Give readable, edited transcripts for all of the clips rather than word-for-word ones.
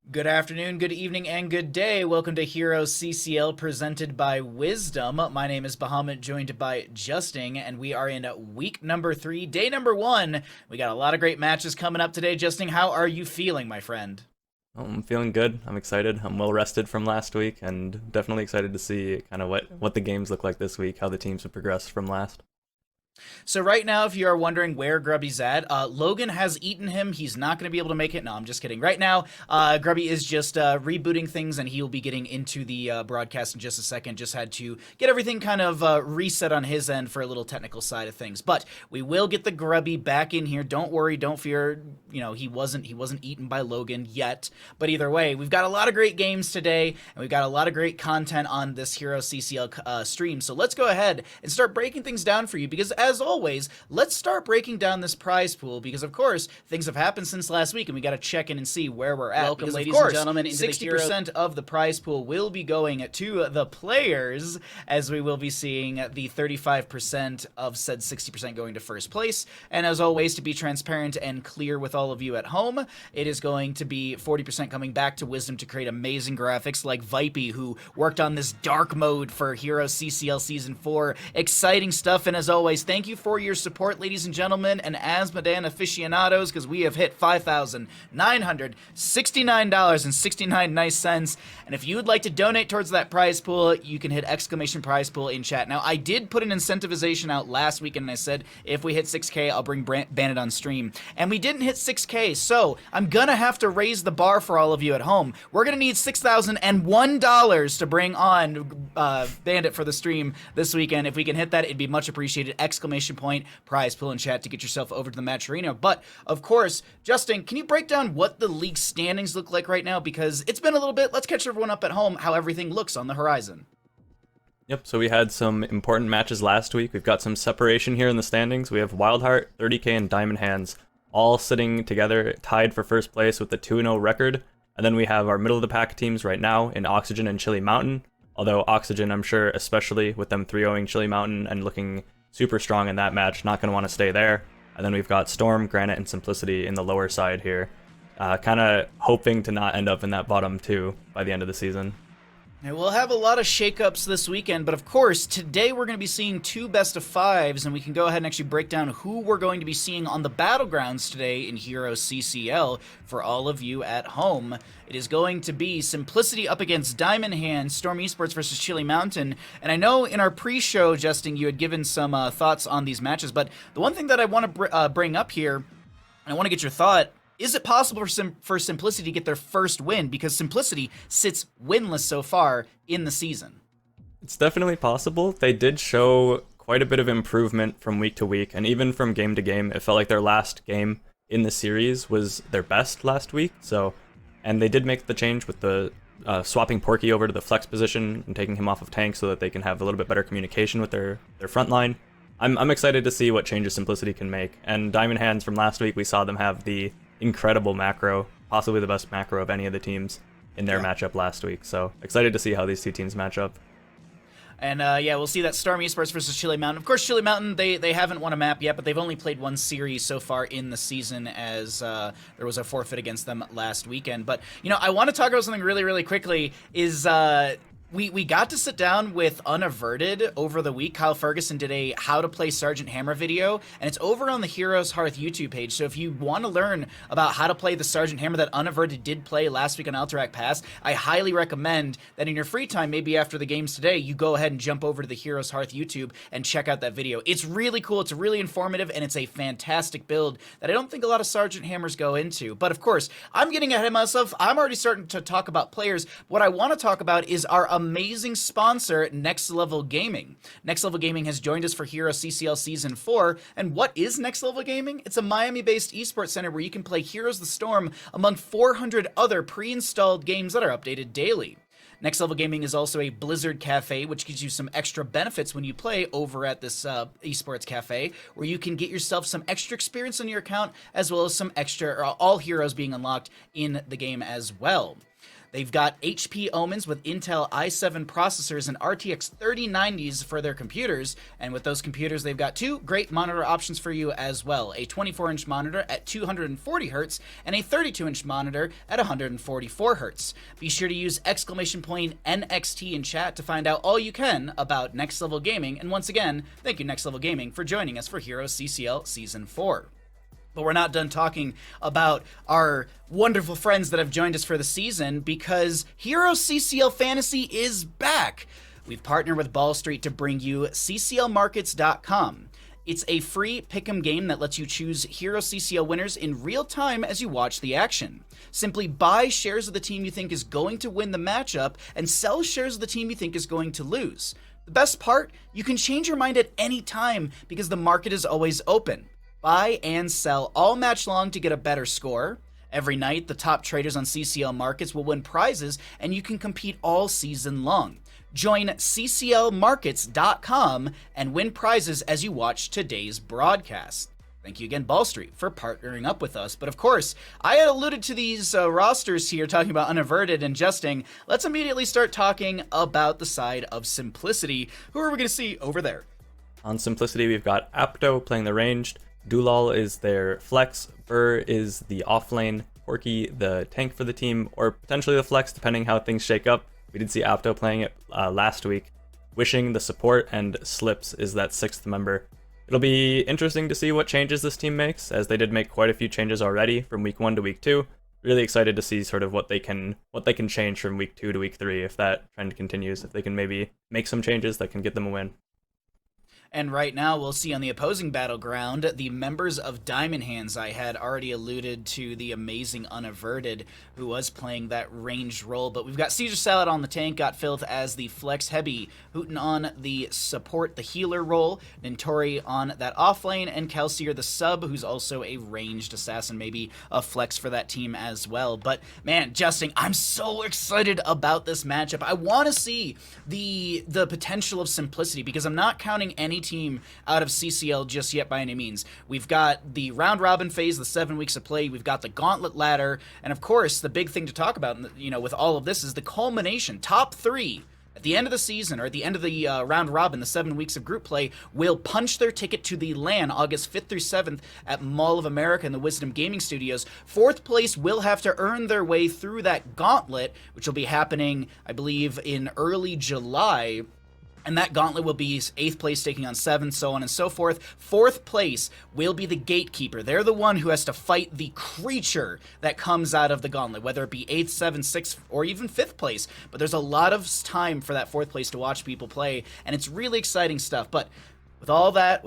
Good afternoon, good evening, and good day. Welcome to HeroesCCL presented by Wisdom. My name is Bahamut, joined by Justin, and we are in week number 3, day number 1. We got a lot of great matches coming up today. Justin, how are you feeling, my friend? I'm feeling good. I'm excited. I'm well rested from last week and definitely excited to see kind of what the games look like this week, how the teams have progressed from last. So right now, if you are wondering where Grubby's at, Logan has eaten him. He's not going to be able to make it. No, I'm just kidding. Right now, Grubby is just rebooting things, and he'll be getting into the broadcast in just a second. Just had to get everything kind of reset on his end for a little technical side of things. But we will get the Grubby back in here. Don't worry. Don't fear. You know, he wasn't eaten by Logan yet. But either way, we've got a lot of great games today, and we've got a lot of great content on this HeroesCCL stream. So let's go ahead and start breaking things down for you, because as always, let's start breaking down this prize pool, because of course things have happened since last week and we got to check in and see where we're at. Welcome, because, ladies of course, and gentlemen, into 60% of the prize pool will be going to the players, as we will be seeing the 35% of said 60% going to first place. And as always, to be transparent and clear with all of you at home, it is going to be 40% coming back to Wisdom to create amazing graphics, like Vipey, who worked on this dark mode for HeroesCCL Season 4. Exciting stuff. And as always, thank you for your support, ladies and gentlemen, and Asmodean aficionados, because we have hit $5,969.69 nice cents. And if you would like to donate towards that prize pool, you can hit exclamation prize pool in chat. Now, I did put an incentivization out last week, and I said if we hit 6K, I'll bring Bandit on stream. And we didn't hit 6K, so I'm gonna have to raise the bar for all of you at home. We're gonna need $6,001 to bring on Bandit for the stream this weekend. If we can hit that, it'd be much appreciated. Exclamation point prize pool in chat to get yourself over to the match arena. But of course, Justin, can you break down what the league standings look like right now? Because it's been a little bit. Let's catch everyone up at home how everything looks on the horizon. Yep, so we had some important matches last week. We've got some separation here in the standings. We have Wildheart, 30K, and Diamond Hands all sitting together, tied for first place with the 2-0 record. And then we have our middle of the pack teams right now in Oxygen and Chili Mountain. Although Oxygen, I'm sure, especially with them 3-0ing Chili Mountain and looking super strong in that match, not going to want to stay there. And then we've got Storm, Granite, and Simplicity in the lower side here. Kind of hoping to not end up in that bottom two by the end of the season. And we'll have a lot of shakeups this weekend, but of course, today we're going to be seeing 2 best-of-5s, and we can go ahead and actually break down who we're going to be seeing on the battlegrounds today in HeroesCCL for all of you at home. It is going to be Simplicity up against Diamond Hand, Storm Esports versus Chili Mountain, and I know in our pre-show, Justin, you had given some thoughts on these matches, but the one thing that I want to bring up here, and I want to get your thought. Is it possible for Simplicity to get their first win? Because Simplicity sits winless so far in the season. It's definitely possible. They did show quite a bit of improvement from week to week, and even from game to game. It felt like their last game in the series was their best last week. And they did make the change with the swapping Porky over to the flex position and taking him off of tank so that they can have a little bit better communication with their front line. I'm excited to see what changes Simplicity can make. And Diamond Hands from last week, we saw them have the incredible macro, possibly the best macro of any of the teams in their matchup last week. So excited to see how these two teams match up. And yeah, we'll see that Storm Esports versus Chili Mountain. Of course, Chili Mountain, they haven't won a map yet, but they've only played one series so far in the season, as there was a forfeit against them last weekend. But, you know, I want to talk about something really, really quickly, is we got to sit down with Unaverted over the week. Kyle Ferguson did a How to Play Sergeant Hammer video, and it's over on the HeroesHearth YouTube page. So if you want to learn about how to play the Sergeant Hammer that Unaverted did play last week on Alterac Pass, I highly recommend that in your free time, maybe after the games today, you go ahead and jump over to the HeroesHearth YouTube and check out that video. It's really cool, it's really informative, and it's a fantastic build that I don't think a lot of Sergeant Hammers go into. But of course, I'm getting ahead of myself. I'm already starting to talk about players. What I want to talk about is our amazing sponsor, Next Level Gaming. Next Level Gaming has joined us for HeroesCCL Season 4, and what is Next Level Gaming? It's a Miami-based esports center where you can play Heroes the Storm among 400 other pre-installed games that are updated daily. Next Level Gaming is also a Blizzard Cafe, which gives you some extra benefits when you play over at this esports cafe, where you can get yourself some extra experience on your account, as well as some extra, all heroes being unlocked in the game as well. They've got HP Omens with Intel i7 processors and RTX 3090s for their computers, and with those computers they've got two great monitor options for you as well, a 24-inch monitor at 240Hz and a 32-inch monitor at 144Hz. Be sure to use !NXT in chat to find out all you can about Next Level Gaming, and once again, thank you Next Level Gaming for joining us for HeroesCCL Season 4. But we're not done talking about our wonderful friends that have joined us for the season, because HeroesCCL Fantasy is back. We've partnered with Ball Street to bring you cclmarkets.com. It's a free pick'em game that lets you choose HeroesCCL winners in real time as you watch the action. Simply buy shares of the team you think is going to win the matchup and sell shares of the team you think is going to lose. The best part, you can change your mind at any time because the market is always open. Buy and sell all match long to get a better score. Every night, the top traders on CCL markets will win prizes, and you can compete all season long. Join cclmarkets.com and win prizes as you watch today's broadcast. Thank you again, Ball Street, for partnering up with us. But of course, I had alluded to these rosters here, talking about Unaverted and Justing. Let's immediately start talking about the side of Simplicity. Who are we going to see over there? On Simplicity, we've got Apto playing the ranged, Dulal is their flex, Burr is the offlane, Porky the tank for the team, or potentially the flex depending how things shake up. We did see Apto playing it last week. Wishing the support, and Slips is that 6th member. It'll be interesting to see what changes this team makes, as they did make quite a few changes already from week 1 to week 2. Really excited to see sort of what they can change from week 2 to week 3 if that trend continues, if they can maybe make some changes that can get them a win. And right now, we'll see on the opposing battleground, the members of Diamond Hands. I had already alluded to the amazing Unaverted, who was playing that ranged role. But we've got Caesar Salad on the tank, got Filth as the flex, Heavy Hooten on the support, the healer role, Nintori on that offlane, and Kelsier the sub, who's also a ranged assassin, maybe a flex for that team as well. But man, Justin, I'm so excited about this matchup. I want to see the potential of Simplicity, because I'm not counting any team out of CCL just yet by any means. We've got the round robin phase, the 7 weeks of play, we've got the gauntlet ladder, and of course the big thing to talk about, with all of this is the culmination. Top 3 at the end of the season, or at the end of the round robin, the 7 weeks of group play, will punch their ticket to the LAN August 5th through 7th at Mall of America in the Wisdom Gaming Studios. 4th place will have to earn their way through that gauntlet, which will be happening, I believe, in early July. And that gauntlet will be 8th place taking on 7th, so on and so forth. 4th place will be the gatekeeper. They're the one who has to fight the creature that comes out of the gauntlet, whether it be 8th, 7th, 6th, or even 5th place. But there's a lot of time for that 4th place to watch people play, and it's really exciting stuff. But with all that,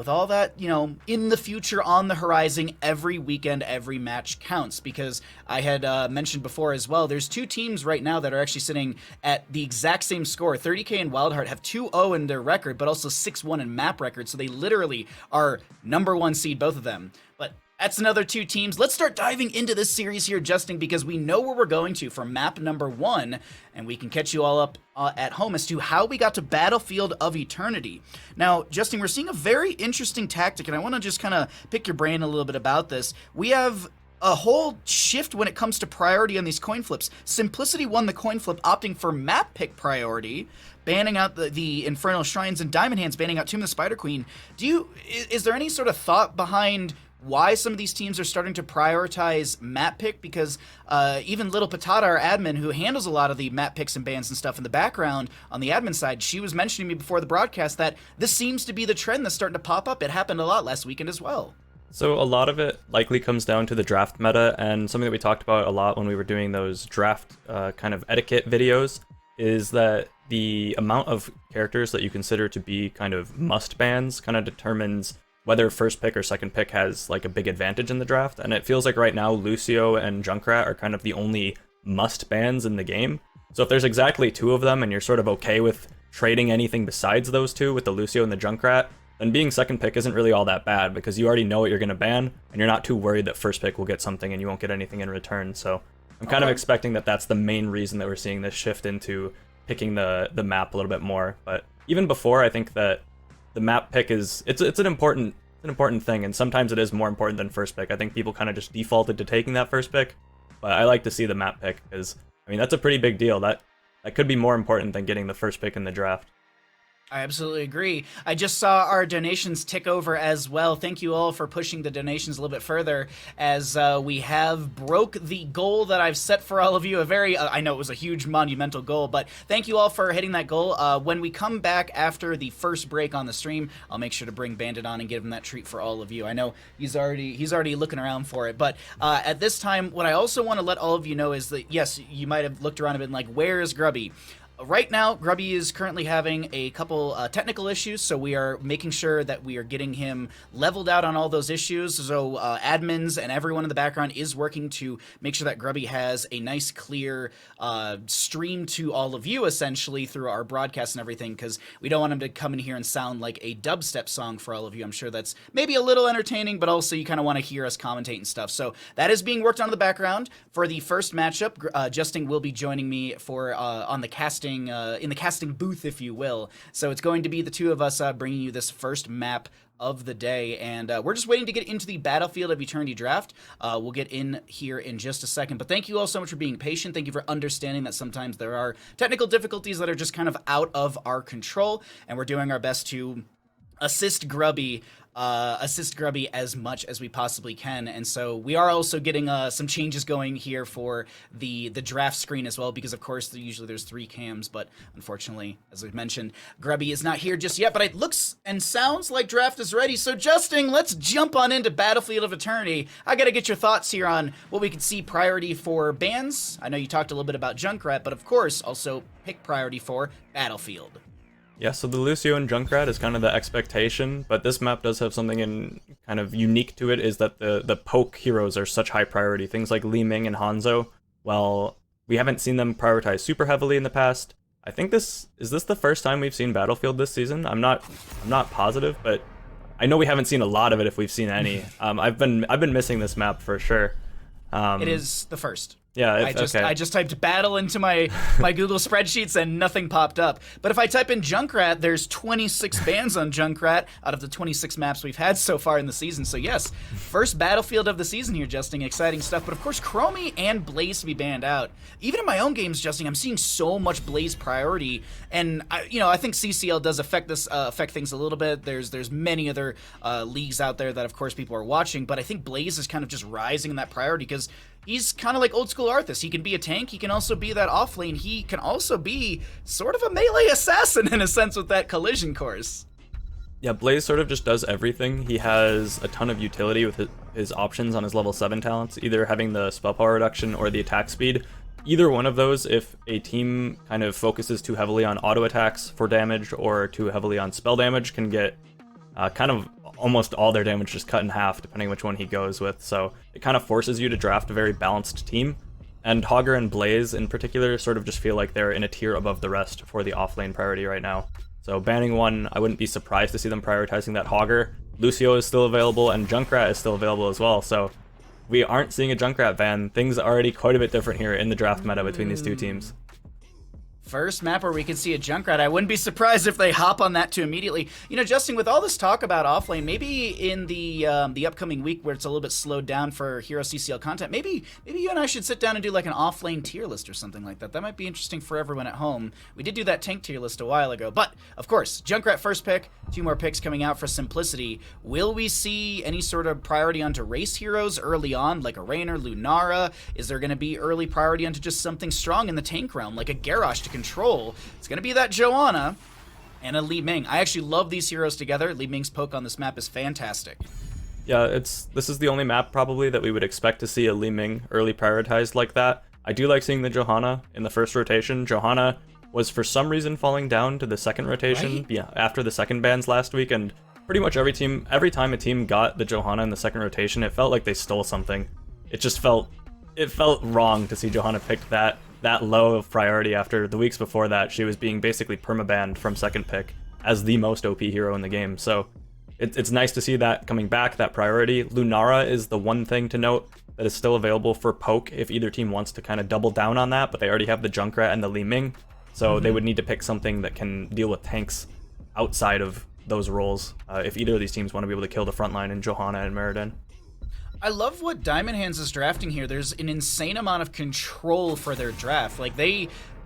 in the future, on the horizon, every weekend, every match counts, because I had mentioned before as well, there's 2 teams right now that are actually sitting at the exact same score. 30K and Wildheart have 2-0 in their record, but also 6-1 in map record, so they literally are number 1 seed, both of them. But that's another 2 teams. Let's start diving into this series here, Justin, because we know where we're going to for map number 1, and we can catch you all up at home as to how we got to Battlefield of Eternity. Now, Justin, we're seeing a very interesting tactic, and I want to just kind of pick your brain a little bit about this. We have a whole shift when it comes to priority on these coin flips. Simplicity won the coin flip, opting for map pick priority, banning out the Infernal Shrines, and Diamond Hands banning out Tomb of the Spider Queen. Is there any sort of thought behind why some of these teams are starting to prioritize map pick? Because even Little Patata, our admin, who handles a lot of the map picks and bans and stuff in the background on the admin side, she was mentioning to me before the broadcast that this seems to be the trend that's starting to pop up. It happened a lot last weekend as well. So a lot of it likely comes down to the draft meta, and something that we talked about a lot when we were doing those draft kind of etiquette videos is that the amount of characters that you consider to be kind of must bans kind of determines whether first pick or second pick has like a big advantage in the draft. And it feels like right now Lucio and Junkrat are kind of the only must bans in the game. So if there's exactly 2 of them and you're sort of okay with trading anything besides those 2 with the Lucio and the Junkrat, then being second pick isn't really all that bad, because you already know what you're going to ban and you're not too worried that first pick will get something and you won't get anything in return. So I'm kind of expecting that that's the main reason that we're seeing this shift into picking the map a little bit more. But even before, I think that the map pick it's an important thing, and sometimes it is more important than first pick. I think people kind of just defaulted to taking that first pick, but I like to see the map pick because I mean, that's a pretty big deal. That could be more important than getting the first pick in the draft. I absolutely agree. I just saw our donations tick over as well. Thank you all for pushing the donations a little bit further as we have broke the goal that I've set for all of you. A very, I know it was a huge monumental goal, but thank you all for hitting that goal. When we come back after the first break on the stream, I'll make sure to bring Bandit on and give him that treat for all of you. I know he's already looking around for it, but at this time, what I also want to let all of you know is that, yes, you might have looked around and been like, where is Grubby? Right now, Grubby is currently having a couple technical issues, so we are making sure that we are getting him leveled out on all those issues. So admins and everyone in the background is working to make sure that Grubby has a nice, clear stream to all of you, essentially, through our broadcast and everything, because we don't want him to come in here and sound like a dubstep song for all of you. I'm sure that's maybe a little entertaining, but also you kind of want to hear us commentate and stuff. So that is being worked on in the background. For the first matchup, Justin will be joining me for on the casting in the casting booth, if you will. So it's going to be the two of us bringing you this first map of the day, and we're just waiting to get into the Battlefield of Eternity draft. We'll get in here in just a second, but thank you all so much for being patient. Thank you for understanding that sometimes there are technical difficulties that are just kind of out of our control, and we're doing our best to assist Grubby as much as we possibly can. And so we are also getting some changes going here for the draft screen as well, because of course usually there's 3 cams, but unfortunately, as we mentioned, Grubby is not here just yet, but it looks and sounds like draft is ready. So Justin, let's jump on into Battlefield of Eternity. I gotta get your thoughts here on what we can see priority for bans. I know you talked a little bit about Junkrat, but of course also pick priority for Battlefield. Yeah, so the Lucio and Junkrat is kind of the expectation, but this map does have something kind of unique to it, is that the poke heroes are such high priority. Things like Li Ming and Hanzo, well, we haven't seen them prioritized super heavily in the past. I think is this the first time we've seen Battlefield this season? I'm not positive, but I know we haven't seen a lot of it if we've seen any. I've been missing this map for sure. It is the first. Yeah, I just typed battle into my Google spreadsheets and nothing popped up. But if I type in Junkrat, there's 26 bans on Junkrat out of the 26 maps we've had so far in the season. So yes, first Battlefield of the season here, Justin. Exciting stuff. But of course, Chromie and Blaze to be banned out. Even in my own games, Justin, I'm seeing so much Blaze priority, and I think CCL does affect things a little bit. There's many other leagues out there that of course people are watching, but I think Blaze is kind of just rising in that priority because he's kind of like old school Arthas. He can be a tank, he can also be that off lane, he can also be sort of a melee assassin in a sense with that collision course. Yeah, Blaze sort of just does everything. He has a ton of utility with his options on his level 7 talents, either having the spell power reduction or the attack speed. Either one of those, if a team kind of focuses too heavily on auto attacks for damage or too heavily on spell damage, can get kind of almost all their damage just cut in half, depending which one he goes with. So it kind of forces you to draft a very balanced team. And Hogger and Blaze in particular sort of just feel like they're in a tier above the rest for the offlane priority right now. So banning one, I wouldn't be surprised to see them prioritizing that Hogger. Lucio is still available, and Junkrat is still available as well. So we aren't seeing a Junkrat ban. Things are already quite a bit different here in the draft meta between these two teams. First map where we can see a Junkrat. I wouldn't be surprised if they hop on that too immediately. You know, Justin, with all this talk about offlane, maybe in the upcoming week where it's a little bit slowed down for HeroesCCL content, maybe you and I should sit down and do like an offlane tier list or something like that. That might be interesting for everyone at home. We did do that tank tier list a while ago, but of course, Junkrat first pick, 2 more picks coming out for simplicity. Will we see any sort of priority onto race heroes early on, like a Raynor, Lunara? Is there going to be early priority onto just something strong in the tank realm, like a Garrosh to control? It's going to be that Joanna and a Li Ming. I actually love these heroes together. Li Ming's poke on this map is fantastic. Yeah, this is the only map probably that we would expect to see a Li Ming early prioritized like that. I do like seeing the Johanna in the first rotation. Johanna was for some reason falling down to the second rotation, right? After the second bans last week, and pretty much every time a team got the Johanna in the second rotation, it felt like they stole something. It felt wrong to see Johanna picked that low of priority after the weeks before that. She was being basically permabanned from second pick as the most OP hero in the game. So it's nice to see that coming back, that priority. Lunara is the one thing to note that is still available for poke if either team wants to kind of double down on that, but they already have the Junkrat and the Li Ming. So they would need to pick something that can deal with tanks outside of those roles if either of these teams want to be able to kill the front line in Johanna and Meriden. I love what Diamond Hands is drafting here. There's an insane amount of control for their draft. Like,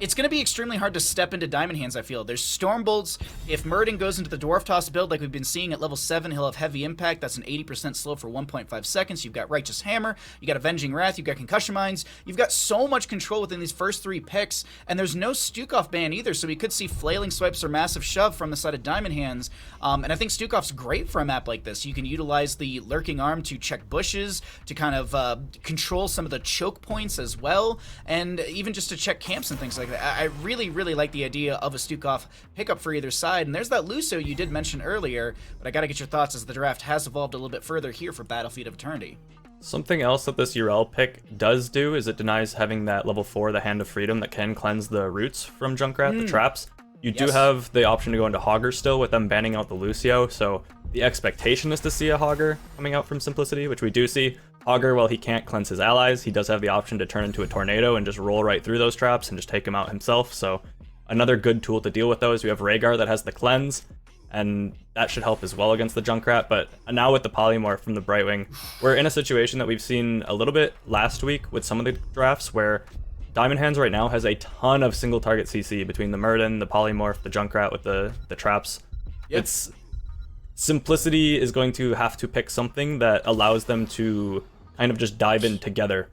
it's going to be extremely hard to step into Diamond Hands, I feel. There's Storm Bolts. If Murden goes into the Dwarf Toss build like we've been seeing at level 7, he'll have Heavy Impact. That's an 80% slow for 1.5 seconds. You've got Righteous Hammer. You got Avenging Wrath. You've got Concussion Mines. You've got so much control within these first 3 picks, and there's no Stukov ban either, so we could see Flailing Swipes or Massive Shove from the side of Diamond Hands. And I think Stukov's great for a map like this. You can utilize the Lurking Arm to check bushes, to kind of control some of the choke points as well, and even just to check camps and things like that. I really like the idea of a Stukov pickup for either side. And there's that Lucio you did mention earlier, but I gotta get your thoughts as the draft has evolved a little bit further here for Battlefield of Eternity. Something else that this URL pick does do is it denies having that level 4, the Hand of Freedom, that can cleanse the roots from Junkrat, the traps. You do have the option to go into Hogger still with them banning out the Lucio, so the expectation is to see a Hogger coming out from Simplicity, which we do see. Hogger, while he can't cleanse his allies, he does have the option to turn into a tornado and just roll right through those traps and just take them out himself, so another good tool to deal with those. We have Rhaegar that has the cleanse, and that should help as well against the Junkrat, but now with the Polymorph from the Brightwing, we're in a situation that we've seen a little bit last week with some of the drafts where Diamond Hands right now has a ton of single target CC between the Murden, the Polymorph, the Junkrat with the traps. Yep. Simplicity is going to have to pick something that allows them to kind of just dive in together.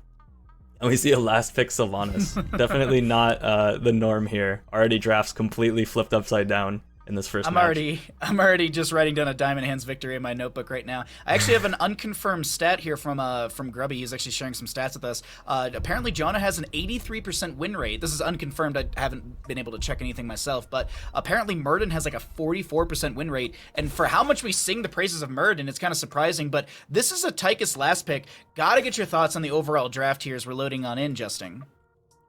And we see a last pick Sylvanas. Definitely not the norm here. Already drafts completely flipped upside down in this first match. I'm already just writing down a Diamond Hands victory in my notebook right now. I actually have an unconfirmed stat here from Grubby. He's actually sharing some stats with us. Apparently, Janna has an 83% win rate. This is unconfirmed. I haven't been able to check anything myself, but apparently Murden has like a 44% win rate. And for how much we sing the praises of Murden, it's kind of surprising. But this is a Tychus last pick. Gotta get your thoughts on the overall draft here as we're loading on in, Justin.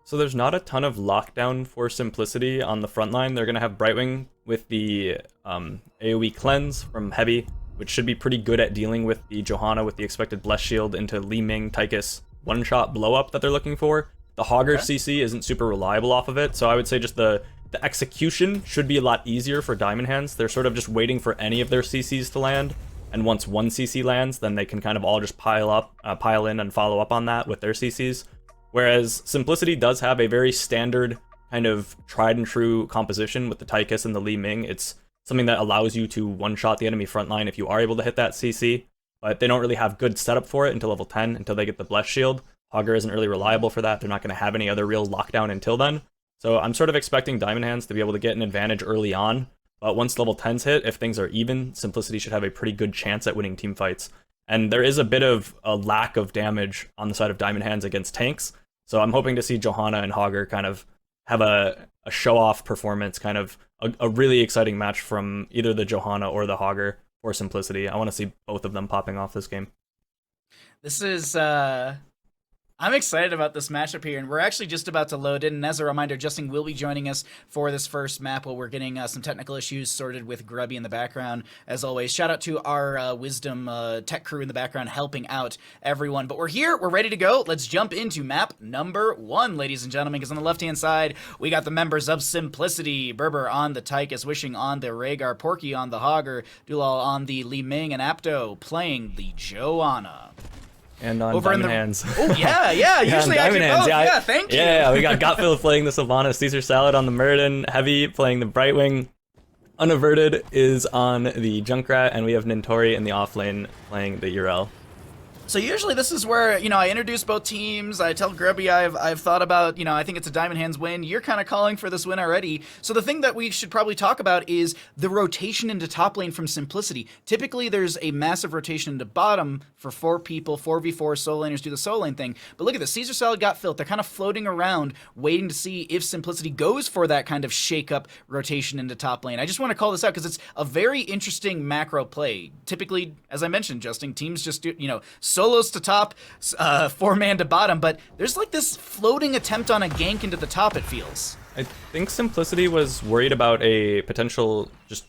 So there's not a ton of lockdown for Simplicity on the front line. They're going to have Brightwing with the AoE cleanse from Heavy, which should be pretty good at dealing with the Johanna with the expected Bless Shield into Li Ming, Tychus one-shot blow-up that they're looking for. The Hogger CC isn't super reliable off of it, so I would say just the execution should be a lot easier for Diamond Hands. They're sort of just waiting for any of their CCs to land, and once one CC lands, then they can kind of all just pile in and follow up on that with their CCs. Whereas Simplicity does have a very standard kind of tried and true composition with the Tychus and the Li Ming. It's something that allows you to one-shot the enemy front line if you are able to hit that CC, but they don't really have good setup for it until level 10, until they get the Bless Shield. Hogger isn't really reliable for that. They're not going to have any other real lockdown until then. So I'm sort of expecting Diamond Hands to be able to get an advantage early on, but once level 10's hit, if things are even, Simplicity should have a pretty good chance at winning team fights. And there is a bit of a lack of damage on the side of Diamond Hands against tanks, so I'm hoping to see Johanna and Hogger kind of have a show-off performance, kind of a really exciting match from either the Johanna or the Hogger for Simplicity. I want to see both of them popping off this game. This is I'm excited about this matchup here, and we're actually just about to load in. And as a reminder, Justin will be joining us for this first map while we're getting some technical issues sorted with Grubby in the background. As always, shout out to our Wisdom tech crew in the background helping out everyone. But we're here, we're ready to go. Let's jump into map number 1, ladies and gentlemen, because on the left-hand side, we got the members of Simplicity. Berber on the Tychus, Wishing on the Rhaegar, Porky on the Hogger, Dulal on the Li Ming, and Apto playing the Johanna. And on Diamond Hands. Oh, yeah. Usually I do both. Yeah, thank you. Yeah, we got Gotfield playing the Sylvanas, Caesar Salad on the Murden, Heavy playing the Brightwing, Unaverted is on the Junkrat, and we have Nintori in the offlane playing the Urel. So usually this is where, I introduce both teams. I tell Grubby I've thought about, I think it's a Diamond Hands win. You're kind of calling for this win already. So the thing that we should probably talk about is the rotation into top lane from Simplicity. Typically there's a massive rotation into bottom for 4 people, 4v4 solo laners do the solo lane thing. But look at this, Caesar Salad got Filth. They're kind of floating around waiting to see if Simplicity goes for that kind of shake-up rotation into top lane. I just want to call this out because it's a very interesting macro play. Typically, as I mentioned, Justin, teams just do, solos to top, 4-man to bottom, but there's like this floating attempt on a gank into the top, it feels. I think Simplicity was worried about a potential just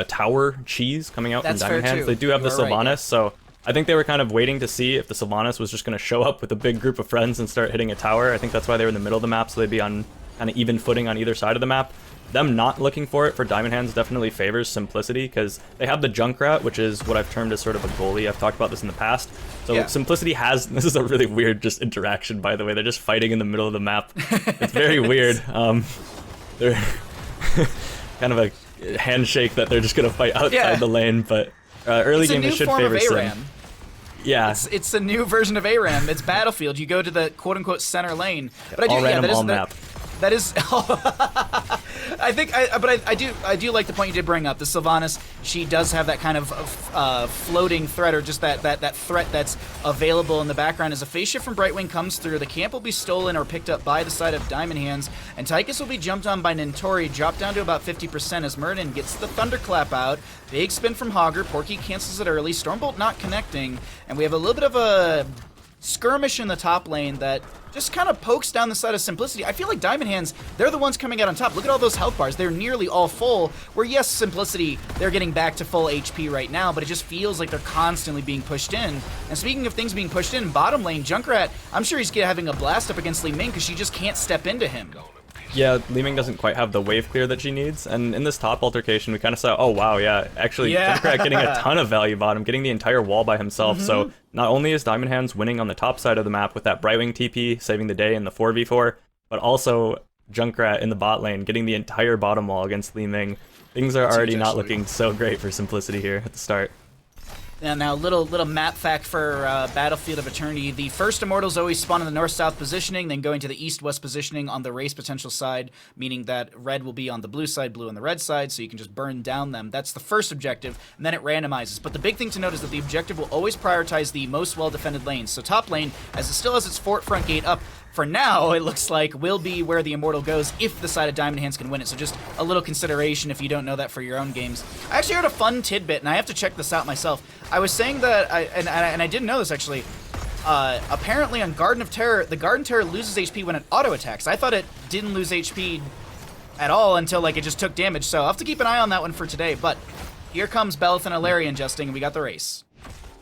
tower cheese coming out from Diamond Hands. They do have the Sylvanas, right, so I think they were kind of waiting to see if the Sylvanas was just going to show up with a big group of friends and start hitting a tower. I think that's why they were in the middle of the map, so they'd be on kind of even footing on either side of the map. Them not looking for it for Diamond Hands definitely favors Simplicity, because they have the Junkrat, which is what I've termed as sort of a goalie. I've talked about this in the past. So Simplicity has, this is a really weird just interaction, by the way. They're just fighting in the middle of the map. It's very weird. They're kind of a handshake that they're just going to fight outside the lane, but early game they should favor Sim. Yeah. It's a new version of ARAM. It's Battlefield. You go to the quote-unquote center lane. But all random, all map. That is, I do like the point you did bring up. The Sylvanas, she does have that kind of floating threat, or just that threat that's available in the background. As a phase shift from Brightwing comes through, the camp will be stolen or picked up by the side of Diamond Hands, and Tychus will be jumped on by Nintori, dropped down to about 50% as Murden gets the Thunderclap out. Big spin from Hogger, Porky cancels it early, Stormbolt not connecting, and we have a little bit of a skirmish in the top lane that just kind of pokes down the side of Simplicity. I feel like Diamond Hands, they're the ones coming out on top. Look at all those health bars. They're nearly all full, where yes, Simplicity, they're getting back to full HP right now, but it just feels like they're constantly being pushed in. And speaking of things being pushed in, bottom lane, Junkrat, I'm sure he's having a blast up against Li Ming because she just can't step into him. Yeah, Li Ming doesn't quite have the wave clear that she needs, and in this top altercation, we kind of saw, oh wow, yeah, actually, Junkrat getting a ton of value bottom, getting the entire wall by himself, so not only is Diamond Hands winning on the top side of the map with that Brightwing TP, saving the day in the 4v4, but also Junkrat in the bot lane, getting the entire bottom wall against Li Ming. Things are already not looking so great for Simplicity here at the start. And now, little map fact for Battlefield of Eternity. The first Immortals always spawn in the north-south positioning, then going to the east-west positioning on the race potential side, meaning that red will be on the blue side, blue on the red side, so you can just burn down them. That's the first objective, and then it randomizes. But the big thing to note is that the objective will always prioritize the most well-defended lanes. So top lane, as it still has its front gate up, for now, it looks like will be where the Immortal goes if the side of Diamond Hands can win it. So just a little consideration if you don't know that for your own games. I actually heard a fun tidbit, and I have to check this out myself. I was saying that, and I didn't know this actually, apparently on Garden of Terror, the Garden Terror loses HP when it auto-attacks. I thought it didn't lose HP at all until like it just took damage, so I'll have to keep an eye on that one for today. But here comes Belith and Alarian justing, and we got the race.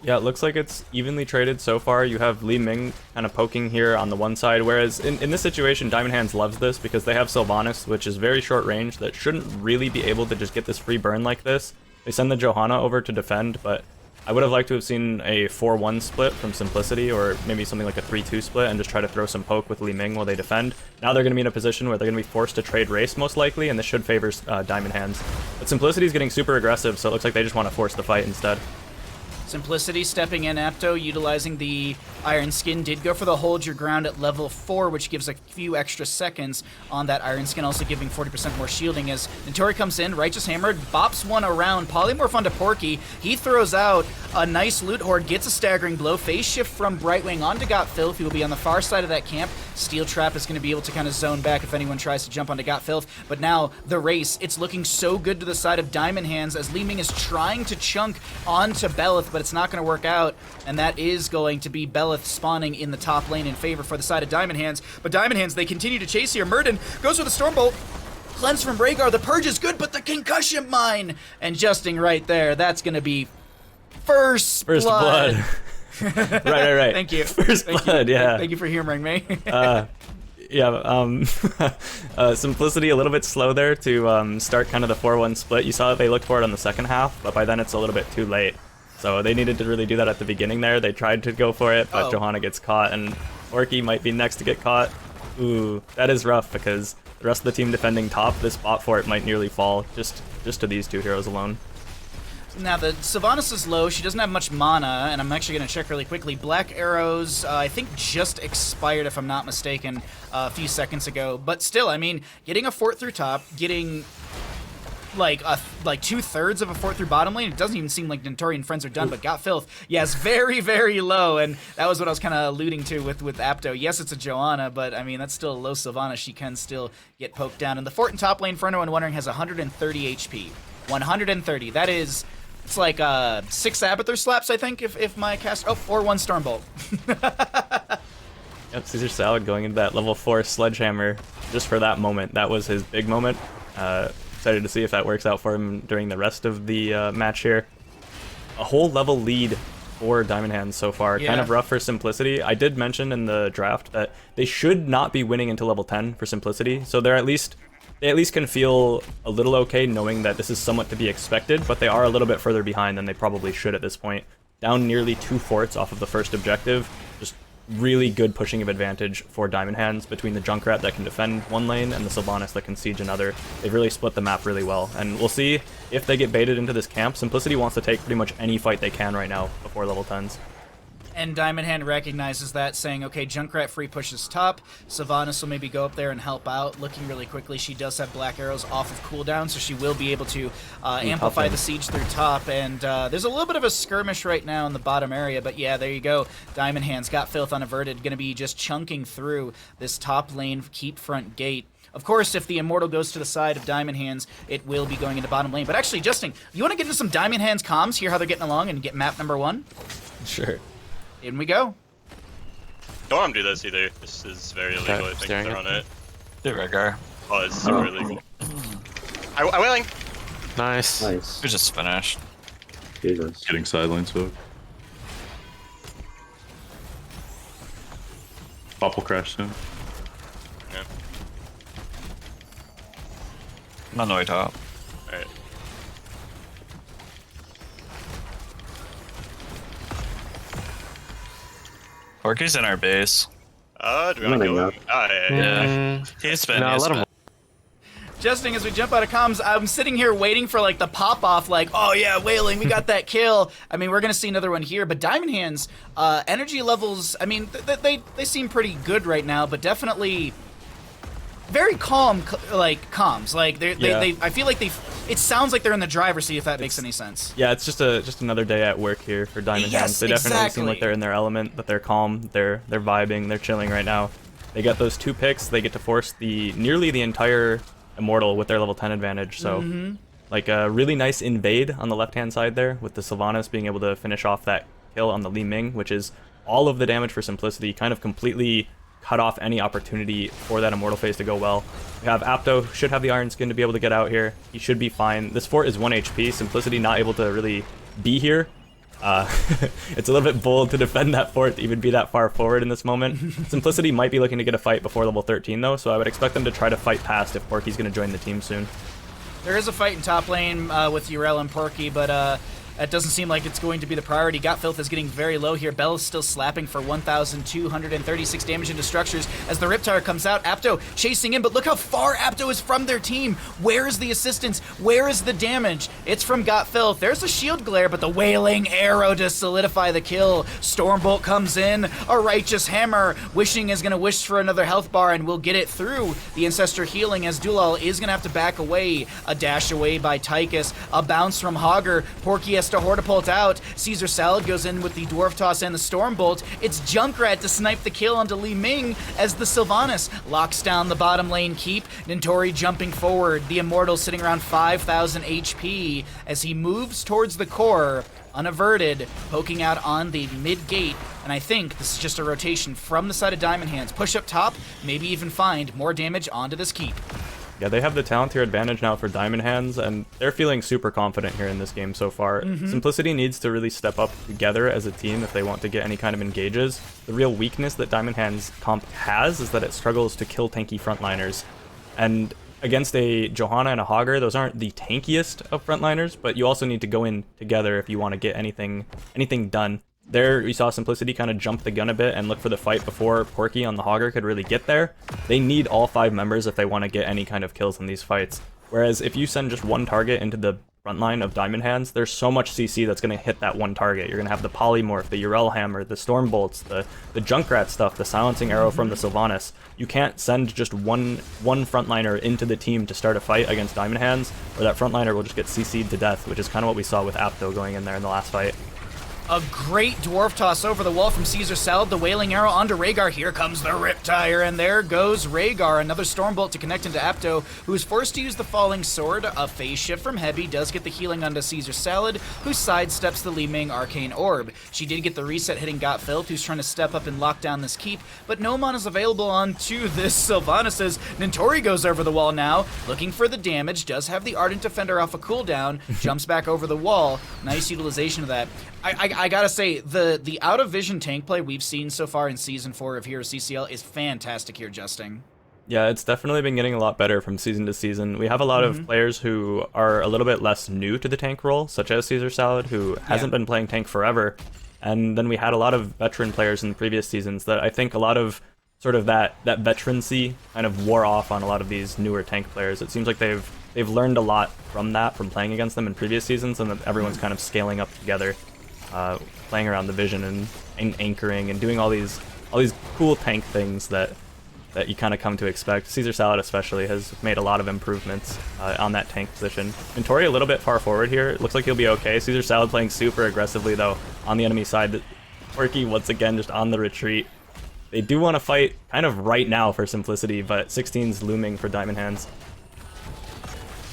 Yeah, it looks like it's evenly traded so far. You have Li Ming kind of poking here on the one side, whereas in this situation, Diamond Hands loves this because they have Sylvanas, which is very short range, that shouldn't really be able to just get this free burn like this. They send the Johanna over to defend, but I would have liked to have seen a 4-1 split from Simplicity, or maybe something like a 3-2 split, and just try to throw some poke with Li Ming while they defend. Now they're going to be in a position where they're going to be forced to trade race, most likely, and this should favor Diamond Hands. But Simplicity's getting super aggressive, so it looks like they just want to force the fight instead. Simplicity stepping in, Apto utilizing the Iron Skin, did go for the hold your ground at level 4, which gives a few extra seconds on that Iron Skin, also giving 40% more shielding as Nintori comes in, Righteous Hammer, bops one around, Polymorph onto Porky, he throws out a nice loot horde, gets a staggering blow, phase shift from Brightwing onto Got Filth, he will be on the far side of that camp, Steel Trap is going to be able to kind of zone back if anyone tries to jump onto Got Filth, but now the race, it's looking so good to the side of Diamond Hands as Li Ming is trying to chunk onto Belith, but it's not going to work out, and that is going to be Belith spawning in the top lane in favor for the side of Diamond Hands. But Diamond Hands, they continue to chase here. Murden goes for the Stormbolt. Cleanse from Rhaegar. The Purge is good, but the Concussion Mine! And justing right there, that's going to be First Blood. right. Thank you. First Blood, yeah. Thank you for humoring me. Simplicity a little bit slow there to start kind of the 4-1 split. You saw that they looked for it on the second half, but by then it's a little bit too late. So they needed to really do that at the beginning there. They tried to go for it, but Johanna gets caught, and Orky might be next to get caught. Ooh, that is rough because the rest of the team defending top, this bot fort might nearly fall just to these two heroes alone. Now, the Sylvanas is low. She doesn't have much mana, and I'm actually going to check really quickly. Black Arrows, I think, just expired, if I'm not mistaken, a few seconds ago. But still, I mean, getting a fort through top, getting like 2/3 of a fort through bottom lane, it doesn't even seem like Nintori and friends are done, but Got Filth, yes, very, very low, and that was what I was kind of alluding to with Apto. Yes, it's a Johanna, but I mean, that's still a low Sylvanas. She can still get poked down. And the fort in top lane, for anyone wondering, has 130 HP. 130. That is... It's like 6 Abathur slaps, I think, if my cast... Oh, or 1 Stormbolt. Yep, Caesar Salad going into that level 4 Sledgehammer just for that moment. That was his big moment. Excited to see if that works out for him during the rest of the match here. A whole level lead for Diamond Hands so far. Yeah. Kind of rough for Simplicity. I did mention in the draft that they should not be winning until level 10 for Simplicity, so they at least can feel a little okay knowing that this is somewhat to be expected, but they are a little bit further behind than they probably should at this point. Down nearly 2 forts off of the first objective. Just really good pushing of advantage for Diamond Hands between the Junkrat that can defend one lane and the Sylvanas that can siege another. They've really split the map really well, and we'll see if they get baited into this camp. Simplicity wants to take pretty much any fight they can right now before level 10s. And Diamond Hand recognizes that, saying, okay, Junkrat free pushes top. Sylvanas will maybe go up there and help out. Looking really quickly, she does have black arrows off of cooldown, so she will be able to amplify the siege through top. And there's a little bit of a skirmish right now in the bottom area, but yeah, there you go. Diamond Hand's got Filth unaverted, going to be just chunking through this top lane keep front gate. Of course, if the Immortal goes to the side of Diamond Hands, it will be going into bottom lane. But actually, Justin, you want to get into some Diamond Hands comms, hear how they're getting along, and get map number 1? Sure. In we go. Don't want to do this either. This is very illegal, I think, if they're on it. Do Rhaegar. Oh, it's super illegal. I'm willing. Nice. Nice. We just finished. Jesus. Getting sideline smoke. Pop will crash soon. Yeah. I'm on the way top. Alright. Porky's in our base. Do we want to go? Yeah. He's been. No, let him. Justin, as we jump out of comms, I'm sitting here waiting for like the pop-off, like, oh yeah, Wailing, we got that kill. I mean, we're going to see another one here, but Diamond Hands, energy levels, I mean, they seem pretty good right now, but definitely very calm, like, comms. Like, I feel like it sounds like they're in the driver's seat, if that makes any sense. Yeah, it's just another day at work here for Diamond Hands. They definitely seem like they're in their element, that they're calm, they're vibing, they're chilling right now. They got those 2 picks, they get to force nearly the entire Immortal with their level 10 advantage, so like a really nice invade on the left hand side there with the Sylvanas being able to finish off that kill on the Li Ming, which is all of the damage for Simplicity, kind of completely cut off any opportunity for that Immortal phase to go well. We have Apto, should have the Iron Skin to be able to get out here. He should be fine. This fort is 1 HP, Simplicity not able to really be here. It's a little bit bold to defend that fort to even be that far forward in this moment. Simplicity might be looking to get a fight before level 13 though, so I would expect them to try to fight past if Porky's going to join the team soon. There is a fight in top lane with Yrel and Porky, but it doesn't seem like it's going to be the priority. Got Filth is getting very low here. Bell is still slapping for 1,236 damage into structures as the Riptire comes out. Apto chasing in, but look how far Apto is from their team. Where is the assistance? Where is the damage? It's from Got Filth. There's a shield glare, but the Wailing Arrow to solidify the kill. Stormbolt comes in, a Righteous Hammer. Wishing is going to wish for another health bar and will get it through the Ancestor healing as Dulal is going to have to back away. A dash away by Tychus. A bounce from Hogger. Porky has to Hortipult out. Caesar Salad goes in with the Dwarf Toss and the Stormbolt. It's Junkrat to snipe the kill onto Li Ming as the Sylvanas locks down the bottom lane keep. Nintori jumping forward. The Immortal sitting around 5,000 HP as he moves towards the core, unaverted, poking out on the mid gate. And I think this is just a rotation from the side of Diamond Hands. Push up top, maybe even find more damage onto this keep. Yeah, they have the talent here advantage now for Diamond Hands, and they're feeling super confident here in this game so far. Simplicity needs to really step up together as a team if they want to get any kind of engages. The real weakness that Diamond Hands comp has is that it struggles to kill tanky frontliners. And against a Johanna and a Hogger, those aren't the tankiest of frontliners, but you also need to go in together if you want to get anything done. There, we saw Simplicity kind of jump the gun a bit and look for the fight before Porky on the Hogger could really get there. They need all 5 members if they want to get any kind of kills in these fights. Whereas if you send just one target into the front line of Diamond Hands, there's so much CC that's going to hit that one target. You're going to have the Polymorph, the Yrel Hammer, the Stormbolts, the Junkrat stuff, the Silencing Arrow from the Sylvanas. You can't send just one frontliner into the team to start a fight against Diamond Hands, or that frontliner will just get CC'd to death, which is kind of what we saw with Apto going in there in the last fight. A great Dwarf Toss over the wall from Caesar Salad, the Wailing Arrow onto Rhaegar. Here comes the Riptire, and there goes Rhaegar. Another Stormbolt to connect into Apto, who is forced to use the Falling Sword. A phase shift from Heavy does get the healing onto Caesar Salad, who sidesteps the Li Ming Arcane Orb. She did get the reset hitting Got Filth, who's trying to step up and lock down this keep, but no mana is available onto this Sylvanas as Nintori goes over the wall now, looking for the damage, does have the Ardent Defender off a cooldown, jumps back over the wall. Nice utilization of that. I gotta say, the out of vision tank play we've seen so far in Season 4 of HeroesCCL is fantastic here, Justing. Yeah, it's definitely been getting a lot better from season to season. We have a lot of players who are a little bit less new to the tank role, such as Caesar Salad, who hasn't been playing tank forever. And then we had a lot of veteran players in previous seasons that I think a lot of sort of that veterancy kind of wore off on a lot of these newer tank players. It seems like they've learned a lot from that, from playing against them in previous seasons, and that everyone's kind of scaling up together, playing around the vision and anchoring and doing all these cool tank things that you kind of come to expect. Caesar Salad especially has made a lot of improvements on that tank position. Mintori a little bit far forward here. It looks like he'll be okay. Caesar Salad playing super aggressively though on the enemy side. Porky once again just on the retreat. They do want to fight kind of right now for simplicity, but 16's looming for Diamond Hands.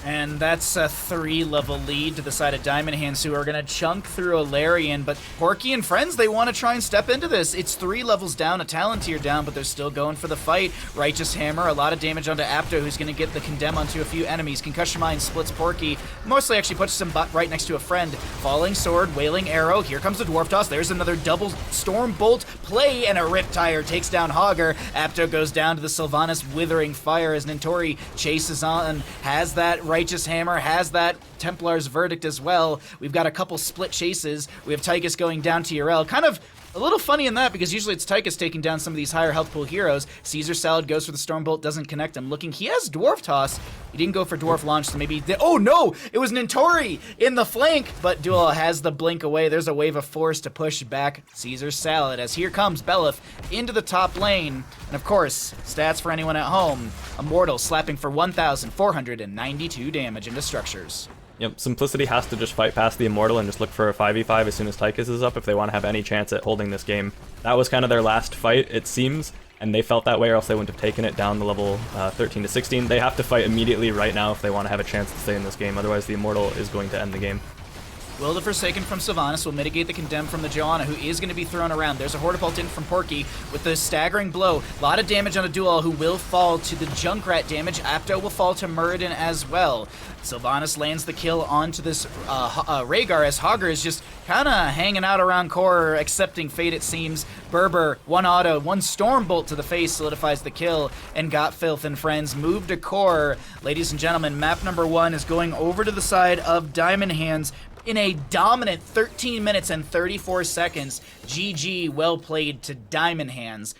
And that's a 3-level lead to the side of Diamond Hands, who are going to chunk through Alarian. But Porky and friends, they want to try and step into this. It's 3 levels down, a talent tier down, but they're still going for the fight. Righteous Hammer, a lot of damage onto Apto, who's going to get the condemn onto a few enemies. Concussion Mine splits Porky. Mostly actually puts him right next to a friend. Falling Sword, Wailing Arrow. Here comes the Dwarf Toss. There's another double Storm Bolt play, and a Riptire takes down Hogger. Apto goes down to the Sylvanas Withering Fire as Nintori chases on, has that Righteous Hammer, has that Templar's Verdict as well. We've got a couple split chases. We have Tychus going down to Urel. Kind of a little funny in that, because usually it's Tychus taking down some of these higher health pool heroes. Caesar Salad goes for the Stormbolt, doesn't connect him. Looking, he has Dwarf Toss. He didn't go for Dwarf Launch, so maybe oh no! It was Nintori in the flank, but Duel has the blink away. There's a wave of force to push back Caesar Salad, as here comes Belith into the top lane. And of course, stats for anyone at home, Immortal slapping for 1,492 damage into structures. Yep, Simplicity has to just fight past the Immortal and just look for a 5v5 as soon as Tychus is up if they want to have any chance at holding this game. That was kind of their last fight, it seems, and they felt that way or else they wouldn't have taken it down the level 13 to 16. They have to fight immediately right now if they want to have a chance to stay in this game, otherwise the Immortal is going to end the game. Will the Forsaken from Sylvanas will mitigate the Condemn from the Joanna, who is going to be thrown around. There's a Hortipult in from Porky with the staggering blow. A lot of damage on a Duel, who will fall to the Junkrat damage. Apto will fall to Muradin as well. Sylvanas lands the kill onto this Rhaegar, as Hogger is just kind of hanging out around core, accepting fate it seems. Berber, one auto, one Stormbolt to the face solidifies the kill, and Got Filth and friends move to core. Ladies and gentlemen, map number 1 is going over to the side of Diamond Hands in a dominant 13 minutes and 34 seconds. GG, well played to Diamond Hands.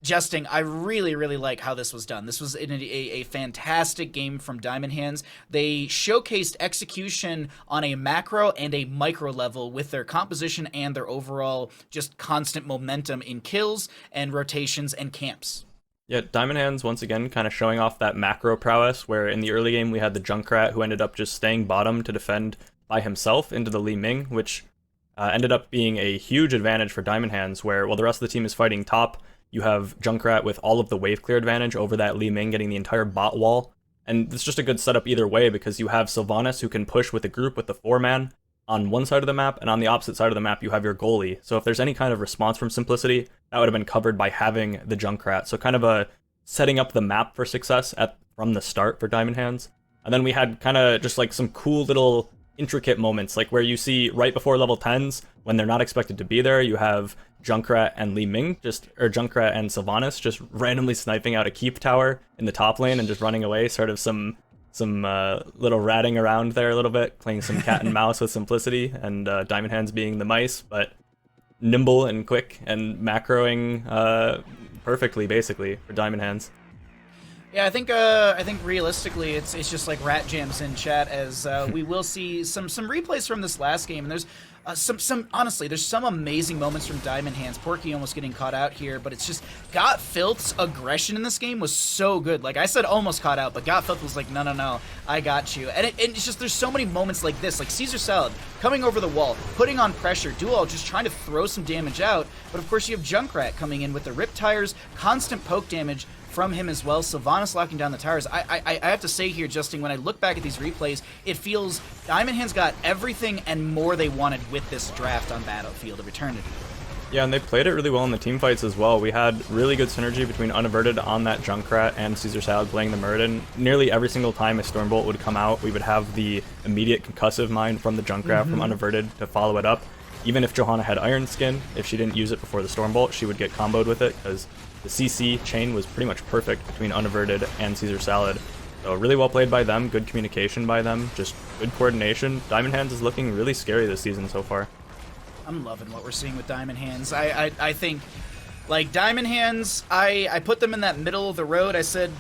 Justing, I really, really like how this was done. This was a fantastic game from Diamond Hands. They showcased execution on a macro and a micro level with their composition and their overall just constant momentum in kills and rotations and camps. Yeah, Diamond Hands once again kind of showing off that macro prowess, where in the early game we had the Junkrat who ended up just staying bottom to defend by himself into the Li Ming, which ended up being a huge advantage for Diamond Hands, where while the rest of the team is fighting top, you have Junkrat with all of the wave clear advantage over that Li Ming, getting the entire bot wall. And it's just a good setup either way, because you have Sylvanas who can push with a group with the 4-man on one side of the map, and on the opposite side of the map you have your goalie. So if there's any kind of response from Simplicity, that would have been covered by having the Junkrat. So kind of a setting up the map for success from the start for Diamond Hands. And then we had kind of just like some cool little intricate moments, like where you see right before level 10s, when they're not expected to be there, you have Junkrat and Li Ming, or Junkrat and Sylvanas just randomly sniping out a keep tower in the top lane and just running away, sort of some little ratting around there a little bit, playing some cat and mouse with Simplicity, and Diamond Hands being the mice, but nimble and quick and macroing perfectly, basically, for Diamond Hands. Yeah, I think realistically, it's just like rat jams in chat, as we will see some replays from this last game, and there's honestly, there's some amazing moments from Diamond Hands. Porky almost getting caught out here, but it's just Got Filth's aggression in this game was so good. Like I said, almost caught out, but Got Filth was like, no, I got you. And it's just, there's so many moments like this, like Caesar Salad coming over the wall, putting on pressure, Duel just trying to throw some damage out, but of course you have Junkrat coming in with the Rip Tires, constant poke damage from him as well. Sylvanas locking down the towers. I have to say here, Justin, when I look back at these replays, it feels Diamond Hands got everything and more they wanted with this draft on Battlefield of Eternity. Yeah, and they played it really well in the team fights as well. We had really good synergy between Unaverted on that Junkrat and Caesar Salad playing the Muradin. Nearly every single time a Stormbolt would come out, we would have the immediate concussive mine from the Junkrat from Unaverted to follow it up. even if Johanna had Iron Skin, if she didn't use it before the Stormbolt, she would get comboed with it, because the CC chain was pretty much perfect between Unaverted and Caesar Salad. So really well played by them, good communication by them, just good coordination. Diamond Hands is looking really scary this season so far. I'm loving what we're seeing with Diamond Hands. I think, like, Diamond Hands, I put them in that middle of the road. I said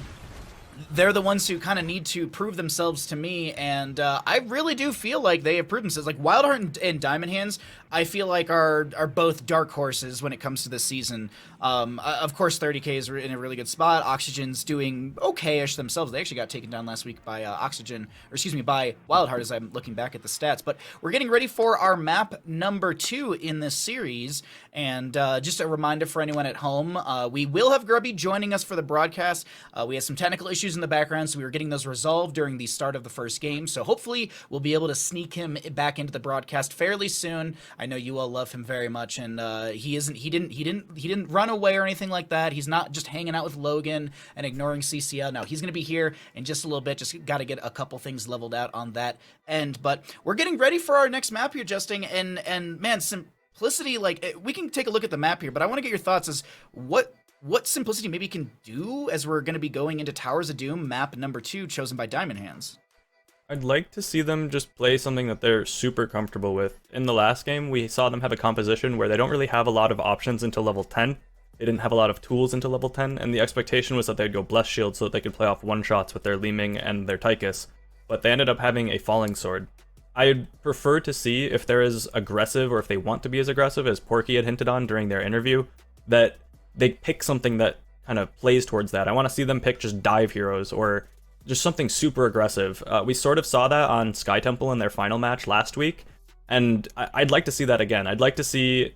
they're the ones who kind of need to prove themselves to me, and I really do feel like they have proven themselves. Like, Wildheart and Diamond Hands, I feel like are both dark horses when it comes to this season. Of course, 30K is in a really good spot. Oxygen's doing okay-ish themselves. They actually got taken down last week by by Wildheart as I'm looking back at the stats. But we're getting ready for our map number 2 in this series. And just a reminder for anyone at home, we will have Grubby joining us for the broadcast. We had some technical issues in the background, so we were getting those resolved during the start of the first game. So hopefully we'll be able to sneak him back into the broadcast fairly soon. I know you all love him very much, and he didn't run away or anything like that. He's not just hanging out with Logan and ignoring CCL. No, he's going to be here in just a little bit. Just got to get a couple things leveled out on that end. But we're getting ready for our next map here, Justin, and man, Simplicity, like, we can take a look at the map here, but I want to get your thoughts as what Simplicity maybe can do as we're going to be going into Towers of Doom, map number 2, chosen by Diamond Hands. I'd like to see them just play something that they're super comfortable with. In the last game, we saw them have a composition where they don't really have a lot of options until level 10. They didn't have a lot of tools until level 10, and the expectation was that they'd go Blessed Shield so that they could play off one-shots with their Li Ming and their Tychus, but they ended up having a Falling Sword. I'd prefer to see if they're as aggressive, or if they want to be as aggressive as Porky had hinted on during their interview, that they pick something that kind of plays towards that. I want to see them pick just dive heroes, or just something super aggressive. We sort of saw that on Sky Temple in their final match last week, and I'd like to see that again. I'd like to see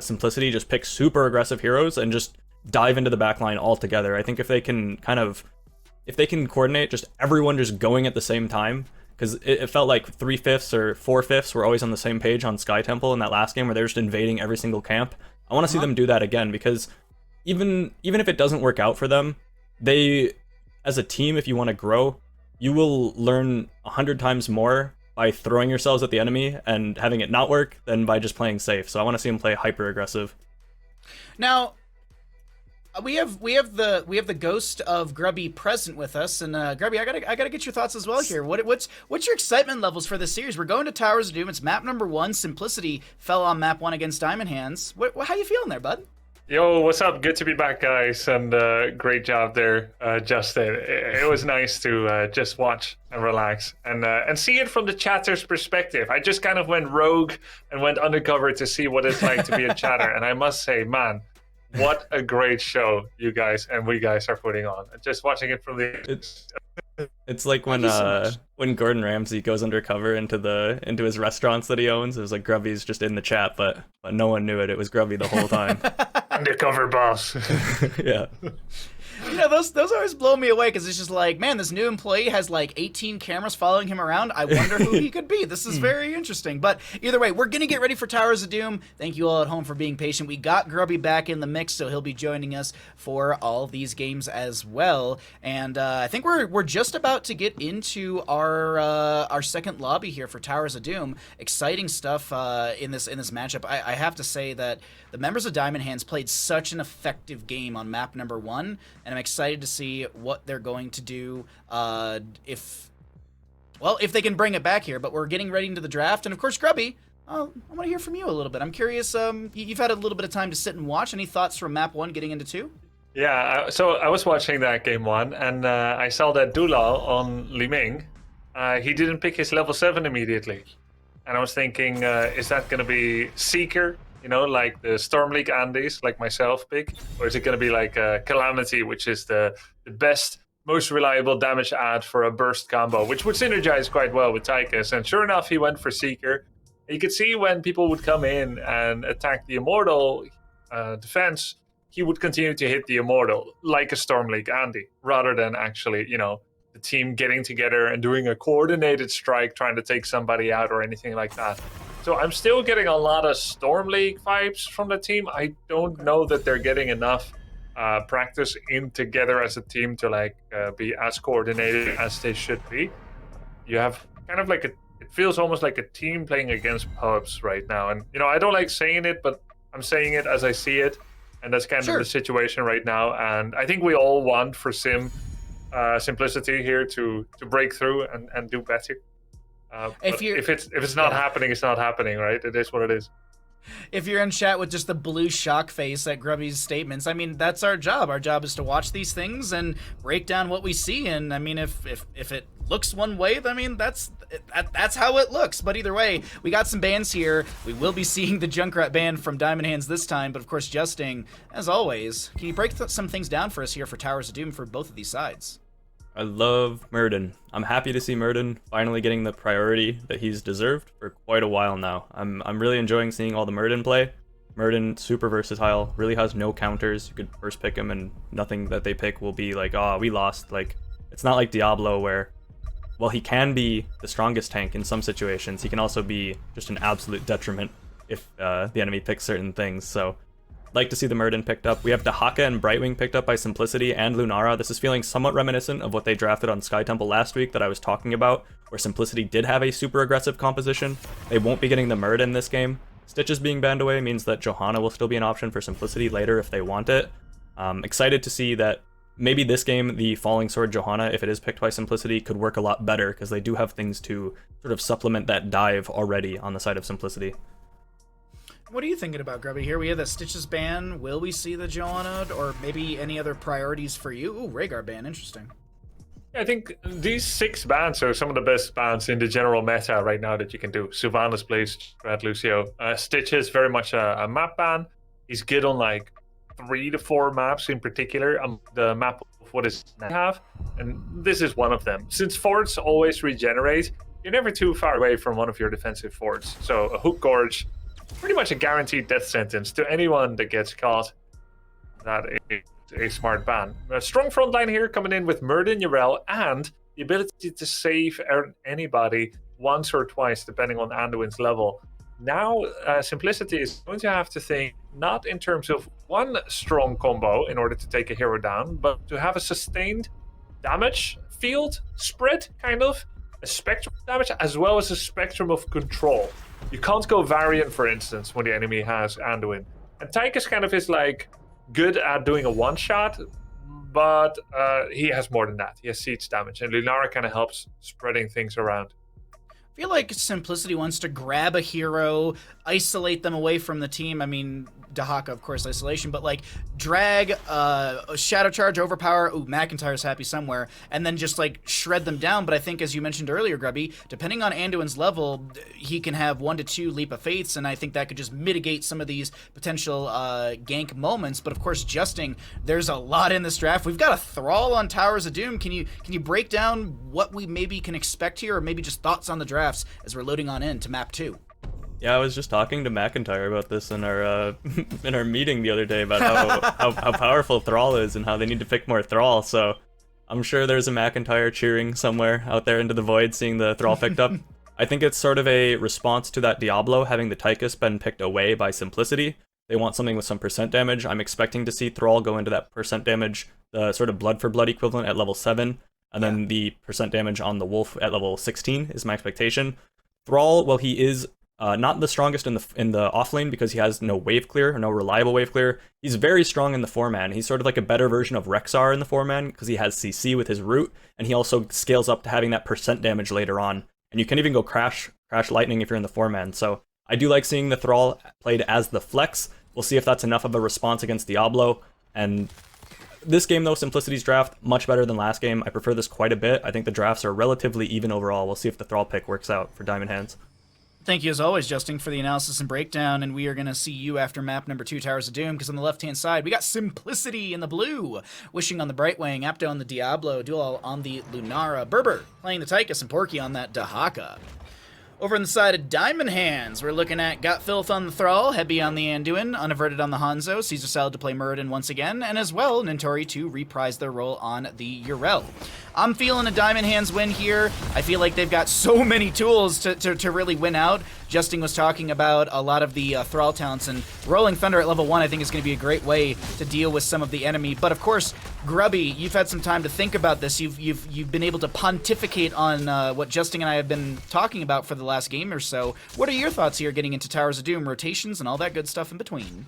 Simplicity just pick super aggressive heroes and just dive into the backline altogether. I think if they can coordinate just everyone just going at the same time, because it felt like 3/5 or 4/5 were always on the same page on Sky Temple in that last game where they're just invading every single camp. I want to see them do that again, because even if it doesn't work out for them, they, as a team, if you want to grow, you will learn 100 times more by throwing yourselves at the enemy and having it not work than by just playing safe. So I want to see them play hyper aggressive. Now, we have the ghost of Grubby present with us, and Grubby, I gotta get your thoughts as well here. What's your excitement levels for this series? We're going to Towers of Doom. It's map number 1. Simplicity fell on map 1 against Diamond Hands. How you feeling there, bud? Yo, what's up? Good to be back, guys, and great job there, Justin. It was nice to just watch and relax and see it from the chatter's perspective. I just kind of went rogue and went undercover to see what it's like to be a chatter, and I must say, man, what a great show you guys and we guys are putting on. Just watching it from the... It's like when Gordon Ramsay goes undercover into his restaurants that he owns. It was like Grubby's just in the chat, but no one knew it. It was Grubby the whole time. Undercover boss. Yeah. You know, those always blow me away, because it's just like, man, this new employee has like 18 cameras following him around. I wonder who he could be. This is very interesting. But either way, we're going to get ready for Towers of Doom. Thank you all at home for being patient. We got Grubby back in the mix, so he'll be joining us for all these games as well. And I think we're just about to get into our second lobby here for Towers of Doom. Exciting stuff in this matchup. I have to say that the members of Diamond Hands played such an effective game on map number 1, and I'm excited to see what they're going to do if they can bring it back here. But we're getting ready into the draft, and of course, Grubby, I want to hear from you a little bit. I'm curious, you've had a little bit of time to sit and watch. Any thoughts from map 1 getting into 2? Yeah, so I was watching that game 1, and I saw that Dulal on Li Ming, he didn't pick his level 7 immediately. And I was thinking, is that going to be Seeker? You know, like the Storm League Andes, like myself, pick? Or is it going to be like Calamity, which is the best, most reliable damage add for a burst combo, which would synergize quite well with Tychus? And sure enough, he went for Seeker. You could see when people would come in and attack the Immortal defense, he would continue to hit the Immortal like a Storm League Andy, rather than actually, you know, the team getting together and doing a coordinated strike, trying to take somebody out or anything like that. So I'm still getting a lot of Storm League vibes from the team. I don't know that they're getting enough practice in together as a team to be as coordinated as they should be. You have kind of like it feels almost like a team playing against pubs right now. And, I don't like saying it, but I'm saying it as I see it. And that's kind of the situation right now. And I think we all want for simplicity here to break through and do better. If it's not happening, it's not happening, right? It is what it is. If you're in chat with just the blue shock face at Grubby's statements, I mean, that's our job. Our job is to watch these things and break down what we see. And I mean, if it looks one way, I mean, that's how it looks. But either way, we got some bans here. We will be seeing the Junkrat ban from Diamond Hands this time. But of course, Justing, as always, can you break some things down for us here for Towers of Doom for both of these sides? I love Murden. I'm happy to see Murden finally getting the priority that he's deserved for quite a while now. I'm really enjoying seeing all the Murden play. Murden, super versatile, really has no counters. You could first pick him and nothing that they pick will be like, oh, we lost. Like, it's not like Diablo where, well, he can be the strongest tank in some situations. He can also be just an absolute detriment if the enemy picks certain things. So like to see the Murden picked up. We have Dahaka and Brightwing picked up by Simplicity and Lunara. This is feeling somewhat reminiscent of what they drafted on Sky Temple last week that I was talking about, where Simplicity did have a super aggressive composition. They won't be getting the Murden this game. Stitches being banned away means that Johanna will still be an option for Simplicity later if they want it. Excited to see that maybe this game, the Falling Sword Johanna, if it is picked by Simplicity, could work a lot better because they do have things to sort of supplement that dive already on the side of Simplicity. What are you thinking about, Grubby? Here we have the Stitches ban. Will we see the Johanna, or maybe any other priorities for you? Ooh, Rhaegar ban, interesting. I think these 6 bans are some of the best bans in the general meta right now that you can do. Sylvanas plays Red Lucio. Stitches, very much a map ban. He's good on like 3 to 4 maps in particular. The map of what is have, and this is one of them. Since forts always regenerate, you're never too far away from one of your defensive forts. So a Hook Gorge, pretty much a guaranteed death sentence to anyone that gets caught. That is a smart ban. A strong front line here coming in with Murden, Yrel, and the ability to save anybody once or twice, depending on Anduin's level. Now, Simplicity is going to have to think not in terms of one strong combo in order to take a hero down, but to have a sustained damage field spread, kind of. A spectrum of damage, as well as a spectrum of control. You can't go Variant, for instance, when the enemy has Anduin. And Tychus kind of is like good at doing a one-shot, but he has more than that. He has siege damage, and Lunara kind of helps spreading things around. I feel like Simplicity wants to grab a hero, isolate them away from the team. I mean, Dahaka, of course, isolation, but like drag, Shadow Charge, Overpower, ooh, McIntyre's happy somewhere, and then just like shred them down. But I think, as you mentioned earlier, Grubby, depending on Anduin's level, he can have 1 to 2 Leap of Fates, and I think that could just mitigate some of these potential gank moments. But of course, Justing, there's a lot in this draft. We've got a Thrall on Towers of Doom. Can you break down what we maybe can expect here, or maybe just thoughts on the drafts as we're loading on in to map 2? Yeah, I was just talking to McIntyre about this in our in our meeting the other day about how powerful Thrall is and how they need to pick more Thrall. So I'm sure there's a McIntyre cheering somewhere out there into the void seeing the Thrall picked up. I think it's sort of a response to that Diablo having the Tychus been picked away by Simplicity. They want something with some percent damage. I'm expecting to see Thrall go into that percent damage, the sort of blood for blood equivalent at level 7, and then the percent damage on the Wolf at level 16 is my expectation. Thrall, well, he is not the strongest in the off lane because he has no wave clear, or no reliable wave clear. He's very strong in the 4-man. He's sort of like a better version of Rexxar in the 4-man because he has CC with his root, and he also scales up to having that percent damage later on. And you can even go Crash Lightning if you're in the 4-man. So I do like seeing the Thrall played as the flex. We'll see if that's enough of a response against Diablo. And this game, though, Simplicity's draft, much better than last game. I prefer this quite a bit. I think the drafts are relatively even overall. We'll see if the Thrall pick works out for Diamond Hands. Thank you, as always, Justin, for the analysis and breakdown, and we are going to see you after map number 2, Towers of Doom, because on the left-hand side, we got Simplicity in the blue, Wishing on the Brightwing, Apto on the Diablo, Duel on the Lunara, Berber playing the Tychus, and Porky on that Dahaka. Over on the side of Diamond Hands, we're looking at Got Filth on the Thrall, Hebi on the Anduin, Unaverted on the Hanzo, Caesar Salad to play Muradin once again, and as well, Nintori to reprise their role on the Yrel. I'm feeling a Diamond Hands win here. I feel like they've got so many tools to really win out. Justin was talking about a lot of the Thrall talents, and Rolling Thunder at level 1 I think is going to be a great way to deal with some of the enemy. But of course, Grubby, you've had some time to think about this. You've been able to pontificate on what Justin and I have been talking about for the last game or so. What are your thoughts here getting into Towers of Doom, rotations, and all that good stuff in between?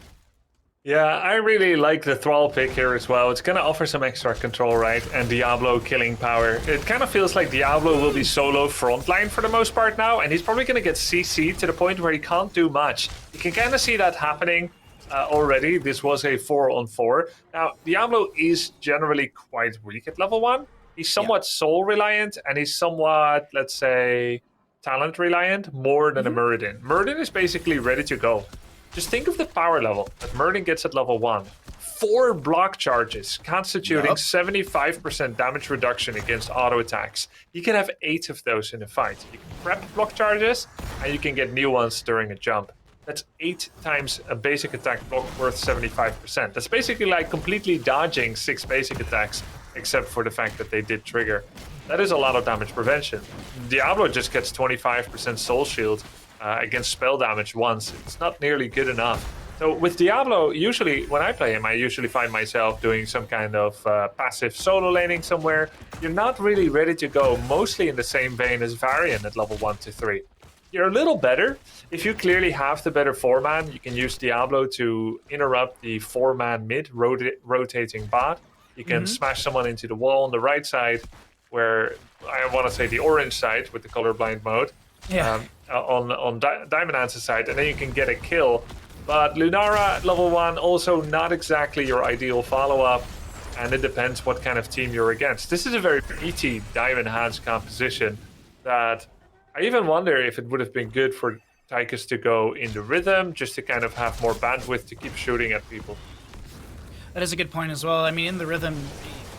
Yeah, I really like the Thrall pick here as well. It's going to offer some extra control, right? And Diablo killing power. It kind of feels like Diablo will be solo frontline for the most part now, and he's probably going to get CC'd to the point where he can't do much. You can kind of see that happening already. This was a 4-on-4. Now, Diablo is generally quite weak at level 1. He's somewhat soul reliant, and he's somewhat, let's say, talent reliant more than a Muradin. Muradin is basically ready to go. Just think of the power level that Muradin gets at level 1. 4 block charges, constituting 75% damage reduction against auto attacks. You can have 8 of those in a fight. You can prep block charges, and you can get new ones during a jump. That's 8 times a basic attack block worth 75%. That's basically like completely dodging 6 basic attacks, except for the fact that they did trigger. That is a lot of damage prevention. Diablo just gets 25% soul shield against spell damage once. It's not nearly good enough. So with Diablo, usually when I play him, I usually find myself doing some kind of passive solo laning somewhere. You're not really ready to go, mostly in the same vein as Varian at level 1 to 3. You're a little better. If you clearly have the better 4-man, you can use Diablo to interrupt the 4-man mid rotating bot. You can smash someone into the wall on the right side, where I want to say the orange side with the colorblind mode. Yeah. On Diamond Hands' side, and then you can get a kill. But Lunara at level 1, also not exactly your ideal follow-up, and it depends what kind of team you're against. This is a very meaty Diamond Hands composition that I even wonder if it would have been good for Tychus to go in the rhythm, just to kind of have more bandwidth to keep shooting at people. That is a good point as well. I mean, in the rhythm,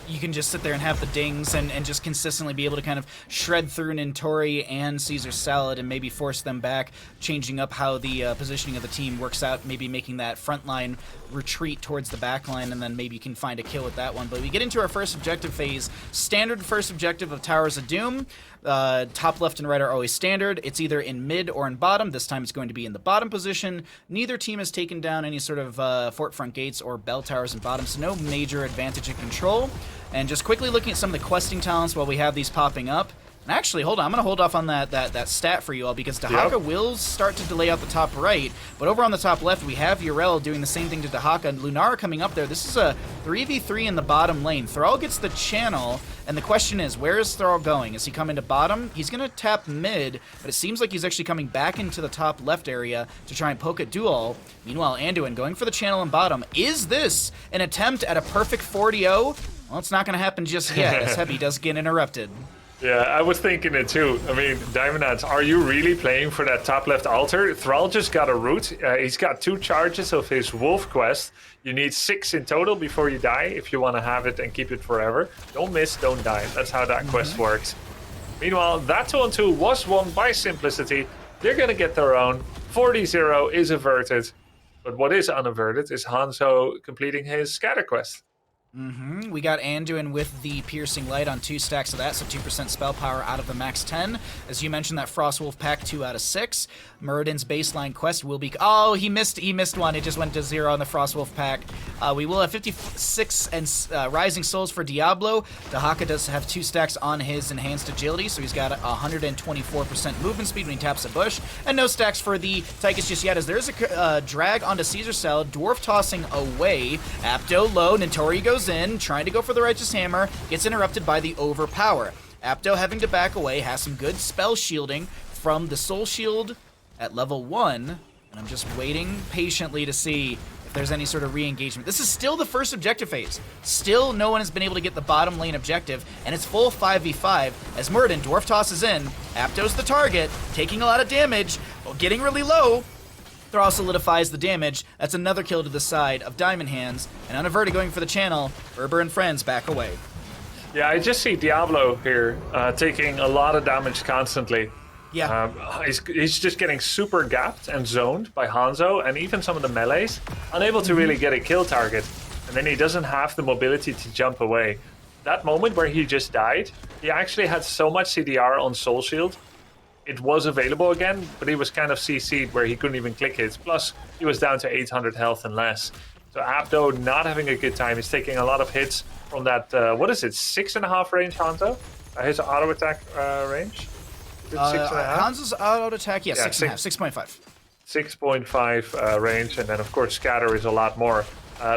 you can just sit there and have the dings and just consistently be able to kind of shred through Nintori and Caesar Salad and maybe force them back, changing up how the positioning of the team works out, maybe making that front line retreat towards the back line, and then maybe you can find a kill with that one. But we get into our first objective phase. Standard first objective of Towers of Doom. Top left and right are always standard. It's either in mid or in bottom. This time it's going to be in the bottom position. Neither team has taken down any sort of fort front gates or bell towers in bottom, so no major advantage in control. And just quickly looking at some of the questing talents while we have these popping up. And actually, hold on, I'm going to hold off on that stat for you all, because Dahaka will start to delay out the top right, but over on the top left, we have Yrel doing the same thing to Dahaka, and Lunara coming up there. This is a 3v3 in the bottom lane. Thrall gets the channel, and the question is, where is Thrall going? Is he coming to bottom? He's going to tap mid, but it seems like he's actually coming back into the top left area to try and poke at Duel. Meanwhile, Anduin going for the channel in bottom. Is this an attempt at a perfect 4-0? Well, it's not going to happen just yet, as Heavy does get interrupted. Yeah, I was thinking it too. I mean, Diamond Hands, are you really playing for that top left altar? Thrall just got a root. He's got 2 charges of his Wolf quest. You need 6 in total before you die if you want to have it and keep it forever. Don't miss, don't die. That's how that quest works. Meanwhile, that 2-on-2 was won by Simplicity. They're going to get their own. 40-0 is averted. But what is unaverted is Hanzo completing his scatter quest. We got Anduin with the Piercing Light on 2 stacks of that, so 2% spell power out of the max 10. As you mentioned, that Frostwolf pack 2 out of 6. Muradin's baseline quest will be... Oh, he missed one. It just went to 0 on the Frostwolf pack. We will have 56 and Rising Souls for Diablo. Dahaka does have 2 stacks on his Enhanced Agility, so he's got 124% movement speed when he taps a bush. And no stacks for the Tychus just yet, as there's a drag onto Caesar Salad. Dwarf tossing away. Apto low. Nintori goes in, trying to go for the Righteous Hammer, gets interrupted by the Overpower. Apto having to back away, has some good spell shielding from the Soul Shield at level 1, and I'm just waiting patiently to see if there's any sort of re-engagement. This is still the first objective phase. Still no one has been able to get the bottom lane objective, and it's full 5v5 as Muradin Dwarf tosses in. Apto's the target, taking a lot of damage, getting really low. Thrall solidifies the damage. That's another kill to the side of Diamond Hands. And Unaverted going for the channel. Berber and friends back away. Yeah, I just see Diablo here taking a lot of damage constantly. Yeah. He's just getting super gapped and zoned by Hanzo and even some of the melees. Unable to really get a kill target. And then he doesn't have the mobility to jump away. that moment where he just died, he actually had so much CDR on Soul Shield. It was available again, but he was kind of CC'd where he couldn't even click hits. Plus, he was down to 800 health and less. So Abdo not having a good time. He's taking a lot of hits from that, what is it, 6.5 range Hanzo? His auto attack range? Is it 6.5? Hanzo's auto attack, yeah, 6.5. 6.5 range, and then of course Scatter is a lot more.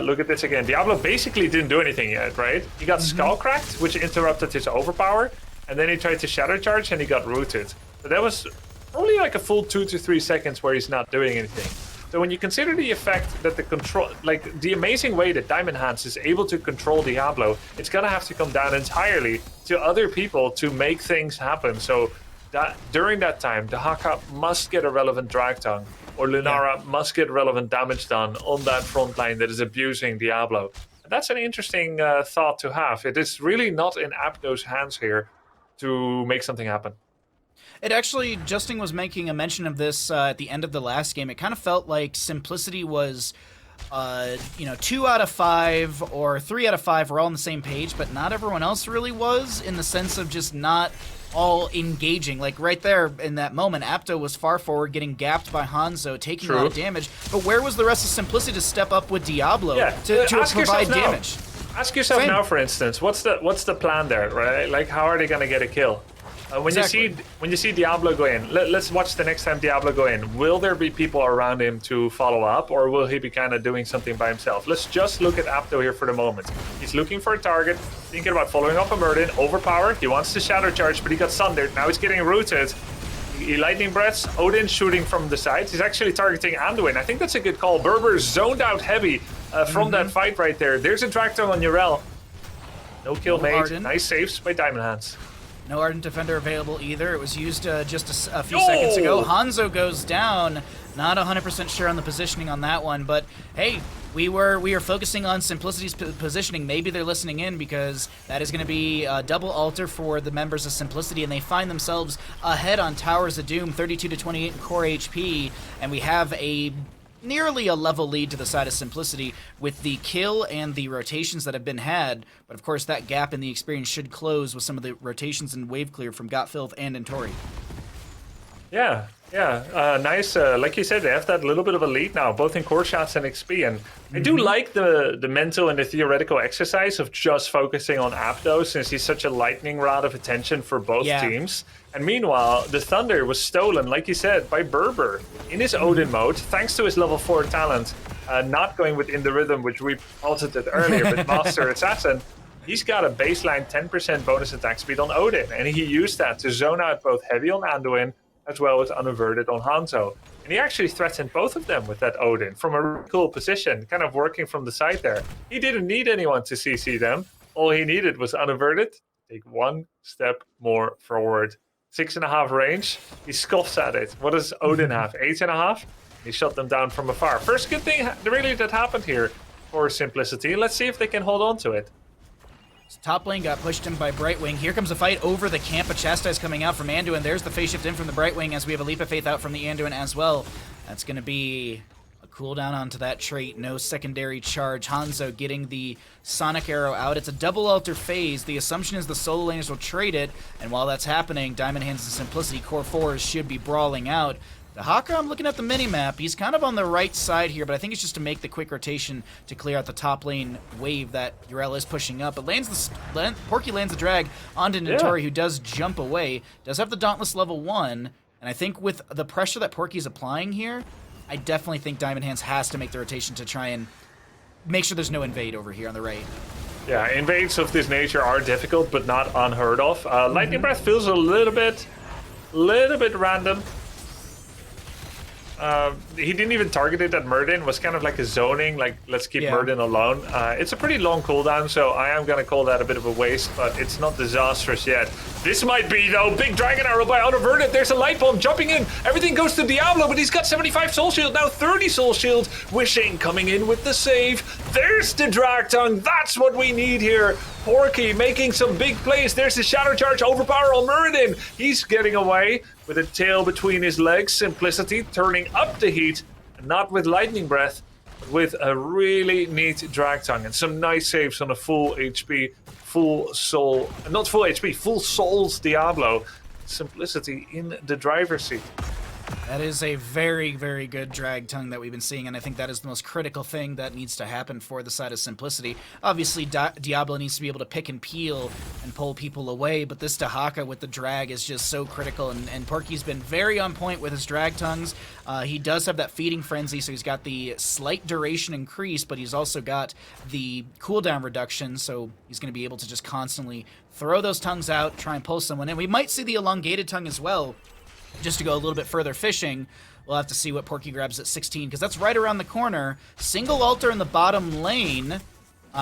Look at this again. Diablo basically didn't do anything yet, right? He got Skull Cracked, which interrupted his overpower, and then he tried to Shadow Charge and he got rooted. So that was only like a full 2 to 3 seconds where he's not doing anything. So when you consider the effect that the control, like the amazing way that Diamond Hands is able to control Diablo, it's gonna have to come down entirely to other people to make things happen. So that during that time, the Haka must get a relevant drag tongue, or Lunara must get relevant damage done on that front line that is abusing Diablo. And that's an interesting thought to have. It is really not in Abdo's hands here to make something happen. It actually, Justin was making a mention of this at the end of the last game. It kind of felt like Simplicity was, 2 out of 5 or 3 out of 5 were all on the same page, but not everyone else really was, in the sense of just not all engaging. Like right there in that moment, Apto was far forward, getting gapped by Hanzo, taking a lot of damage. But where was the rest of Simplicity to step up with Diablo to provide damage? Ask yourself now, for instance, what's the plan there, right? Like, how are they gonna get a kill? When you see Diablo go in, let's watch the next time Diablo go in. Will there be people around him to follow up, or will he be kind of doing something by himself? Let's just look at Apto here for the moment. He's looking for a target, thinking about following up a Murden, overpowered. He wants to Shadow Charge, but he got sundered. Now he's getting rooted. He lightning breaths. Odin shooting from the sides. He's actually targeting Anduin. I think that's a good call. Berber zoned out heavy from that fight right there. There's a drag tongue on Urel. No kill made. Arden. Nice saves by Diamond Hands. No Ardent Defender available either. It was used just a few seconds ago. Hanzo goes down. Not 100% sure on the positioning on that one, but hey, we are focusing on Simplicity's positioning. Maybe they're listening in, because that is going to be a double alter for the members of Simplicity, and they find themselves ahead on Towers of Doom, 32 to 28 in core HP, and we have nearly a level lead to the side of Simplicity with the kill and the rotations that have been had. But of course, that gap in the experience should close with some of the rotations and wave clear from Gotfilth and Entori. Yeah. Nice. Like you said, they have that little bit of a lead now, both in core shots and XP. And I do like the mental and the theoretical exercise of just focusing on Apto, since he's such a lightning rod of attention for both teams. And meanwhile, the Thunder was stolen, like you said, by Berber in his Odin mode, thanks to his level 4 talent, not going within the rhythm, which we posited earlier with Master Assassin. He's got a baseline 10% bonus attack speed on Odin, and he used that to zone out both heavy on Anduin as well as unaverted on Hanzo. And he actually threatened both of them with that Odin from a really cool position, kind of working from the side there. He didn't need anyone to CC them. All he needed was unaverted, take one step more forward. 6.5 range, he scoffs at it. What does Odin have? 8.5? He shot them down from afar. First good thing really that happened here for Simplicity. Let's see if they can hold on to it. Top lane got pushed in by Brightwing. Here comes a fight over the camp. A Chastise coming out from Anduin. There's the phase shift in from the Brightwing, as we have a Leap of Faith out from the Anduin as well. That's going to be a cooldown onto that trait. No secondary charge. Hanzo getting the Sonic Arrow out. It's a double alter phase. The assumption is the solo laners will trade it, and while that's happening, Diamond Hands and Simplicity core 4s should be brawling out. The Haka, I'm looking at the mini-map. He's kind of on the right side here, but I think it's just to make the quick rotation to clear out the top lane wave that Urel is pushing up. But Porky lands the drag onto Notori, who does jump away. Does have the Dauntless level 1, and I think with the pressure that Porky's applying here, I definitely think Diamond Hands has to make the rotation to try and make sure there's no invade over here on the right. Yeah, invades of this nature are difficult, but not unheard of. Lightning Breath feels a little bit random. He didn't even target it at Murden. Was kind of like a zoning, like let's keep Murden alone. It's a pretty long cooldown, so I am gonna call that a bit of a waste, but it's not disastrous yet. This might be though. Big Dragon Arrow by Unaverted. There's a Light Bomb jumping in. Everything goes to Diablo, but he's got 75 Soul Shield, now 30 Soul Shield. Wishing coming in with the save. There's the Drag Tongue. That's what we need here. Porky making some big plays. There's the Shadow Charge overpower on Murden. He's getting away with a tail between his legs. Simplicity turning up the heat, and not with Lightning Breath, but with a really neat Drag Tongue and some nice saves on a full HP full soul, not full HP, full souls Diablo. Simplicity in the driver's seat. That is a very, very good drag tongue that we've been seeing, and I think that is the most critical thing that needs to happen for the side of Simplicity. Obviously, Diablo needs to be able to pick and peel and pull people away, but this Dahaka with the drag is just so critical, and Porky's been very on point with his drag tongues. He does have that feeding frenzy, so he's got the slight duration increase, but he's also got the cooldown reduction, so he's going to be able to just constantly throw those tongues out, try and pull someone in. We might see the elongated tongue as well, just to go a little bit further fishing. We'll have to see what Porky grabs at 16, because that's right around the corner. Single altar in the bottom lane.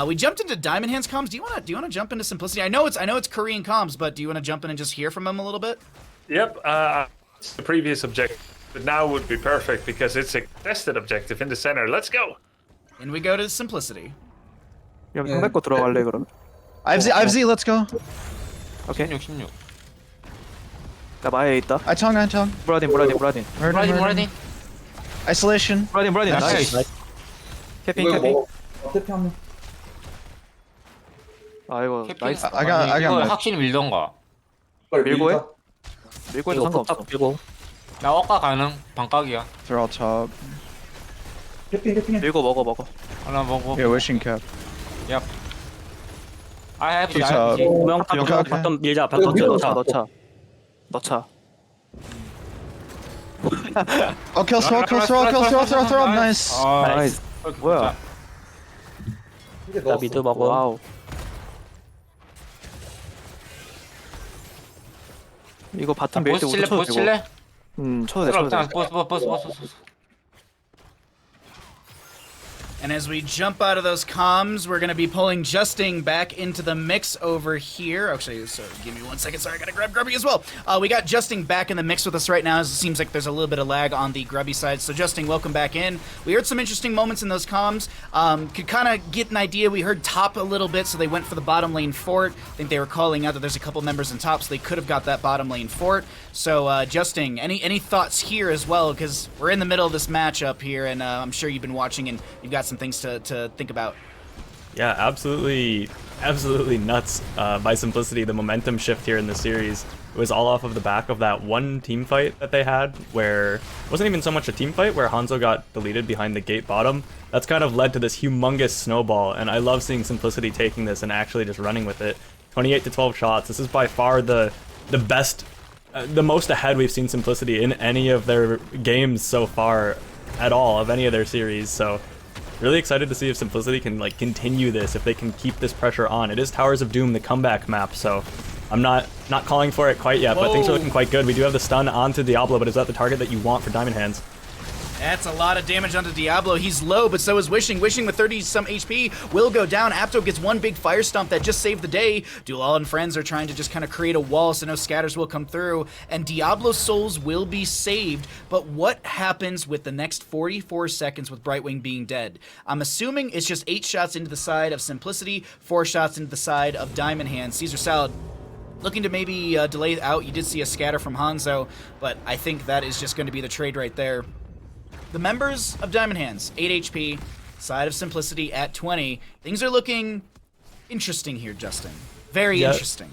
We jumped into Diamond Hands comms. Do you want to jump into Simplicity? I know it's Korean comms, but do you want to jump in and just hear from him a little bit? Yep, it's the previous objective, but now would be perfect because it's a contested objective in the center. Let's go. And we go to Simplicity. 그냥 상대 거 들어갈래 그러면? I've Z, let's go. 오케이. 나 마에 있다. I tongue. 브라딘. Murder. Isolation. 브라딘. 나이스. 캐핑. 아 이거 나이스. I got 이거 my 확실히 밀던가. 밀고 해? 밀고 해도 상관없어. 밀고. 나 억가 가능. 반각이야. they're all top. 밀고 먹어. 하나 먹고. Yeah, wishing cap. 야. I have Two top. 명 바텀 밀자. 넣자. Oh, kill throw. Nice. 나이스. 뭐야? 나 미드 먹어. 와우. 이거 바텀 밀 때 우리 쳐도 되고. 보실래? 쳐도 돼. 보스. And as we jump out of those comms, we're going to be pulling Justing back into the mix over here. Actually, sorry, give me 1 second. Sorry, I got to grab Grubby as well. We got Justing back in the mix with us right now. As it seems like there's a little bit of lag on the Grubby side. So, Justing, welcome back in. We heard some interesting moments in those comms. Could kind of get an idea. We heard top a little bit, so they went for the bottom lane fort. I think they were calling out that there's a couple members in top, so they could have got that bottom lane fort. So, Justing, any thoughts here as well? Because we're in the middle of this matchup here, and I'm sure you've been watching and you've got some things to think about. Yeah, absolutely nuts by Simplicity. The momentum shift here in the series was all off of the back of that one team fight that they had, where it wasn't even so much a team fight, where Hanzo got deleted behind the gate bottom. That's kind of led to this humongous snowball, and I love seeing Simplicity taking this and actually just running with it. 28 to 12 shots. This is by far the best, the most ahead we've seen Simplicity in any of their games so far at all, of any of their series. So really excited to see if Simplicity can continue this, if they can keep this pressure on. It is Towers of Doom, the comeback map, so I'm not calling for it quite yet, but things are looking quite good. We do have the stun onto Diablo, but is that the target that you want for Diamond Hands? That's a lot of damage onto Diablo. He's low, but so is Wishing. Wishing with 30-some HP will go down. Apto gets one big fire stomp that just saved the day. Dulal and friends are trying to just kind of create a wall so no scatters will come through, and Diablo's souls will be saved. But what happens with the next 44 seconds with Brightwing being dead? I'm assuming it's just 8 shots into the side of Simplicity, 4 shots into the side of Diamond Hands. Caesar Salad looking to maybe delay out. You did see a scatter from Hanzo, but I think that is just going to be the trade right there. The members of Diamond Hands, 8 HP, side of Simplicity at 20. Things are looking interesting here, Justin. Very interesting.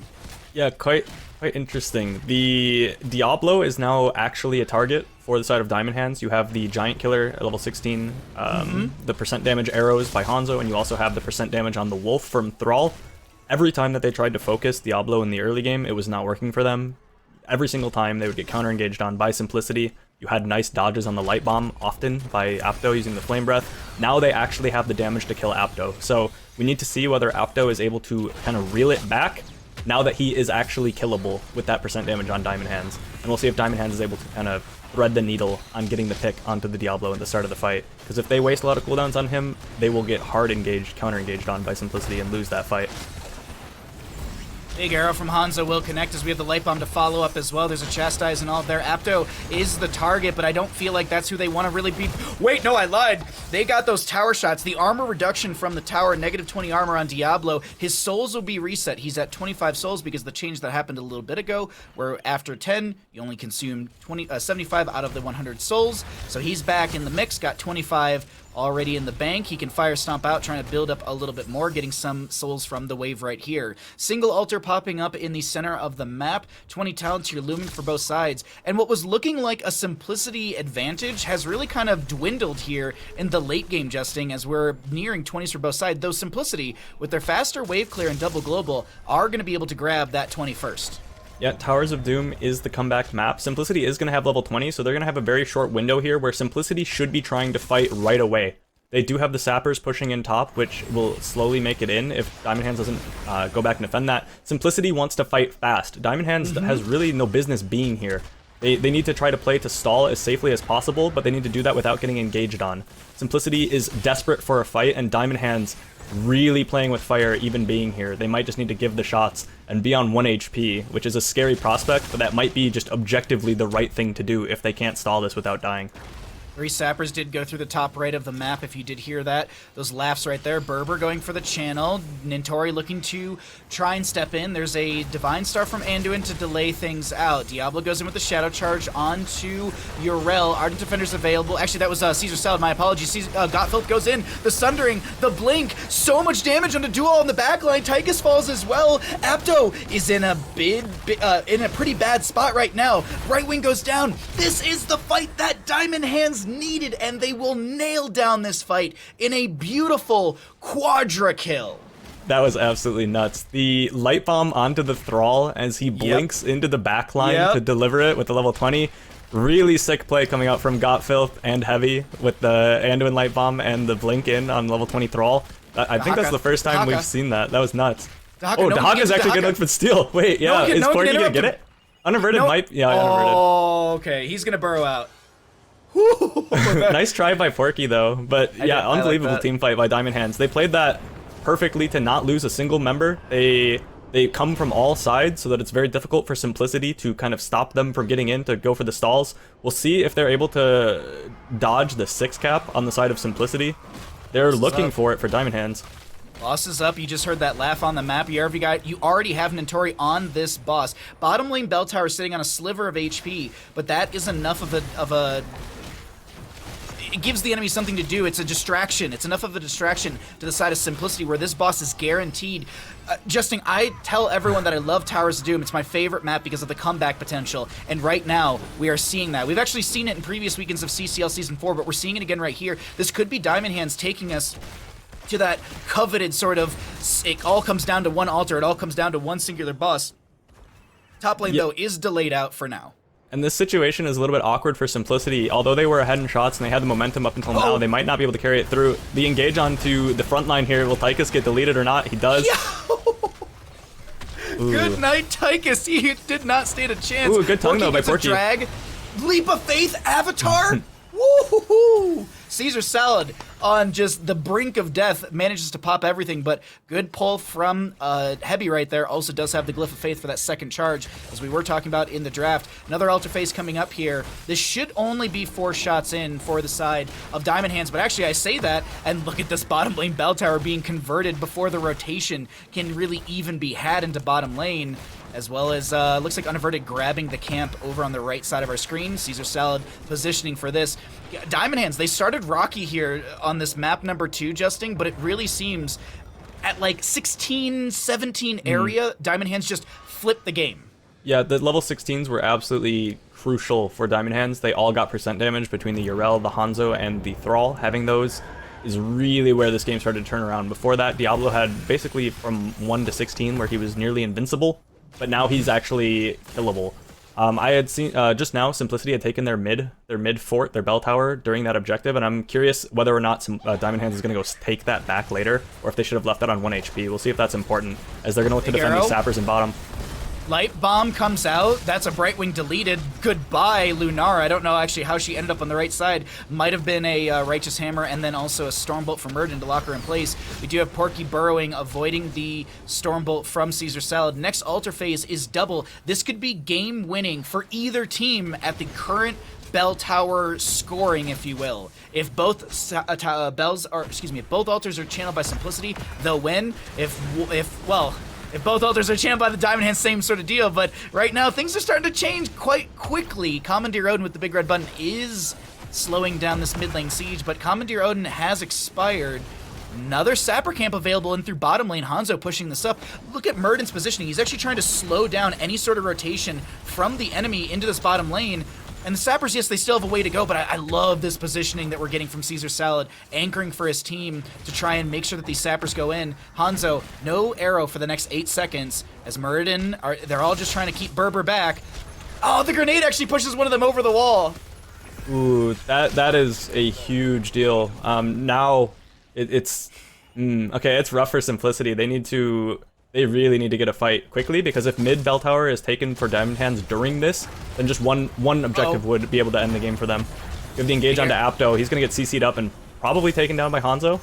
Yeah, quite interesting. The Diablo is now actually a target for the side of Diamond Hands. You have the Giant Killer at level 16, the percent damage arrows by Hanzo, and you also have the percent damage on the Wolf from Thrall. Every time that they tried to focus Diablo in the early game, it was not working for them. Every single time they would get counter-engaged on by Simplicity. You had nice dodges on the Light Bomb often by Apto using the Flame Breath. Now they actually have the damage to kill Apto. So we need to see whether Apto is able to kind of reel it back now that he is actually killable with that percent damage on Diamond Hands. And we'll see if Diamond Hands is able to kind of thread the needle on getting the pick onto the Diablo at the start of the fight. Because if they waste a lot of cooldowns on him, they will get hard engaged, counter-engaged on by Simplicity and lose that fight. Big arrow from Hanzo will connect as we have the Light Bomb to follow up as well. There's a Chastise and all there. Apto is the target, but I don't feel like that's who they want to really beat. Wait, no, I lied. They got those tower shots. The armor reduction from the tower, negative 20 armor on Diablo. His souls will be reset. He's at 25 souls because of the change that happened a little bit ago, where after 10, you only consume 75 out of the 100 souls. So he's back in the mix, got 25 already in the bank. He can fire stomp out, trying to build up a little bit more, getting some souls from the wave right here. Single altar popping up in the center of the map. 20 talents here looming for both sides. And what was looking like a simplicity advantage has really kind of dwindled here in the late game, Justing, as we're nearing 20s for both sides. Though Simplicity, with their faster wave clear and double global, are going to be able to grab that 21st. Yeah, Towers of Doom is the comeback map. Simplicity is going to have level 20, so they're going to have a very short window here where Simplicity should be trying to fight right away. They do have the Sappers pushing in top, which will slowly make it in if Diamond Hands doesn't go back and defend that. Simplicity wants to fight fast. Diamond Hands has really no business being here. They need to try to play to stall as safely as possible, but they need to do that without getting engaged on. Simplicity is desperate for a fight, and Diamond Hands really playing with fire even being here. They might just need to give the shots and be on 1 HP, which is a scary prospect, but that might be just objectively the right thing to do if they can't stall this without dying. 3 Sappers did go through the top right of the map, if you did hear that. Those laughs right there. Berber going for the channel. Nintori looking to try and step in. There's a Divine Star from Anduin to delay things out. Diablo goes in with the Shadow Charge onto Urel. Ardent Defender's available. Actually, that was Caesar Salad. My apologies. Gottfilth goes in. The Sundering, the Blink. So much damage on the duo on the backline. Tychus falls as well. Apto is in a in a pretty bad spot right now. Right wing goes down. This is the fight that Diamond Hands needed, and they will nail down this fight in a beautiful quadra kill. That was absolutely nuts. The light bomb onto the Thrall as he blinks into the backline to deliver it with the level 20. Really sick play coming out from Gottfilth and Heavy with the Anduin light bomb and the blink in on level 20 Thrall. I think that's the first time we've seen that. That was nuts. Dahaka's actually gonna look for steal. Wait, yeah, is Porky gonna get it? Unaverted might, unaverted. Oh, okay, he's gonna burrow out. Nice try by Porky though, but yeah, unbelievable team fight by Diamond Hands. They played that perfectly to not lose a single member. They come from all sides so that it's very difficult for Simplicity to kind of stop them from getting in to go for the stalls. We'll see if they're able to dodge the 6 cap on the side of Simplicity. They're looking for it for Diamond Hands. Boss is up. You just heard that laugh on the map. You already have Nintori on this boss. Bottom lane Bell Tower sitting on a sliver of HP, but that is enough of a it gives the enemy something to do. It's a distraction. It's enough of a distraction to the side of Simplicity where this boss is guaranteed. Justin, I tell everyone that I love Towers of Doom. It's my favorite map because of the comeback potential, and right now we are seeing that. We've actually seen it in previous weekends of CCL Season 4, but we're seeing it again right here. This could be Diamond Hands taking us to that coveted sort of, it all comes down to one altar, it all comes down to one singular boss. Top lane, though, is delayed out for now. And this situation is a little bit awkward for Simplicity. Although they were ahead in shots and they had the momentum up until now, they might not be able to carry it through. The engage onto the front line here, will Tychus get deleted or not? He does. Good night, Tychus. He did not stand a chance. Ooh, good tongue though by Porky. Drag. Leap of Faith Avatar. Woo-hoo-hoo. Caesar Salad on just the brink of death manages to pop everything, but good pull from Heavy right there. Also does have the Glyph of Faith for that second charge, as we were talking about in the draft. Another Altar Phase coming up here. This should only be 4 shots in for the side of Diamond Hands, but actually I say that, and look at this bottom lane Bell Tower being converted before the rotation can really even be had into bottom lane. As well as, looks like Unaverted grabbing the camp over on the right side of our screen. Caesar Salad positioning for this. Diamond Hands, they started rocky here on this map number 2, Justin, but it really seems at like 16, 17 area, Diamond Hands just flipped the game. Yeah, the level 16s were absolutely crucial for Diamond Hands. They all got percent damage between the Urel, the Hanzo, and the Thrall. Having those is really where this game started to turn around. Before that, Diablo had basically from 1 to 16 where he was nearly invincible. But now he's actually killable. I had seen just now Simplicity had taken their mid fort, their bell tower during that objective, and I'm curious whether or not Diamond Hands is going to go take that back later, or if they should have left that on 1 HP. We'll see if that's important, as they're going to look to defend these sappers in bottom. Light Bomb comes out. That's a Brightwing deleted. Goodbye, Lunara. I don't know actually how she ended up on the right side. Might have been a Righteous Hammer and then also a Stormbolt from Murden to lock her in place. We do have Porky burrowing, avoiding the Stormbolt from Caesar Salad. Next Altar Phase is double. This could be game winning for either team at the current Bell Tower scoring, if you will. If both if both altars are channeled by Simplicity, they'll win. If both altars are channeled by the Diamond Hands, same sort of deal. But right now, things are starting to change quite quickly. Commandeer Odin with the big red button is slowing down this mid lane siege, but Commandeer Odin has expired. Another Sapper Camp available in through bottom lane. Hanzo pushing this up. Look at Murden's positioning. He's actually trying to slow down any sort of rotation from the enemy into this bottom lane. And the Sappers, yes, they still have a way to go, but I love this positioning that we're getting from Caesar Salad, anchoring for his team to try and make sure that these Sappers go in. Hanzo, no arrow for the next 8 seconds, as Murden, they're all just trying to keep Berber back. Oh, the grenade actually pushes one of them over the wall. Ooh, that is a huge deal. Now, it's rough for Simplicity. They really need to get a fight quickly, because if mid bell tower is taken for Diamond Hands during this, then just one objective would be able to end the game for them. You have the engage onto Apto. He's gonna get CC'd up and probably taken down by Hanzo.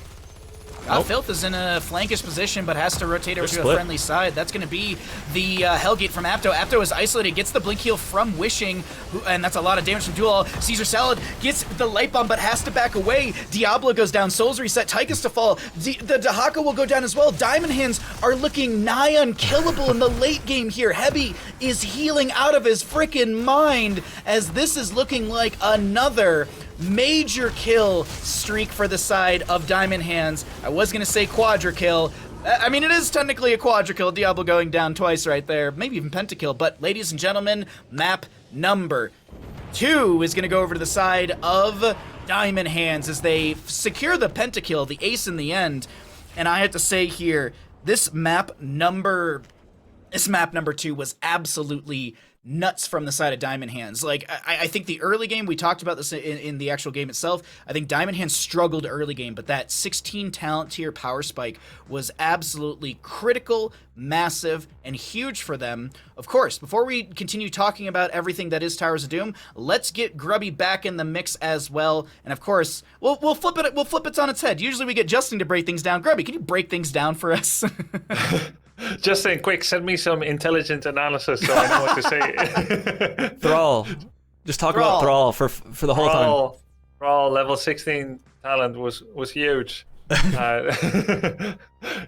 Filth is in a flankish position, but has to rotate over to a friendly side. That's going to be the Hellgate from Apto. Apto is isolated, gets the blink heal from Wishing, and that's a lot of damage from Duel. Caesar Salad gets the light bomb, but has to back away. Diablo goes down, Souls reset, Tychus to fall. The Dahaka will go down as well. Diamond Hands are looking nigh unkillable in the late game here. Heavy is healing out of his freaking mind, as this is looking like another major kill streak for the side of Diamond Hands. I was going to say quadra kill. I mean, it is technically a quadra kill. Diablo going down twice right there. Maybe even pentakill. But ladies and gentlemen, map number 2 is going to go over to the side of Diamond Hands as they secure the pentakill, the ace in the end. And I have to say here, this map number 2 was absolutely nuts from the side of Diamond Hands. Like, I think the early game, we talked about this in the actual game itself, I think Diamond Hands struggled early game, but that 16 talent tier power spike was absolutely critical, massive, and huge for them. Of course, before we continue talking about everything that is Towers of Doom, let's get Grubby back in the mix as well. And of course, we'll flip it on its head. Usually we get Justin to break things down. Grubby, can you break things down for us? Justin, quick, send me some intelligent analysis so I know what to say. Thrall. Just talk about Thrall for the whole time. Thrall, level 16 talent was huge. Yeah,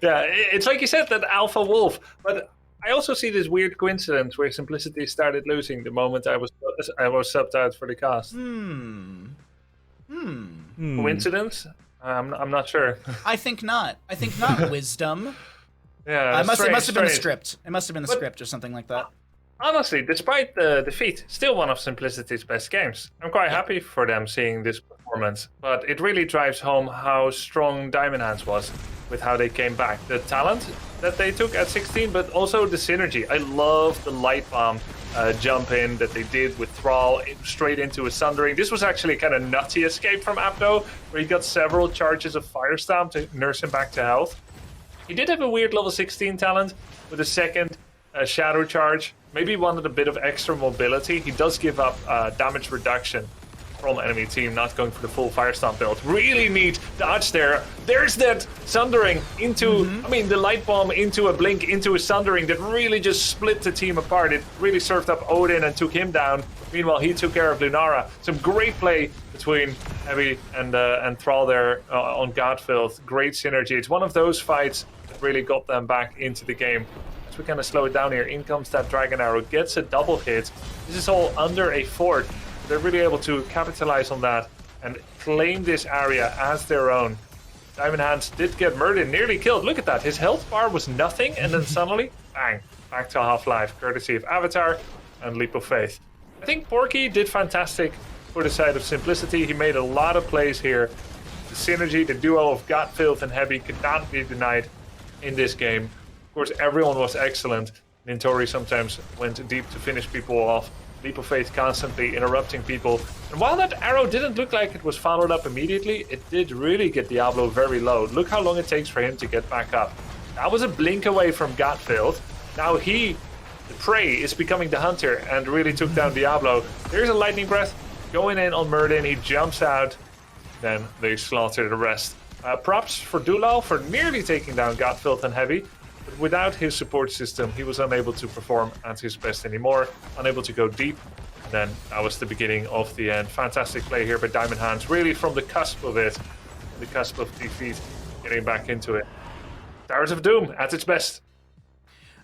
it's like you said, that alpha wolf. But I also see this weird coincidence where Simplicity started losing the moment I was subbed out for the cast. Coincidence? I'm not sure. I think not. Wisdom. Yeah, it must have been a script. It must have been a script or something like that. Honestly, despite the defeat, still one of Simplicity's best games. I'm quite happy for them seeing this performance, but it really drives home how strong Diamond Hands was with how they came back. The talent that they took at 16, but also the synergy. I love the light bomb jump in that they did with Thrall straight into a Sundering. This was actually a kind of nutty escape from Apto, where he got several charges of Fire Stomp to nurse him back to health. He did have a weird level 16 talent with a second Shadow Charge. Maybe he wanted a bit of extra mobility. He does give up damage reduction from enemy team, not going for the full Fire Stomp build. Really neat dodge there. There's that Sundering into, the light bomb into a Blink, into a Sundering that really just split the team apart. It really served up Odin and took him down. Meanwhile, he took care of Lunara. Some great play between Heavy and Thrall there on Godfilth. Great synergy. It's one of those fights that really got them back into the game. As we kind of slow it down here, in comes that Dragon Arrow, gets a double hit. This is all under a fort. They're really able to capitalize on that and claim this area as their own. Diamond Hands did get Murden nearly killed. Look at that. His health bar was nothing, and then suddenly, bang, back to half-life, courtesy of Avatar and Leap of Faith. I think Porky did fantastic for the side of Simplicity. He made a lot of plays here. The synergy, the duo of Godfilth and Heavy could not be denied in this game. Of course, everyone was excellent. Nintori sometimes went deep to finish people off. Leap of Faith constantly interrupting people. And while that arrow didn't look like it was followed up immediately, it did really get Diablo very low. Look how long it takes for him to get back up. That was a blink away from Godfilth. Now he, the prey, is becoming the hunter and really took down Diablo. There's a lightning breath going in on Murden. He jumps out. Then they slaughter the rest. Props for Dulal for nearly taking down Godfilth and Heavy. But without his support system, he was unable to perform at his best anymore, unable to go deep. And then that was the beginning of the end. Fantastic play here by Diamond Hands, really from the cusp of it, the cusp of defeat, getting back into it. Towers of Doom at its best.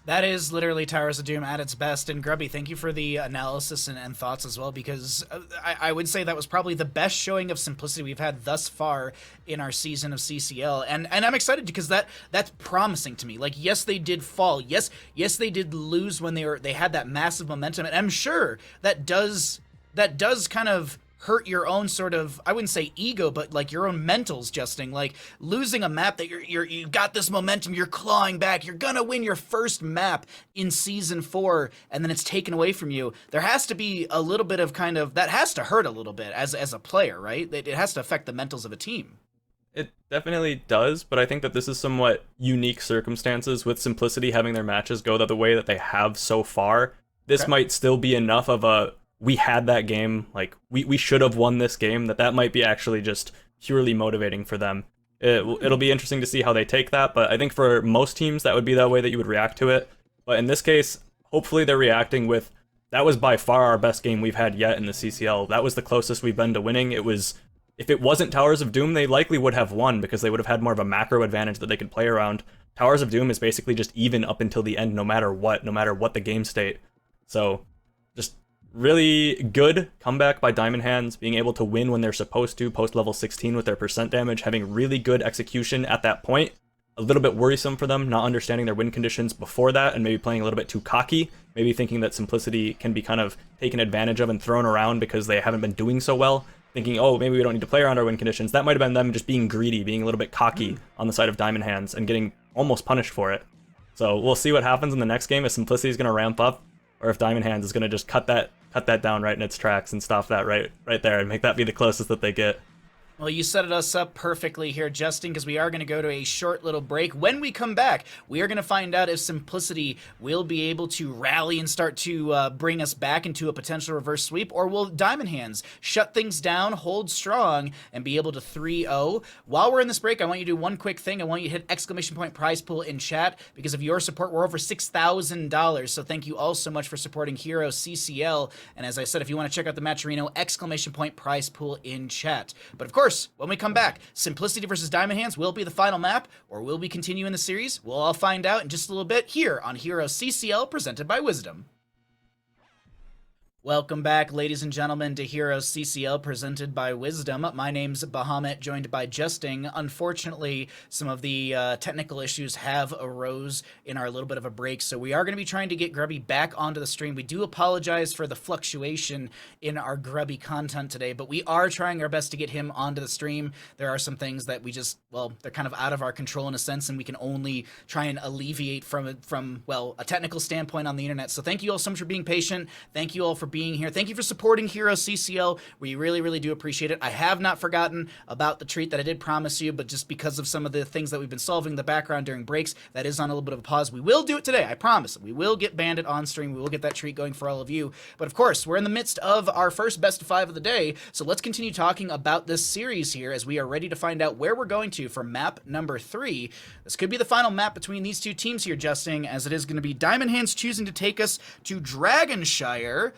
That is literally Towers of Doom at its best. And Grubby, thank you for the analysis and thoughts as well, because I would say that was probably the best showing of Simplicity we've had thus far in our season of CCL. And I'm excited because that's promising to me. Like, yes, they did fall. Yes, they did lose when they had that massive momentum. And I'm sure that does kind of hurt your own sort of, I wouldn't say ego, but like your own mentals, Justin. Like losing a map that you got this momentum, you're clawing back, you're gonna win your first map in season 4, and then it's taken away from you. There has to be a little bit of kind of, that has to hurt a little bit as a player, right? It has to affect the mentals of a team. It definitely does, but I think that this is somewhat unique circumstances with Simplicity having their matches go the way that they have so far. This might still be enough of a, we had that game, like, we should have won this game, that might be actually just purely motivating for them. It'll be interesting to see how they take that, but I think for most teams, that would be that way that you would react to it. But in this case, hopefully they're reacting with, that was by far our best game we've had yet in the CCL. That was the closest we've been to winning. It was, if it wasn't Towers of Doom, they likely would have won because they would have had more of a macro advantage that they could play around. Towers of Doom is basically just even up until the end, no matter what the game state. So, just really good comeback by Diamond Hands, being able to win when they're supposed to, post level 16 with their percent damage, having really good execution at that point. A little bit worrisome for them, not understanding their win conditions before that, and maybe playing a little bit too cocky, maybe thinking that Simplicity can be kind of taken advantage of and thrown around because they haven't been doing so well, thinking, oh, maybe we don't need to play around our win conditions. That might have been them just being greedy, being a little bit cocky on the side of Diamond Hands, and getting almost punished for it. So we'll see what happens in the next game, if Simplicity is going to ramp up, or if Diamond Hands is going to just cut that down right in its tracks and stop that right there and make that be the closest that they get. Well, you set us up perfectly here, Justin, because we are going to go to a short little break. When we come back, we are going to find out if Simplicity will be able to rally and start to bring us back into a potential reverse sweep, or will Diamond Hands shut things down, hold strong, and be able to 3-0. While we're in this break, I want you to do one quick thing. I want you to hit ! Prize pool in chat, because of your support, we're over $6,000. So thank you all so much for supporting HeroesCCL. And as I said, if you want to check out the Matcherino, ! Prize pool in chat. But of course, when we come back, Simplicity versus Diamond Hands will be the final map, or will we continue in the series? We'll all find out in just a little bit here on HeroesCCL, presented by Wisdom. Welcome back, ladies and gentlemen, to HeroesCCL, presented by Wisdom. My name's Bahamut, joined by Justin. Unfortunately, some of the technical issues have arose in our little bit of a break, so we are going to be trying to get Grubby back onto the stream. We do apologize for the fluctuation in our Grubby content today, but we are trying our best to get him onto the stream. There are some things that we just, well, they're kind of out of our control in a sense, and we can only try and alleviate from well, a technical standpoint on the internet. So thank you all so much for being patient. Thank you all for being here. Thank you for supporting HeroesCCL. We really, really do appreciate it. I have not forgotten about the treat that I did promise you, but just because of some of the things that we've been solving in the background during breaks, that is on a little bit of a pause. We will do it today, I promise. We will get Bandit on stream. We will get that treat going for all of you. But of course, we're in the midst of our first best of 5 of the day, so let's continue talking about this series here as we are ready to find out where we're going to for map number 3. This could be the final map between these two teams here, Justin, as it is going to be Diamond Hands choosing to take us to Dragonshire.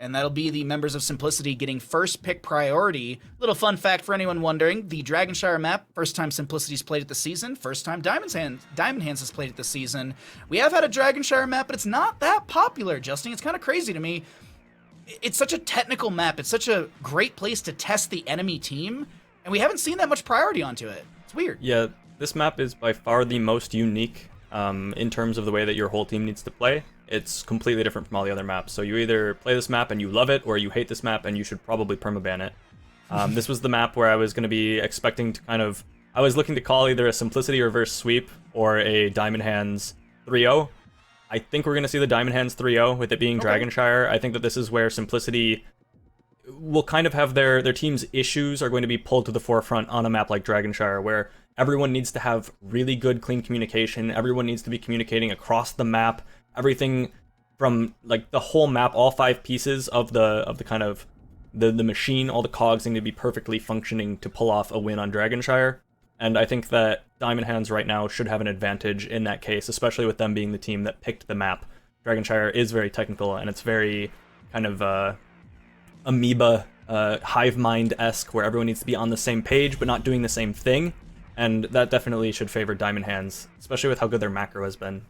And that'll be the members of Simplicity getting first pick priority. Little fun fact for anyone wondering, the Dragonshire map, first time Simplicity's played it this season, first time Diamond Hands has played it this season. We have had a Dragonshire map, but it's not that popular, Justin. It's kind of crazy to me. It's such a technical map. It's such a great place to test the enemy team, and we haven't seen that much priority onto it. It's weird. Yeah, this map is by far the most unique in terms of the way that your whole team needs to play. It's completely different from all the other maps. So you either play this map and you love it, or you hate this map and you should probably permaban it. This was the map where I was going to be expecting to kind of... I was looking to call either a Simplicity reverse sweep or a Diamond Hands 3-0. I think we're going to see the Diamond Hands 3-0 with it being Dragonshire. I think that this is where Simplicity will kind of have their team's issues are going to be pulled to the forefront on a map like Dragonshire, where everyone needs to have really good, clean communication. Everyone needs to be communicating across the map. Everything from like the whole map, all 5 pieces of the kind of the machine, all the cogs need to be perfectly functioning to pull off a win on Dragonshire. And I think that Diamond Hands right now should have an advantage in that case, especially with them being the team that picked the map. Dragonshire is very technical, and it's very kind of amoeba, hive mind-esque, where everyone needs to be on the same page but not doing the same thing. And that definitely should favor Diamond Hands, especially with how good their macro has been.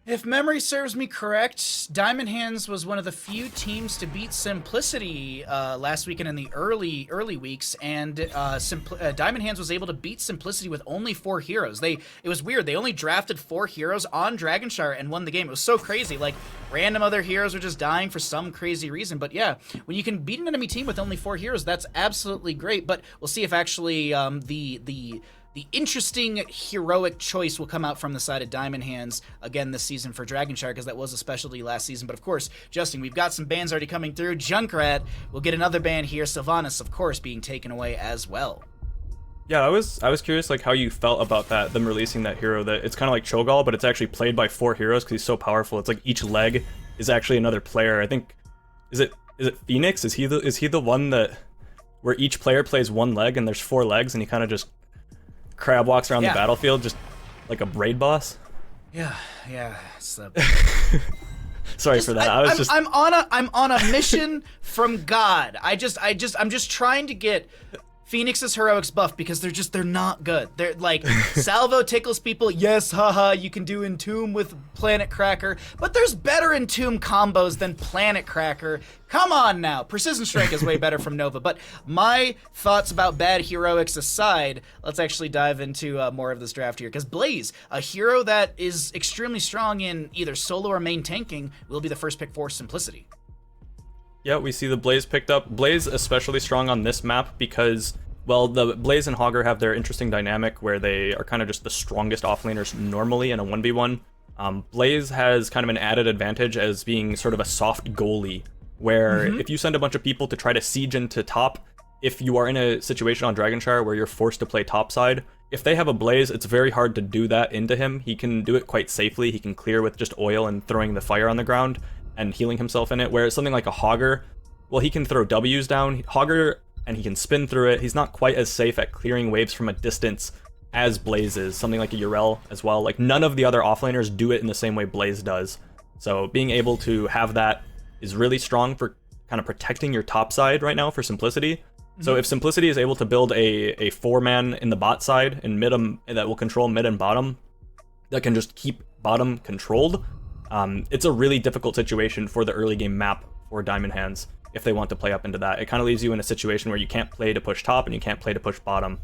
If memory serves me correct, Diamond Hands was one of the few teams to beat Simplicity last weekend in the early weeks, and Diamond Hands was able to beat Simplicity with only 4 heroes. It was weird. They only drafted 4 heroes on Dragonshire and won the game. It was so crazy. Like, random other heroes were just dying for some crazy reason. But yeah, when you can beat an enemy team with only 4 heroes, that's absolutely great. But we'll see if actually the interesting heroic choice will come out from the side of Diamond Hands again this season for Dragonshire, because that was a specialty last season. But of course, Justin, we've got some bans already coming through. Junkrat will get another ban here. Sylvanas, of course, being taken away as well. Yeah, I was curious like how you felt about that, them releasing that hero. That it's kind of like Cho'Gall, but it's actually played by 4 heroes because he's so powerful. It's like each leg is actually another player. I think is it Phoenix? Is he the one that where each player plays 1 leg and there's 4 legs and he kind of just crab walks around the battlefield just like a braid boss? Yeah. Sorry for that. I'm on a mission from God. I'm just trying to get Phoenix's heroics buff because they're not good. They're like, Salvo tickles people. Yes, haha, you can do Entomb with Planet Cracker, but there's better Entomb combos than Planet Cracker. Come on now. Precision Strike is way better from Nova. But my thoughts about bad heroics aside, let's actually dive into more of this draft here, because Blaze, a hero that is extremely strong in either solo or main tanking, will be the first pick for Simplicity. Yeah, we see the Blaze picked up. Blaze especially strong on this map because, well, the Blaze and Hogger have their interesting dynamic where they are kind of just the strongest offlaners normally in a 1v1. Blaze has kind of an added advantage as being sort of a soft goalie, where if you send a bunch of people to try to siege into top, if you are in a situation on Dragonshire where you're forced to play topside, if they have a Blaze, it's very hard to do that into him. He can do it quite safely. He can clear with just oil and throwing the fire on the ground and healing himself in it, whereas something like a Hogger, well, he can throw W's down. Hogger, and he can spin through it. He's not quite as safe at clearing waves from a distance as Blaze is. Something like a Urel as well. Like, none of the other offlaners do it in the same way Blaze does. So being able to have that is really strong for kind of protecting your top side right now for Simplicity. So if Simplicity is able to build a 4-man in the bot side and mid that will control mid and bottom, that can just keep bottom controlled, it's a really difficult situation for the early game map for Diamond Hands if they want to play up into that. It kind of leaves you in a situation where you can't play to push top and you can't play to push bottom.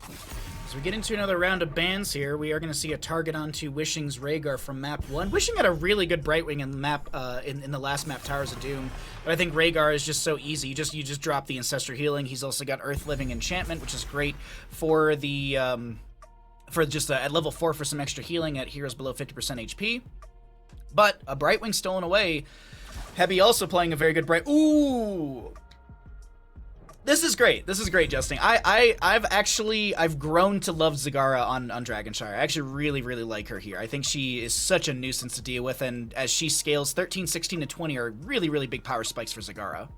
As we get into another round of bans here, we are going to see a target onto Wishing's Rhaegar from map 1. Wishing had a really good Brightwing in the map in the last map, Towers of Doom, but I think Rhaegar is just so easy. You just drop the Ancestor Healing. He's also got Earth Living Enchantment, which is great for the at level 4 for some extra healing at heroes below 50% HP. But a Brightwing stolen away. Hebby also playing a very good Ooh! This is great. This is great, Justin. I've grown to love Zagara on Dragonshire. I actually really like her here. I think she is such a nuisance to deal with, and as she scales, 13, 16, and 20 are really big power spikes for Zagara.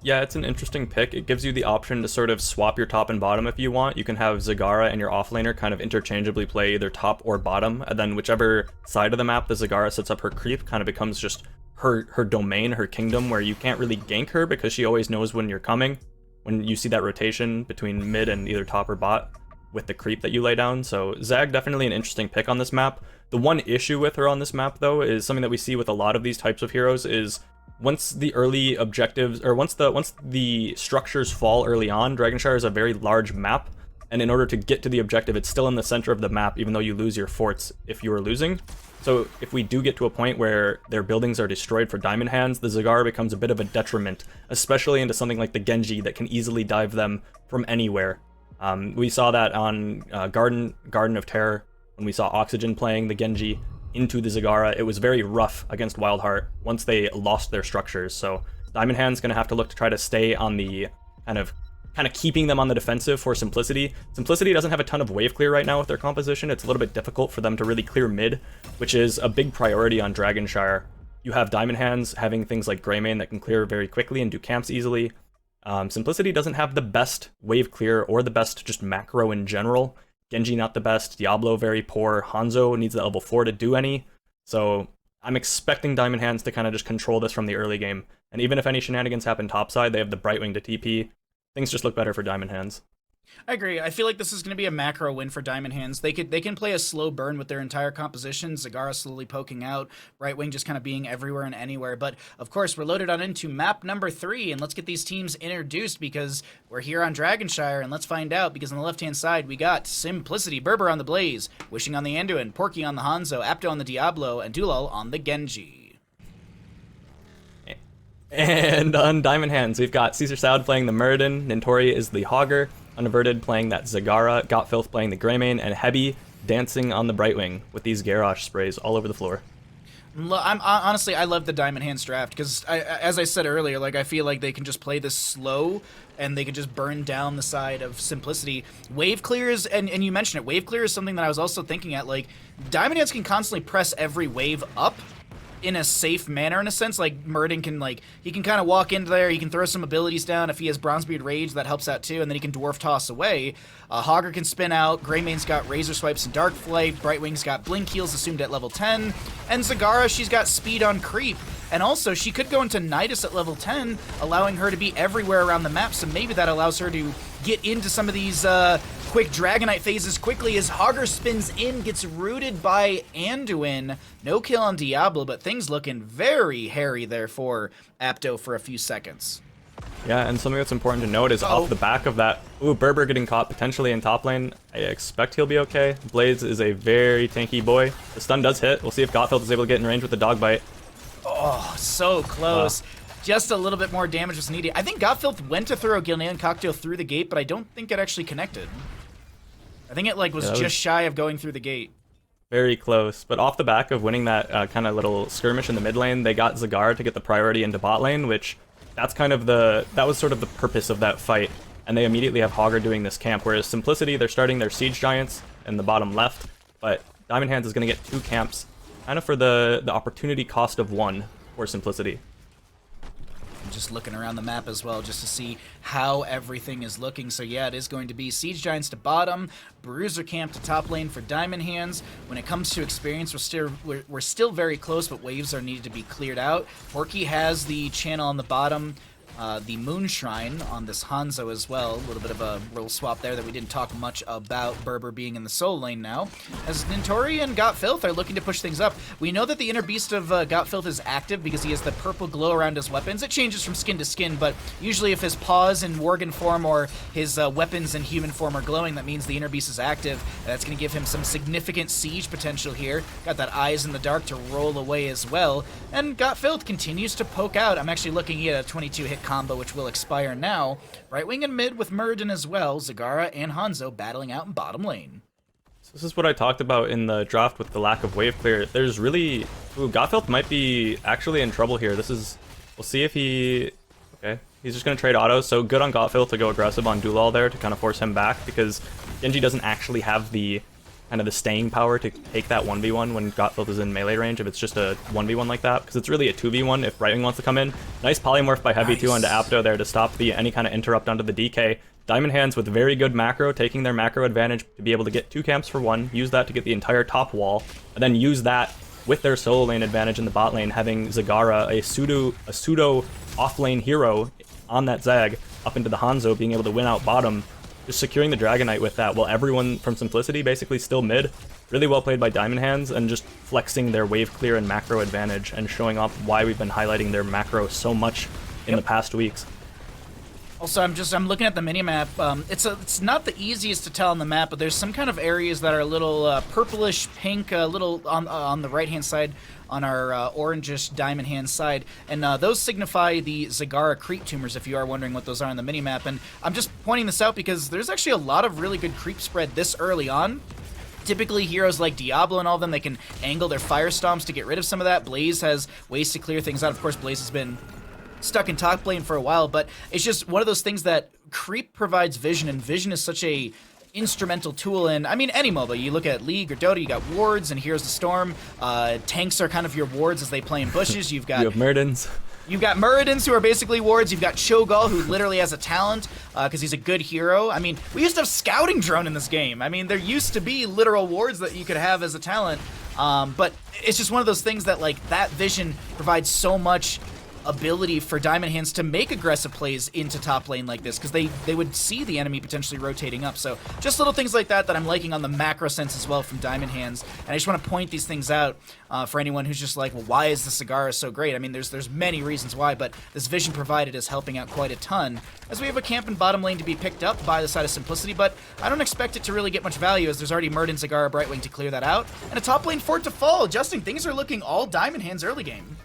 Yeah, it's an interesting pick. It gives you the option to sort of swap your top and bottom if you want. You can have Zagara and your offlaner kind of interchangeably play either top or bottom, and then whichever side of the map the Zagara sets up her creep kind of becomes just her domain, her kingdom, where you can't really gank her because she always knows when you're coming, when you see that rotation between mid and either top or bot with the creep that you lay down. So Zag, definitely an interesting pick on this map. The one issue with her on this map, though, is something that we see with a lot of these types of heroes is once the early objectives, or once the structures fall early on, Dragonshire is a very large map, and in order to get to the objective, it's still in the center of the map, even though you lose your forts if you are losing. So if we do get to a point where their buildings are destroyed for Diamond Hands, the Zagara becomes a bit of a detriment, especially into something like the Genji that can easily dive them from anywhere. We saw that on Garden of Terror, when we saw Oxygen playing the Genji into the Zagara. It was very rough against Wildheart once they lost their structures. So Diamond Hand's going to have to look to try to stay on the kind of keeping them on the defensive for Simplicity. Simplicity doesn't have a ton of wave clear right now with their composition. It's a little bit difficult for them to really clear mid, which is a big priority on Dragonshire. You have Diamond Hands having things like Greymane that can clear very quickly and do camps easily. Simplicity doesn't have the best wave clear or the best just macro in general. Genji not the best, Diablo very poor, Hanzo needs the level 4 to do any. So I'm expecting Diamond Hands to kind of just control this from the early game. And even if any shenanigans happen topside, they have the Brightwing to TP. Things just look better for Diamond Hands. I agree. I feel like this is going to be a macro win for Diamond Hands. They can play a slow burn with their entire composition. Zagara slowly poking out, Brightwing just kind of being everywhere and anywhere. But of course, we're loaded on into map number 3, and let's get these teams introduced because we're here on Dragonshire, and let's find out. Because on the left-hand side, we got Simplicity, Berber on the Blaze, Wishing on the Anduin, Porky on the Hanzo, Apto on the Diablo, and Dulal on the Genji. And on Diamond Hands, we've got Caesar Salad playing the Muradin, Nintori is the Hogger, Unaverted playing that Zagara, Gotfilth playing the Greymane, and Hebi dancing on the Brightwing with these Garrosh sprays all over the floor. Honestly, I love the Diamond Hands draft because, as I said earlier, like I feel like they can just play this slow and they can just burn down the side of Simplicity. Wave clears, and you mentioned it, wave clear is something that I was also thinking at. Like, Diamond Hands can constantly press every wave up in a safe manner, in a sense. Like, Muradin can, like, he can kind of walk into there, he can throw some abilities down. If he has Bronzebeard Rage, that helps out too, and then he can Dwarf Toss away. Hogger can spin out, Greymane's got Razor Swipes and Dark Flight, Brightwing's got Blink Heals assumed at level 10, and Zagara, she's got Speed on Creep. And also, she could go into Nidus at level 10, allowing her to be everywhere around the map, so maybe that allows her to get into some of these quick Dragonite phases quickly as Hogger spins in, gets rooted by Anduin. No kill on Diablo, but things looking very hairy there for Apto for a few seconds. Yeah, and something that's important to note is off the back of that, Berber getting caught potentially in top lane. I expect he'll be okay. Blaze is a very tanky boy. The stun does hit. We'll see if Gotfilth is able to get in range with the dog bite. Oh, so close. Just a little bit more damage was needed. I think Gotfilth went to throw a Gilnean Cocktail through the gate, but I don't think it actually connected. I think it like was just shy of going through the gate. Very close, but off the back of winning that kind of little skirmish in the mid lane, they got Zagara to get the priority into bot lane, which that was sort of the purpose of that fight. And they immediately have Hogger doing this camp, whereas Simplicity, they're starting their Siege Giants in the bottom left, but Diamond Hands is going to get 2 camps, kind of for the opportunity cost of 1 for Simplicity. I'm just looking around the map as well just to see how everything is looking. So yeah, it is going to be Siege Giants to bottom, Bruiser Camp to top lane for Diamond Hands. When it comes to experience, we're still very close, but waves are needed to be cleared out. Porky has the channel on the bottom, the Moon Shrine on this Hanzo as well. A little bit of a role swap there that we didn't talk much about, Berber being in the soul lane now. As Nintori and Gotfilth are looking to push things up. We know that the inner beast of Gotfilth is active because he has the purple glow around his weapons. It changes from skin to skin, but usually if his paws in Worgen form or his weapons in human form are glowing, that means the inner beast is active. And that's going to give him some significant siege potential here. Got that Eyes in the Dark to roll away as well. And Gotfilth continues to poke out. I'm actually looking at a 22-hit combo, which will expire now. Brightwing and mid with Muradin as well. Zagara and Hanzo battling out in bottom lane. So this is what I talked about in the draft with the lack of wave clear. There's really... Gotfilth might be actually in trouble here. We'll see if he... Okay, he's just going to trade autos. So good on Gotfilth to go aggressive on Dulal there to kind of force him back, because Genji doesn't actually have the kind of the staying power to take that 1v1 when Gotfilth is in melee range if it's just a 1v1 like that, because it's really a 2v1 if Brightwing wants to come in. Nice polymorph by Heavy too onto Apto there to stop any kind of interrupt onto the DK. Diamond Hands with very good macro, taking their macro advantage to be able to get 2 camps for 1, use that to get the entire top wall, and then use that with their solo lane advantage in the bot lane, having Zagara, a pseudo off-lane hero on that Zag, up into the Hanzo, being able to win out bottom, just securing the Dragonite with that, while everyone from Simplicity basically still mid. Really well played by Diamond Hands, and just flexing their wave clear and macro advantage, and showing off why we've been highlighting their macro so much in the past weeks. Also, I'm looking at the minimap. It's not the easiest to tell on the map, but there's some kind of areas that are a little purplish pink, a little on the right hand side, on our orangish Diamond Hand side, and those signify the Zagara creep tumors, if you are wondering what those are on the minimap. And I'm just pointing this out because there's actually a lot of really good creep spread this early on. Typically, heroes like Diablo and all of them, they can angle their fire stomps to get rid of some of that. Blaze has ways to clear things out. Of course, Blaze has been stuck in top lane for a while, but it's just one of those things that creep provides vision, and vision is such a instrumental tool in, I mean, any MOBA. You look at League or Dota, you got wards, and Heroes of the Storm. Tanks are kind of your wards as they play in bushes. You've got... You have Muradins. You've got Muradins, who are basically wards. You've got Cho'Gall, who literally has a talent, because he's a good hero. I mean, we used to have Scouting Drone in this game. I mean, there used to be literal wards that you could have as a talent, but it's just one of those things that, like, that vision provides so much ability for Diamond Hands to make aggressive plays into top lane like this, because they would see the enemy potentially rotating up. So just little things like that I'm liking on the macro sense as well from Diamond Hands. And I just want to point these things out for anyone who's just like, well, why is the Zagara so great? I mean, there's many reasons why, but this vision provided is helping out quite a ton, as we have a camp in bottom lane to be picked up by the side of Simplicity, but I don't expect it to really get much value, as there's already Murd and Zagara Brightwing to clear that out, and a top lane fort to fall. Adjusting, things are looking all Diamond Hands early game.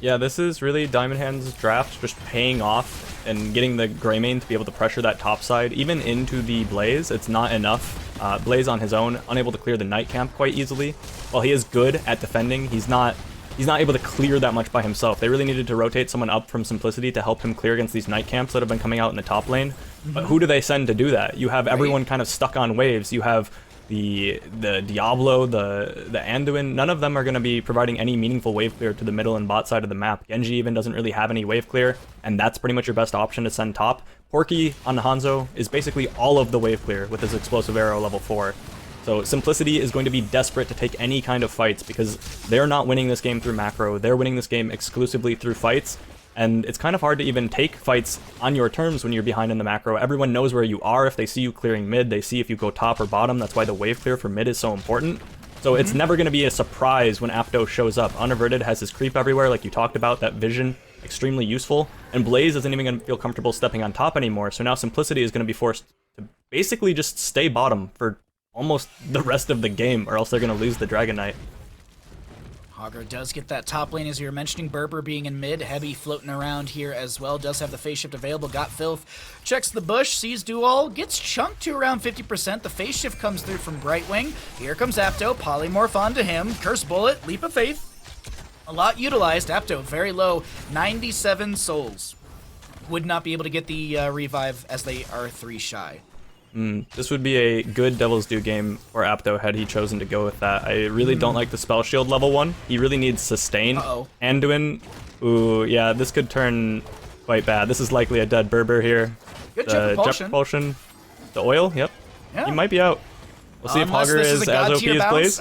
Yeah, this is really Diamond Hands' draft just paying off and getting the Greymane to be able to pressure that top side, even into the Blaze. It's not enough. Blaze on his own, unable to clear the Night Camp quite easily. While he is good at defending, he's not able to clear that much by himself. They really needed to rotate someone up from Simplicity to help him clear against these Night Camps that have been coming out in the top lane. But who do they send to do that? You have everyone kind of stuck on waves. You have the Diablo, the Anduin. None of them are going to be providing any meaningful wave clear to the middle and bot side of the map. Genji even doesn't really have any wave clear, and that's pretty much your best option to send top. Porky on Hanzo is basically all of the wave clear with his explosive arrow level 4. So Simplicity is going to be desperate to take any kind of fights, because they're not winning this game through macro. They're winning this game exclusively through fights. And it's kind of hard to even take fights on your terms when you're behind in the macro. Everyone knows where you are. If they see you clearing mid, they see if you go top or bottom. That's why the wave clear for mid is so important. So it's never going to be a surprise when Apto shows up. Unaverted has his creep everywhere, like you talked about. That vision, extremely useful. And Blaze isn't even going to feel comfortable stepping on top anymore. So now Simplicity is going to be forced to basically just stay bottom for almost the rest of the game, or else they're going to lose the Dragon Knight. Hogger does get that top lane, as you were mentioning. Berber being in mid, Heavy floating around here as well. Does have the phase shift available. Got Filth. Checks the bush, sees Dual, gets chunked to around 50%. The phase shift comes through from Brightwing. Here comes Apto, polymorph onto him. Curse Bullet, Leap of Faith. A lot utilized. Apto very low, 97 souls. Would not be able to get the revive, as they are 3 shy. This would be a good Devil's Due game for Apto had he chosen to go with that. I really don't like the Spell Shield level 1. He really needs Sustain. Anduin, ooh, yeah, this could turn quite bad. This is likely a dead Berber here. Good Jet Propulsion. The oil, yep. Yeah. He might be out. We'll see if Hogger is as OP as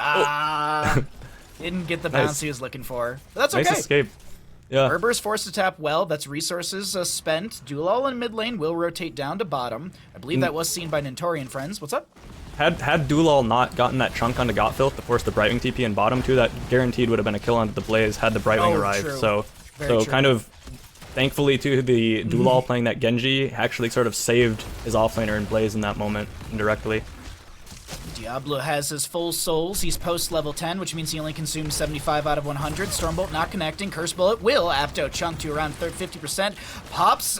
Blaze. Didn't get the bounce he was looking for. But that's okay. Nice escape. Yeah. Berber's forced to tap well. That's resources spent. Duelal in mid lane will rotate down to bottom. I believe that was seen by Nintori friends. What's up? Had Duelal not gotten that chunk onto Gotfilth to force the Brightwing TP in bottom too, that guaranteed would have been a kill onto the Blaze had the Brightwing arrived. True. So Very true. Kind of thankfully to the Duelal playing that Genji actually sort of saved his offlaner in Blaze in that moment indirectly. Diablo has his full souls. He's post level 10, which means he only consumes 75 out of 100. Stormbolt not connecting. Curse Bullet will Apto chunk to around 50%. Pops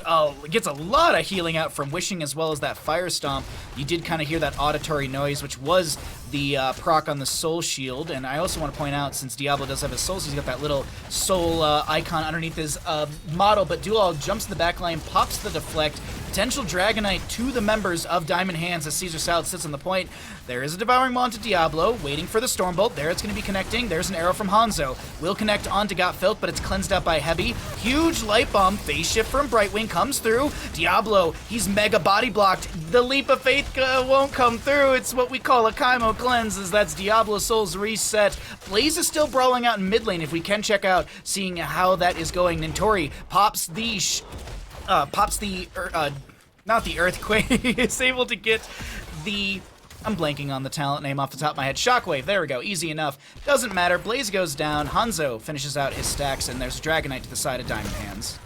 gets a lot of healing out from Wishing, as well as that Fire Stomp. You did kind of hear that auditory noise, which was the proc on the soul shield. And I also want to point out, since Diablo does have his souls, he's got that little soul icon underneath his model. But Dual jumps in the back line, pops the deflect. Potential Dragonite to the members of Diamond Hands as Caesar Salad sits on the point. There is a Devouring Maw onto Diablo, waiting for the Stormbolt. There it's going to be connecting. There's an arrow from Hanzo. Will connect onto Got Filth, but it's cleansed out by Heavy. Huge Light Bomb. Phase shift from Brightwing comes through. Diablo, he's mega body blocked. The Leap of Faith won't come through. It's what we call a Kaimo Cleanse, as that's Diablo Soul's reset. Blaze is still brawling out in mid lane, if we can check out, seeing how that is going. Nintori pops the not the Earthquake. Is able to get the, I'm blanking on the talent name off the top of my head. Shockwave, there we go, easy enough. Doesn't matter, Blaze goes down, Hanzo finishes out his stacks, and there's Dragonite to the side of Diamond Hands.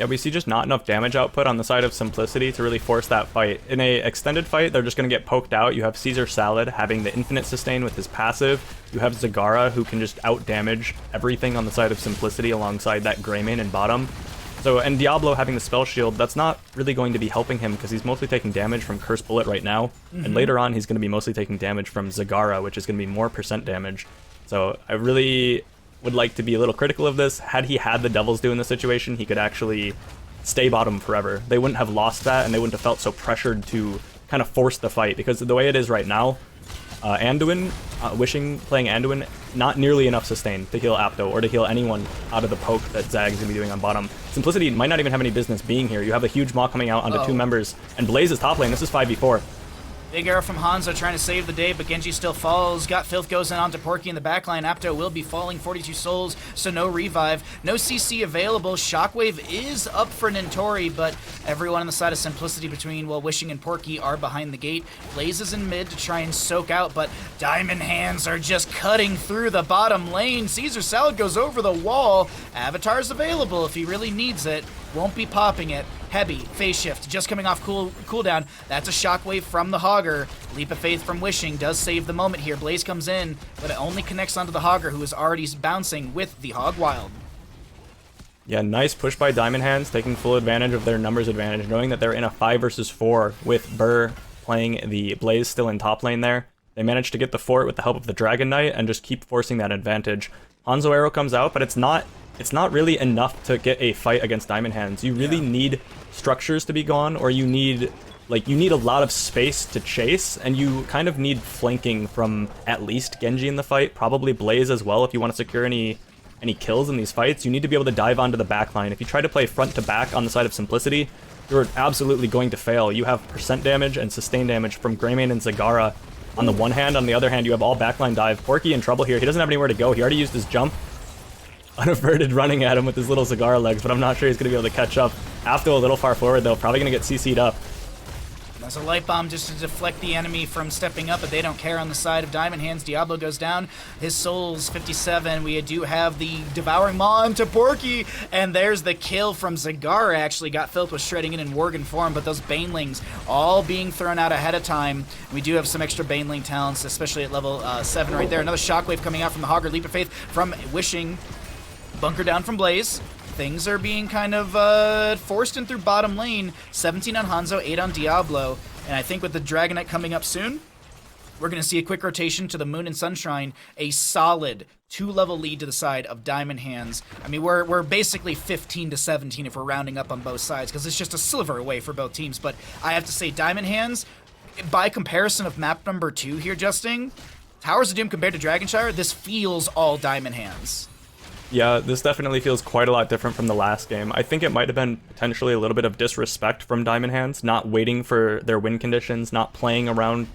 Yeah, we see just not enough damage output on the side of Simplicity to really force that fight. In a extended fight, they're just going to get poked out. You have Caesar Salad having the infinite sustain with his passive. You have Zagara, who can just out-damage everything on the side of Simplicity alongside that Greymane in bottom. So, and Diablo having the spell shield, that's not really going to be helping him because he's mostly taking damage from Curse Bullet right now. And later on, he's going to be mostly taking damage from Zagara, which is going to be more % damage. So I really would like to be a little critical of this. Had he had the Devil's Due in the situation, he could actually stay bottom forever. They wouldn't have lost that, and they wouldn't have felt so pressured to kind of force the fight, because the way it is right now, Anduin, Wishing playing Anduin, not nearly enough sustain to heal Apto or to heal anyone out of the poke that Zag's going to be doing on bottom. Simplicity might not even have any business being here. You have a huge Maw coming out onto two members, and Blaze is top lane. This is 5v4. Big arrow from Hanzo trying to save the day, but Genji still falls. Got Filth goes in onto Porky in the backline. Apto will be falling, 42 souls, so no revive. No CC available. Shockwave is up for Nintori, but everyone on the side of Simplicity between Wishing and Porky are behind the gate. Blaze is in mid to try and soak out, but Diamond Hands are just cutting through the bottom lane. Caesar Salad goes over the wall. Avatar's available if he really needs it. Won't be popping it. Heavy, phase shift, just coming off cooldown. That's a shockwave from the Hogger. Leap of Faith from Wishing does save the moment here. Blaze comes in, but it only connects onto the Hogger, who is already bouncing with the Hog Wild. Yeah, nice push by Diamond Hands, taking full advantage of their numbers advantage, knowing that they're in a 5 versus 4 with Burr playing the Blaze still in top lane there. They managed to get the fort with the help of the Dragon Knight and just keep forcing that advantage. Hanzo arrow comes out, but it's not really enough to get a fight against Diamond Hands. You really need structures to be gone, or you need a lot of space to chase, and you kind of need flanking from at least Genji in the fight, probably Blaze as well if you want to secure any kills in these fights. You need to be able to dive onto the backline. If you try to play front to back on the side of Simplicity, you're absolutely going to fail. You have percent damage and sustain damage from Greymane and Zagara on the one hand. On the other hand, you have all backline dive. Porky in trouble here. He doesn't have anywhere to go. He already used his jump. Unaverted running at him with his little Zagara legs, but I'm not sure he's going to be able to catch up. After a little far forward, though, probably going to get CC'd up. There's a light bomb just to deflect the enemy from stepping up, but they don't care on the side of Diamond Hands. Diablo goes down. His soul's 57. We do have the Devouring Maw into Porky, and there's the kill from Zagara. Actually got Filth was shredding in Worgen form, but those Banelings all being thrown out ahead of time. We do have some extra Baneling talents, especially at level 7 right there. Another Shockwave coming out from the Hogger. Leap of Faith from Wishing. Bunker down from Blaze. Things are being kind of forced in through bottom lane. 17 on Hanzo, 8 on Diablo. And I think with the Dragon Knight coming up soon, we're going to see a quick rotation to the Moon and Sunshrine. A solid 2-level lead to the side of Diamond Hands. I mean, we're basically 15 to 17 if we're rounding up on both sides, because it's just a sliver away for both teams. But I have to say, Diamond Hands, by comparison of map number 2 here, Justin, Towers of Doom compared to Dragonshire, this feels all Diamond Hands. Yeah, this definitely feels quite a lot different from the last game. I think it might have been potentially a little bit of disrespect from Diamond Hands, not waiting for their win conditions, not playing around,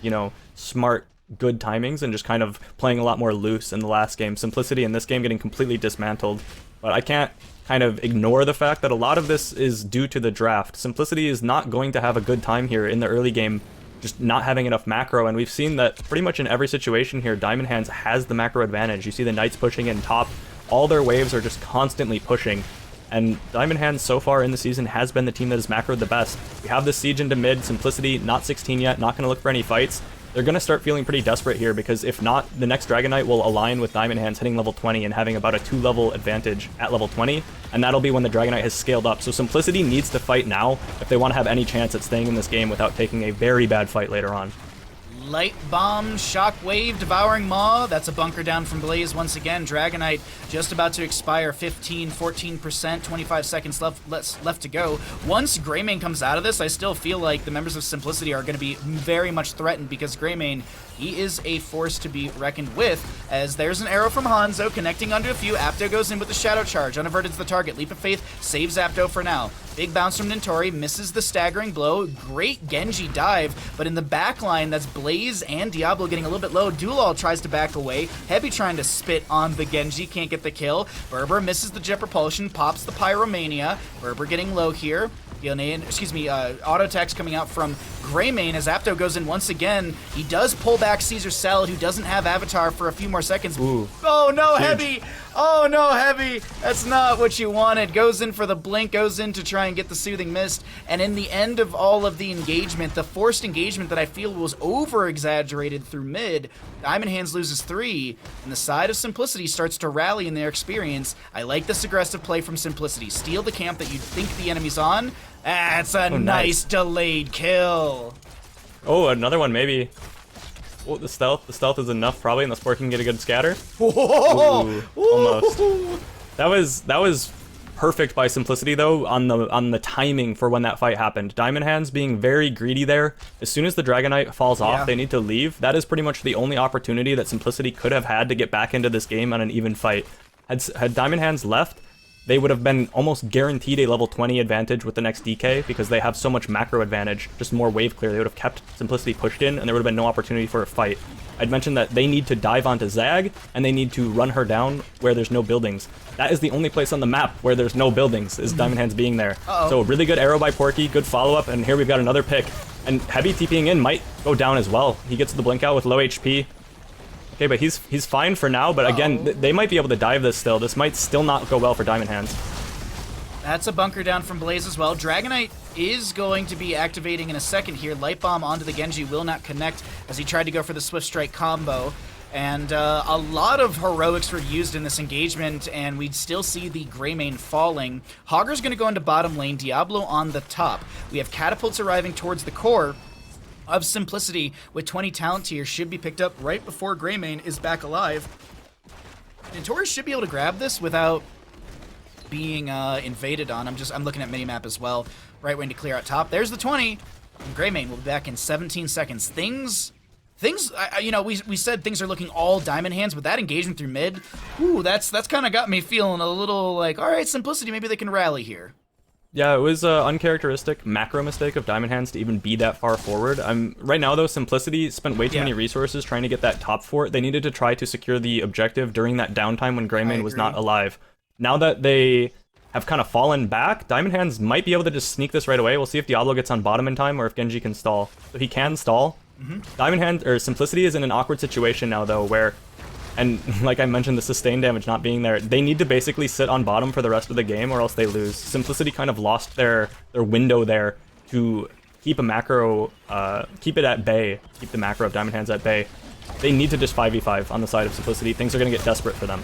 smart, good timings, and just kind of playing a lot more loose in the last game. Simplicity in this game getting completely dismantled. But I can't kind of ignore the fact that a lot of this is due to the draft. Simplicity is not going to have a good time here in the early game, just not having enough macro, and we've seen that pretty much in every situation here, Diamond Hands has the macro advantage. You see the Knights pushing in top. All their waves are just constantly pushing, and Diamond Hands so far in the season has been the team that has macroed the best. We have this siege into mid, Simplicity not 16 yet, not going to look for any fights. They're going to start feeling pretty desperate here, because if not, the next Dragon Knight will align with Diamond Hands hitting level 20 and having about a 2-level advantage at level 20, and that'll be when the Dragon Knight has scaled up. So Simplicity needs to fight now if they want to have any chance at staying in this game without taking a very bad fight later on. Light Bomb, Shockwave, Devouring Maw. That's a bunker down from Blaze once again. Dragon Knight just about to expire. 15, 14%, 25 seconds left to go. Once Greymane comes out of this, I still feel like the members of Simplicity are going to be very much threatened, because Greymane, he is a force to be reckoned with, as there's an arrow from Hanzo connecting onto a few. Apto goes in with the Shadow Charge. Unaverted's the target. Leap of Faith saves Apto for now. Big bounce from Nintori, misses the staggering blow. Great Genji dive, but in the back line, that's Blaze and Diablo getting a little bit low. Dulal tries to back away. Heavy trying to spit on the Genji, can't get the kill. Berber misses the Jet Propulsion, pops the Pyromania. Berber getting low here. Auto attacks coming out from Greymane as Apto goes in once again. He does pull back Caesar Salad, who doesn't have Avatar, for a few more seconds. Ooh. Oh no, Huge. Heavy! Oh no, Heavy! That's not what you wanted. Goes in for the blink, goes in to try and get the Soothing Mist, and in the end of all of the engagement, the forced engagement that I feel was over-exaggerated through mid, Diamond Hands loses 3, and the side of Simplicity starts to rally in their experience. I like this aggressive play from Simplicity. Steal the camp that you think the enemy's on. That's a nice delayed kill. Oh, another one maybe. Oh, the stealth is enough probably, and the Sport can get a good scatter. Whoa! Ooh, almost. That was perfect by Simplicity though on the timing for when that fight happened. Diamond Hands being very greedy there. As soon as the Dragon Knight falls off, they need to leave. That is pretty much the only opportunity that Simplicity could have had to get back into this game on an even fight. Had Diamond Hands left, they would have been almost guaranteed a level 20 advantage with the next DK because they have so much macro advantage, just more wave clear. They would have kept Simplicity pushed in, and there would have been no opportunity for a fight. I'd mentioned that they need to dive onto Zag, and they need to run her down where there's no buildings. That is the only place on the map where there's no buildings, is Diamond Hands being there. So really good arrow by Porky, good follow-up, and here we've got another pick. And Heavy TPing in might go down as well. He gets the blink out with low HP. Okay, but he's fine for now, but again, they might be able to dive this still. This might still not go well for Diamond Hands. That's a bunker down from Blaze as well. Dragonite is going to be activating in a second here. Light Bomb onto the Genji will not connect as he tried to go for the Swift Strike combo. And a lot of heroics were used in this engagement, and we'd still see the Greymane falling. Hogger's going to go into bottom lane, Diablo on the top. We have Catapults arriving towards the core of Simplicity with 20 talent tier. Should be picked up right before Greymane is back alive. Notorious should be able to grab this without being invaded on. I'm looking at minimap as well. Right wing to clear out top. There's the 20. And Greymane will be back in 17 seconds. Things, you know, we said things are looking all Diamond Hands, but that engagement through mid, ooh, that's kind of got me feeling a little like, all right, Simplicity, maybe they can rally here. Yeah, it was an uncharacteristic macro mistake of Diamond Hands to even be that far forward. Right now, though, Simplicity spent way too many resources trying to get that top fort. They needed to try to secure the objective during that downtime when Greymane was not alive. Now that they have kind of fallen back, Diamond Hands might be able to just sneak this right away. We'll see if Diablo gets on bottom in time or if Genji can stall. So he can stall. Diamond Hands, or Simplicity, is in an awkward situation now, though, where, and like I mentioned, the sustain damage not being there, they need to basically sit on bottom for the rest of the game or else they lose. Simplicity kind of lost their window there to keep a macro, keep it at bay, keep the macro of Diamond Hands at bay. They need to just 5v5 on the side of Simplicity. Things are going to get desperate for them.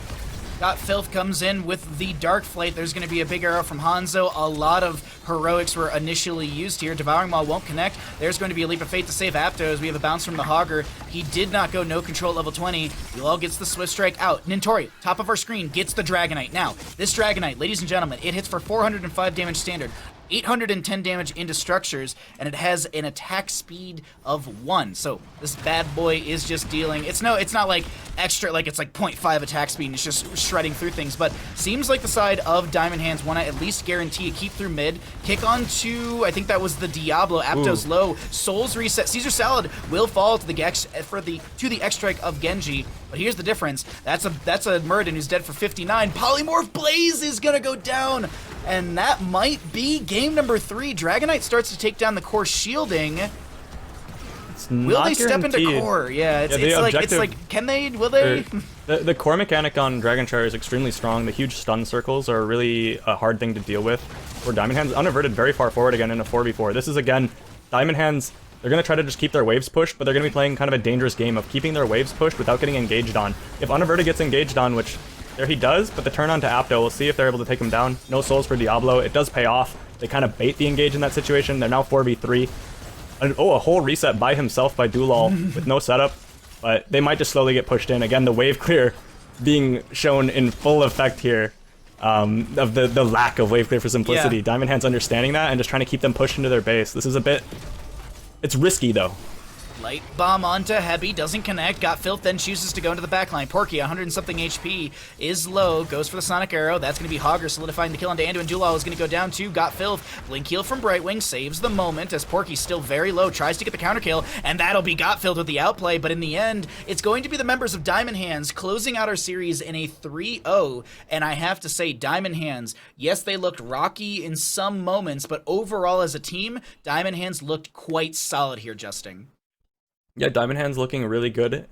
Got Filth comes in with the Dark Flight. There's going to be a big arrow from Hanzo. A lot of heroics were initially used here. Devouring Maw won't connect. There's going to be a Leap of Fate to save Aptos. We have a bounce from the Hogger. He did not go no control at level 20. Yulal gets the Swift Strike out. Nintori, top of our screen, gets the Dragonite. Now, this Dragonite, ladies and gentlemen, it hits for 405 damage standard. 810 damage into structures, and it has an attack speed of 1. So this bad boy is just dealing. It's not like extra, like it's like 0.5 attack speed and it's just shredding through things, but seems like the side of Diamond Hands want to at least guarantee a keep through mid. Kick on to, I think that was the Diablo. Aptos low. Souls reset. Caesar Salad will fall to the X strike of Genji. But here's the difference. That's a Muradin who's dead for 59. Polymorph Blaze is gonna go down. And that might be game number 3. Dragonite starts to take down the core shielding. Will they step into core? Yeah, it's like, can they? Will they? The core mechanic on Dragonshire is extremely strong. The huge stun circles are really a hard thing to deal with. For Diamond Hands, unaverted very far forward again in a 4v4. This is again, Diamond Hands, they're going to try to just keep their waves pushed, but they're going to be playing kind of a dangerous game of keeping their waves pushed without getting engaged on. If unaverted gets engaged on, which there he does, but the turn on to Apto, we'll see if they're able to take him down. No souls for Diablo. It does pay off. They kind of bait the engage in that situation. They're now 4v3. And, a whole reset by himself by Dulal with no setup, but they might just slowly get pushed in. Again, the wave clear being shown in full effect here of the lack of wave clear for Simplicity. Yeah. Diamond Hands understanding that and just trying to keep them pushed into their base. This is a bit... It's risky, though. Light Bomb onto Heavy, doesn't connect. Got Filth, then chooses to go into the backline. Porky, 100 and something HP, is low, goes for the Sonic Arrow. That's going to be Hogger solidifying the kill onto Andu, and Dulal is going to go down too. Got Filth, Blink Heal from Brightwing, saves the moment as Porky's still very low, tries to get the counter kill, and that'll be Got Filth with the outplay, but in the end, it's going to be the members of Diamond Hands closing out our series in a 3-0, and I have to say, Diamond Hands, yes, they looked rocky in some moments, but overall as a team, Diamond Hands looked quite solid here, Justin. Yeah, Diamond Hands looking really good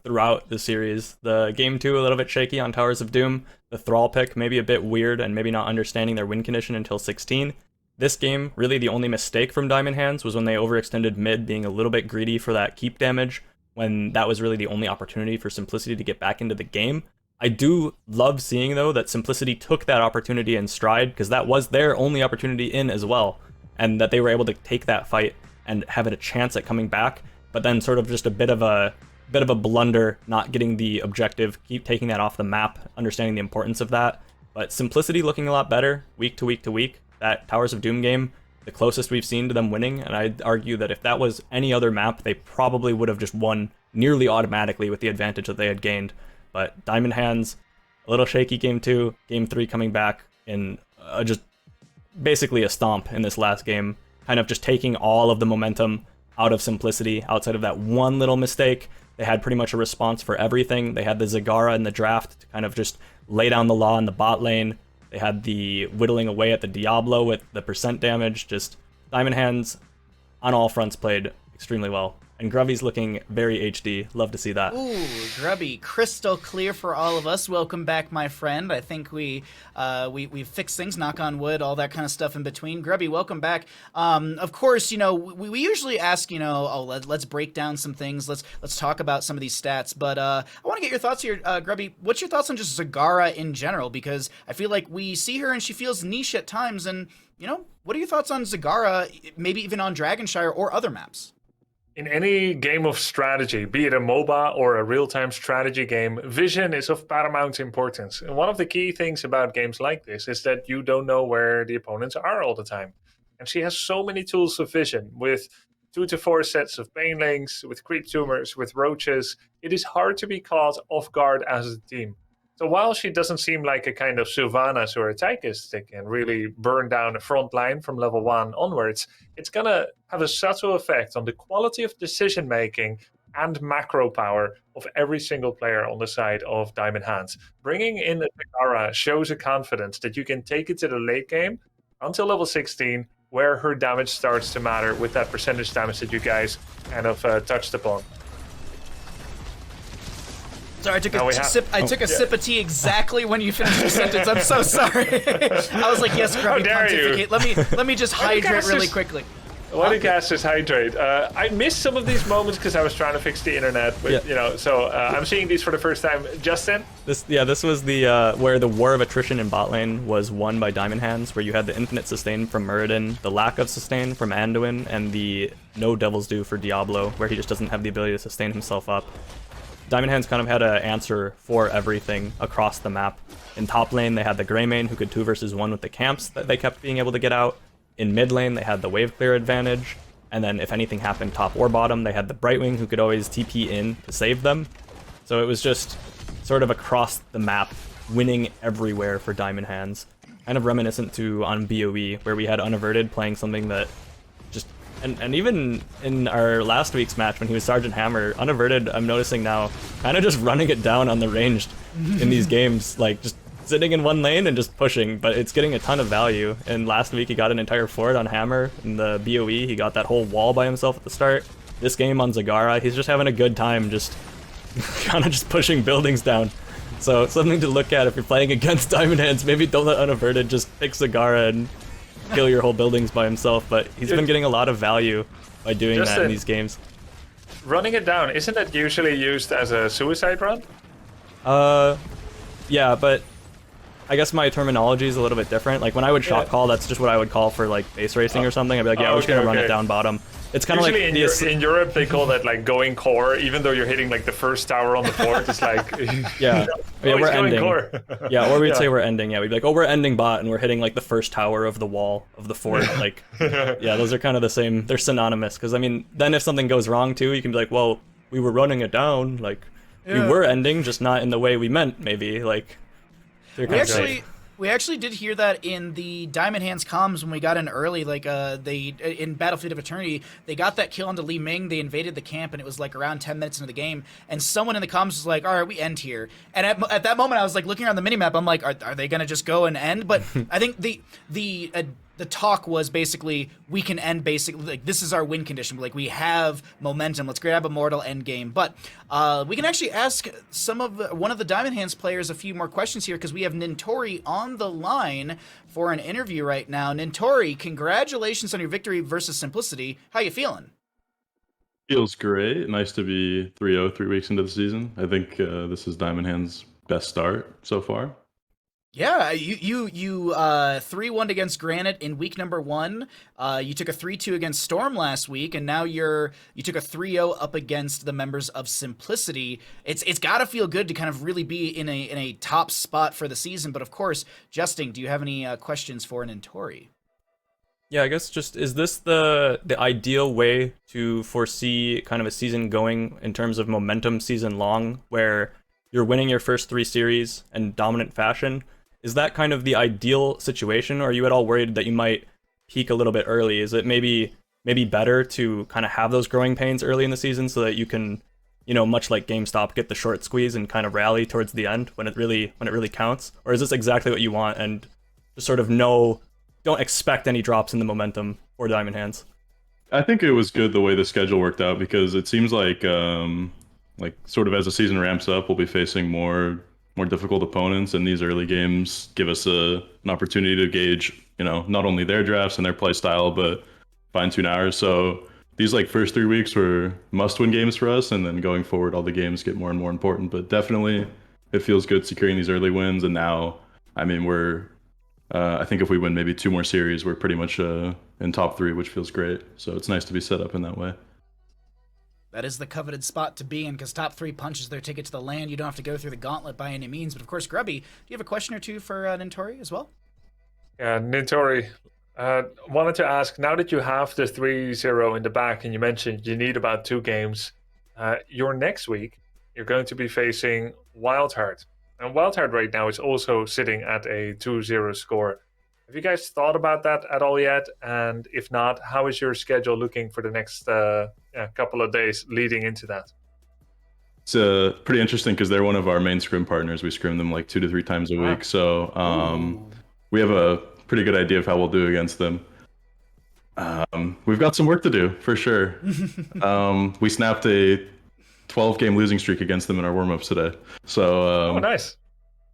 throughout the series. The game 2 a little bit shaky on Towers of Doom. The Thrall pick maybe a bit weird and maybe not understanding their win condition until 16. This game, really the only mistake from Diamond Hands was when they overextended mid, being a little bit greedy for that keep damage, when that was really the only opportunity for Simplicity to get back into the game. I do love seeing, though, that Simplicity took that opportunity in stride, because that was their only opportunity in as well, and that they were able to take that fight and have it a chance at coming back. But then sort of just a bit of a blunder, not getting the objective, keep taking that off the map, understanding the importance of that. But Simplicity looking a lot better week to week to week. That Towers of Doom game, the closest we've seen to them winning, and I'd argue that if that was any other map, they probably would have just won nearly automatically with the advantage that they had gained. But Diamond Hands, A little shaky game 2, game 3 coming back in just basically a stomp in this last game, kind of just taking all of the momentum out of Simplicity. Outside of that one little mistake, they had pretty much a response for everything. They had the Zagara in the draft to kind of just lay down the law in the bot lane. They had the whittling away at the Diablo with the percent damage. Just Diamond Hands on all fronts played extremely well. And Grubby's looking very HD. Love to see that. Ooh, Grubby, crystal clear for all of us. Welcome back, my friend. I think we fixed things, knock on wood, all that kind of stuff in between. Grubby, welcome back. Of course, you know, we usually ask, you know, oh, let's break down some things. Let's talk about some of these stats. But I want to get your thoughts here, Grubby. What's your thoughts on just Zagara in general? Because I feel like we see her and she feels niche at times. And, you know, what are your thoughts on Zagara, maybe even on Dragonshire or other maps? In any game of strategy, be it a MOBA or a real-time strategy game, vision is of paramount importance. And one of the key things about games like this is that you don't know where the opponents are all the time. And she has so many tools of vision, with 2 to 4 sets of banelings, with creep tumors, with roaches. It is hard to be caught off guard as a team. So while she doesn't seem like a kind of Sylvanas or a Tychus that can really burn down a front line from level 1 onwards, it's going to have a subtle effect on the quality of decision making and macro power of every single player on the side of Diamond Hands. Bringing in a Zagara shows a confidence that you can take it to the late game until level 16, where her damage starts to matter with that percentage damage that you guys kind of touched upon. Sorry, I took a sip of tea exactly when you finished your sentence. I'm so sorry. I was like, yes, Grubby, pontificate. Let me just hydrate really quickly. Why do casters hydrate? I missed some of these moments because I was trying to fix the internet, but you know, so I'm seeing these for the first time. Justin? This was the where the war of attrition in bot lane was won by Diamond Hands, where you had the infinite sustain from Muradin, the lack of sustain from Anduin, and the no Devil's Due for Diablo, where he just doesn't have the ability to sustain himself up. Diamond Hands kind of had an answer for everything across the map. In top lane, they had the Greymane, who could 2 versus 1 with the camps that they kept being able to get out. In mid lane, they had the wave clear advantage. And then if anything happened top or bottom, they had the Brightwing, who could always TP in to save them. So it was just sort of across the map, winning everywhere for Diamond Hands. Kind of reminiscent to on BOE, where we had Unaverted playing something that just... And even in our last week's match when he was Sergeant Hammer, Unaverted, I'm noticing now, kind of just running it down on the ranged in these games, like just sitting in one lane and just pushing, but it's getting a ton of value. And last week he got an entire fort on Hammer. In the BOE, he got that whole wall by himself at the start. This game on Zagara, he's just having a good time, just kind of just pushing buildings down. So it's something to look at if you're playing against Diamond Hands. Maybe don't let Unaverted just pick Zagara and kill your whole buildings by himself, but he's been getting a lot of value by doing that in these games. Running it down, isn't that usually used as a suicide run? Yeah, but I guess my terminology is a little bit different. Like when I would shot call, that's just what I would call for like base racing or something. I'd be like, yeah, we're just gonna run it down bottom. It's kind of like in Europe they call that like going core, even though you're hitting like the first tower on the fort. It's like we're ending. Yeah, or we'd say we're ending. Yeah, we'd be like, oh, we're ending bot, and we're hitting like the first tower of the wall of the fort. Like, yeah, those are kind of the same. They're synonymous because I mean, then if something goes wrong too, you can be like, well, we were running it down. Like, we were ending, just not in the way we meant. Maybe like. We actually did hear that in the Diamond Hands comms when we got in early. Like they in Battlefield of Eternity, they got that kill onto Li Ming. They invaded the camp, and it was like around 10 minutes into the game. And someone in the comms was like, "All right, we end here." And at that moment, I was like looking around the minimap. I'm like, "Are they gonna just go and end?" But I think the talk was basically we can end basically like this is our win condition. Like we have momentum. Let's grab Immortal end game. But we can actually ask one of the Diamond Hands players a few more questions here because we have Nintori on the line for an interview right now. Nintori, congratulations on your victory versus Simplicity. How you feeling? Feels great. Nice to be 3-0 3 weeks into the season. I think this is Diamond Hand's best start so far. Yeah, you 3-1 against Granite in week number 1. You took a 3-2 against Storm last week, and now you took a 3-0 up against the members of Simplicity. It's got to feel good to kind of really be in a top spot for the season. But of course, Justin, do you have any questions for Nintori? Yeah, I guess just is this the ideal way to foresee kind of a season going in terms of momentum season long, where you're winning your first 3 series in dominant fashion. Is that kind of the ideal situation, or are you at all worried that you might peak a little bit early? Is it maybe better to kind of have those growing pains early in the season so that you can, much like GameStop, get the short squeeze and kind of rally towards the end when it really counts? Or is this exactly what you want and just sort of don't expect any drops in the momentum for Diamond Hands? I think it was good the way the schedule worked out, because it seems like sort of as the season ramps up, we'll be facing more difficult opponents, and these early games give us an opportunity to gauge, not only their drafts and their play style, but fine-tune ours. So these first 3 weeks were must-win games for us, and then going forward, all the games get more and more important. But definitely, it feels good securing these early wins, and now, I mean, I think if we win maybe 2 more series, we're pretty much in top 3, which feels great. So it's nice to be set up in that way. That is the coveted spot to be in, because top 3 punches their ticket to the land. You don't have to go through the gauntlet by any means. But of course, Grubby, do you have a question or two for Nintori as well? Yeah, Nintori, wanted to ask, now that you have the 3-0 in the back, and you mentioned you need about 2 games, your next week, you're going to be facing Wildheart. And Wildheart right now is also sitting at a 2-0 score. Have you guys thought about that at all yet? And if not, how is your schedule looking for the next couple of days leading into that? It's pretty interesting because they're one of our main scrim partners. We scrim them 2 to 3 times a week. So we have a pretty good idea of how we'll do against them. We've got some work to do, for sure. We snapped a 12-game losing streak against them in our warm-ups today. So nice.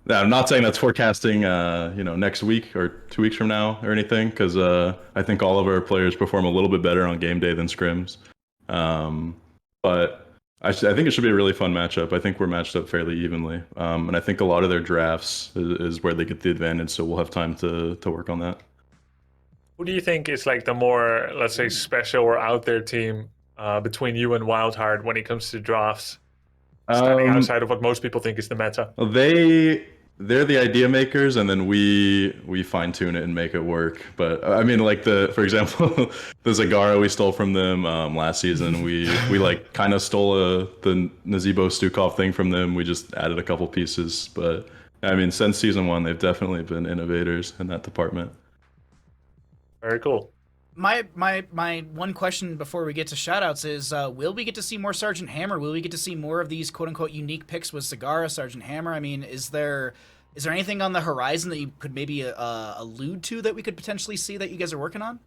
I'm not saying that's forecasting, next week or 2 weeks from now or anything, because I think all of our players perform a little bit better on game day than scrims. But I think it should be a really fun matchup. I think we're matched up fairly evenly, and I think a lot of their drafts is where they get the advantage. So we'll have time to work on that. Who do you think is the more, let's say, special or out there team between you and Wildheart when it comes to drafts, standing outside of what most people think is the meta? Well, they're the idea makers, and then we fine tune it and make it work. But I mean, for example, the Zagara we stole from them last season. We kind of stole the Nazebo Stukov thing from them. We just added a couple pieces. But I mean, since season 1, they've definitely been innovators in that department. Very cool. My one question before we get to shoutouts is, will we get to see more Sergeant Hammer? Will we get to see more of these quote-unquote unique picks with Sagara, Sergeant Hammer? I mean, is there anything on the horizon that you could maybe allude to that we could potentially see that you guys are working on?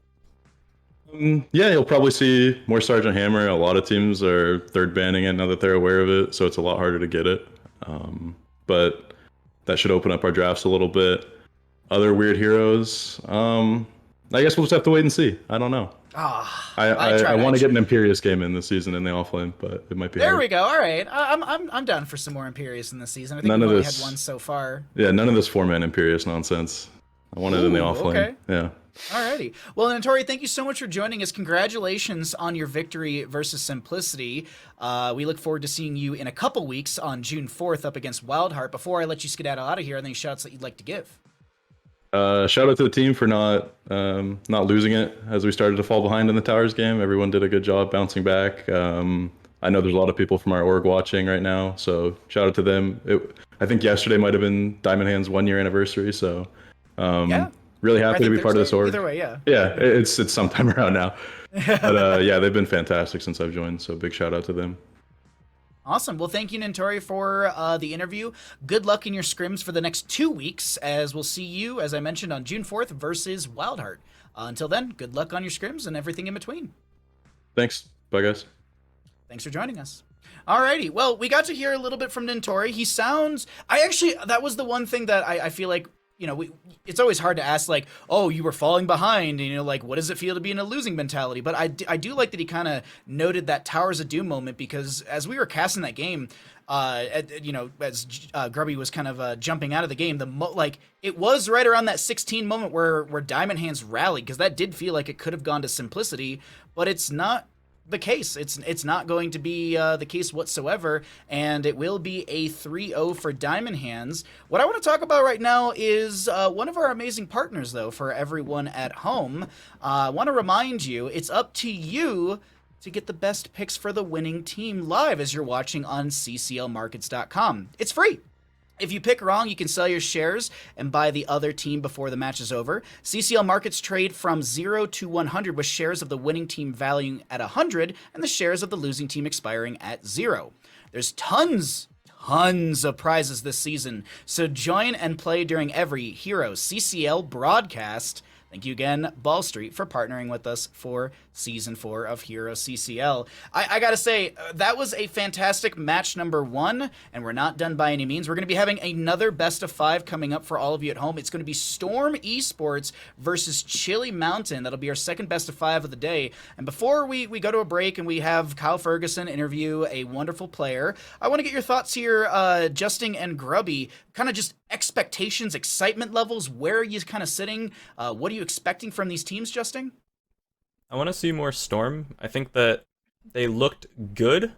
Yeah, you'll probably see more Sergeant Hammer. A lot of teams are third banning it now that they're aware of it, so it's a lot harder to get it. But that should open up our drafts a little bit. Other weird heroes, I guess we'll just have to wait and see. I don't know. I want to get an Imperious game in this season in the offlane, but it might be there hard. We go. All right, I'm down for some more Imperious in this season. I think we've only had one so far. Yeah, none of this 4-man Imperious nonsense. I want it in the offlane. Okay. Yeah. Alrighty. Well, Notori, thank you so much for joining us. Congratulations on your victory versus Simplicity. We look forward to seeing you in a couple weeks on June 4th up against Wildheart. Before I let you skedaddle out of here, are there any shoutouts that you'd like to give? Shout out to the team for not losing it as we started to fall behind in the Towers game. Everyone did a good job bouncing back. I know there's a lot of people from our org watching right now, so shout out to them. I think yesterday might have been Diamond Hand's 1-year anniversary, so really happy to be part of this org. Either way, yeah. Yeah, it's sometime around now. But yeah, they've been fantastic since I've joined, so big shout out to them. Awesome. Well, thank you, Nintori, for the interview. Good luck in your scrims for the next 2 weeks, as we'll see you, as I mentioned, on June 4th versus Wildheart. Until then, good luck on your scrims and everything in between. Thanks. Bye, guys. Thanks for joining us. Alrighty. Well, we got to hear a little bit from Nintori. He sounds... that was the one thing that I feel like, it's always hard to ask, oh, you were falling behind, and, what does it feel to be in a losing mentality? But I do like that he kind of noted that Towers of Doom moment, because as we were casting that game, as Grubby was kind of jumping out of the game, it was right around that 16 moment where Diamond Hands rallied, because that did feel like it could have gone to Simplicity, but it's not the case. It's not going to be the case whatsoever, and it will be a 3-0 for Diamond Hands. What I want to talk about right now is one of our amazing partners, though, for everyone at home. I want to remind you, it's up to you to get the best picks for the winning team live as you're watching on cclmarkets.com. It's free. If you pick wrong, you can sell your shares and buy the other team before the match is over. CCL Markets trade from 0 to 100 with shares of the winning team valuing at 100 and the shares of the losing team expiring at 0. There's tons of prizes this season, so join and play during every HeroesCCL broadcast. Thank you again, Ball Street, for partnering with us for Season 4 of HeroesCCL. I gotta say, that was a fantastic match number 1, and we're not done by any means. We're going to be having another best of 5 coming up for all of you at home. It's going to be Storm Esports versus Chili Mountain. That'll be our second best of 5 of the day. And before we go to a break and we have Kyle Ferguson interview a wonderful player, I want to get your thoughts here, Justin and Grubby. Kind of just expectations, excitement levels. Where are you kind of sitting? What are you expecting from these teams, Justin? I want to see more Storm. I think that they looked good,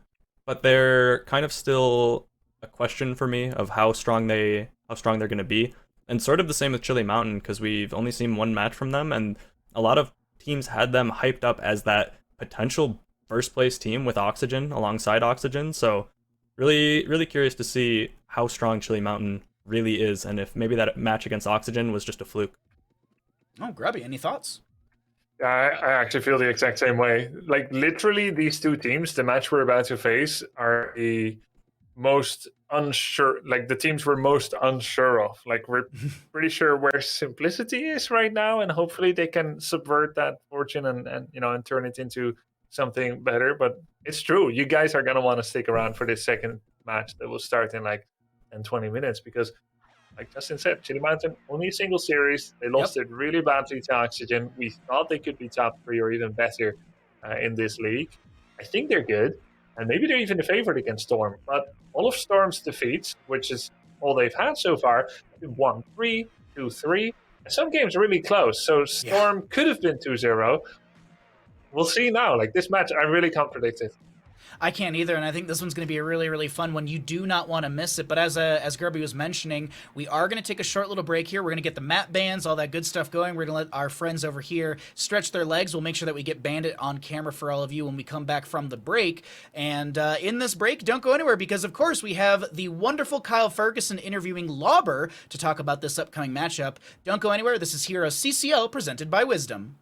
but they're kind of still a question for me of how strong they're going to be. And sort of the same with Chili Mountain, because we've only seen one match from them, and a lot of teams had them hyped up as that potential first place team with Oxygen alongside Oxygen. So really, really curious to see how strong Chili Mountain really is, and if maybe that match against Oxygen was just a fluke. Oh, Grubby, any thoughts? I actually feel the exact same way. Like, literally, these two teams, the match we're about to face, are the most unsure, like the teams we're most unsure of. Like, we're pretty sure where Simplicity is right now, and hopefully they can subvert that fortune and turn it into something better. But it's true, you guys are gonna want to stick around for this second match that will start in like 20 minutes, because like Justin said, Chili Mountain, only a single series. They lost it really badly to Oxygen. We thought they could be top 3 or even better in this league. I think they're good, and maybe they're even the favorite against Storm. But all of Storm's defeats, which is all they've had so far, 1-3, 2-3, and some games are really close. So Storm could have been 2-0. We'll see now. Like, this match, I really can't predict it. I can't either, and I think this one's going to be a really, really fun one. You do not want to miss it. But as Grubby was mentioning, we are going to take a short little break here. We're going to get the map bans, all that good stuff going. We're going to let our friends over here stretch their legs. We'll make sure that we get Bandit on camera for all of you when we come back from the break. And in this break, don't go anywhere, because, of course, we have the wonderful Kyle Ferguson interviewing Lauber to talk about this upcoming matchup. Don't go anywhere. This is HeroesCCL presented by Wisdom.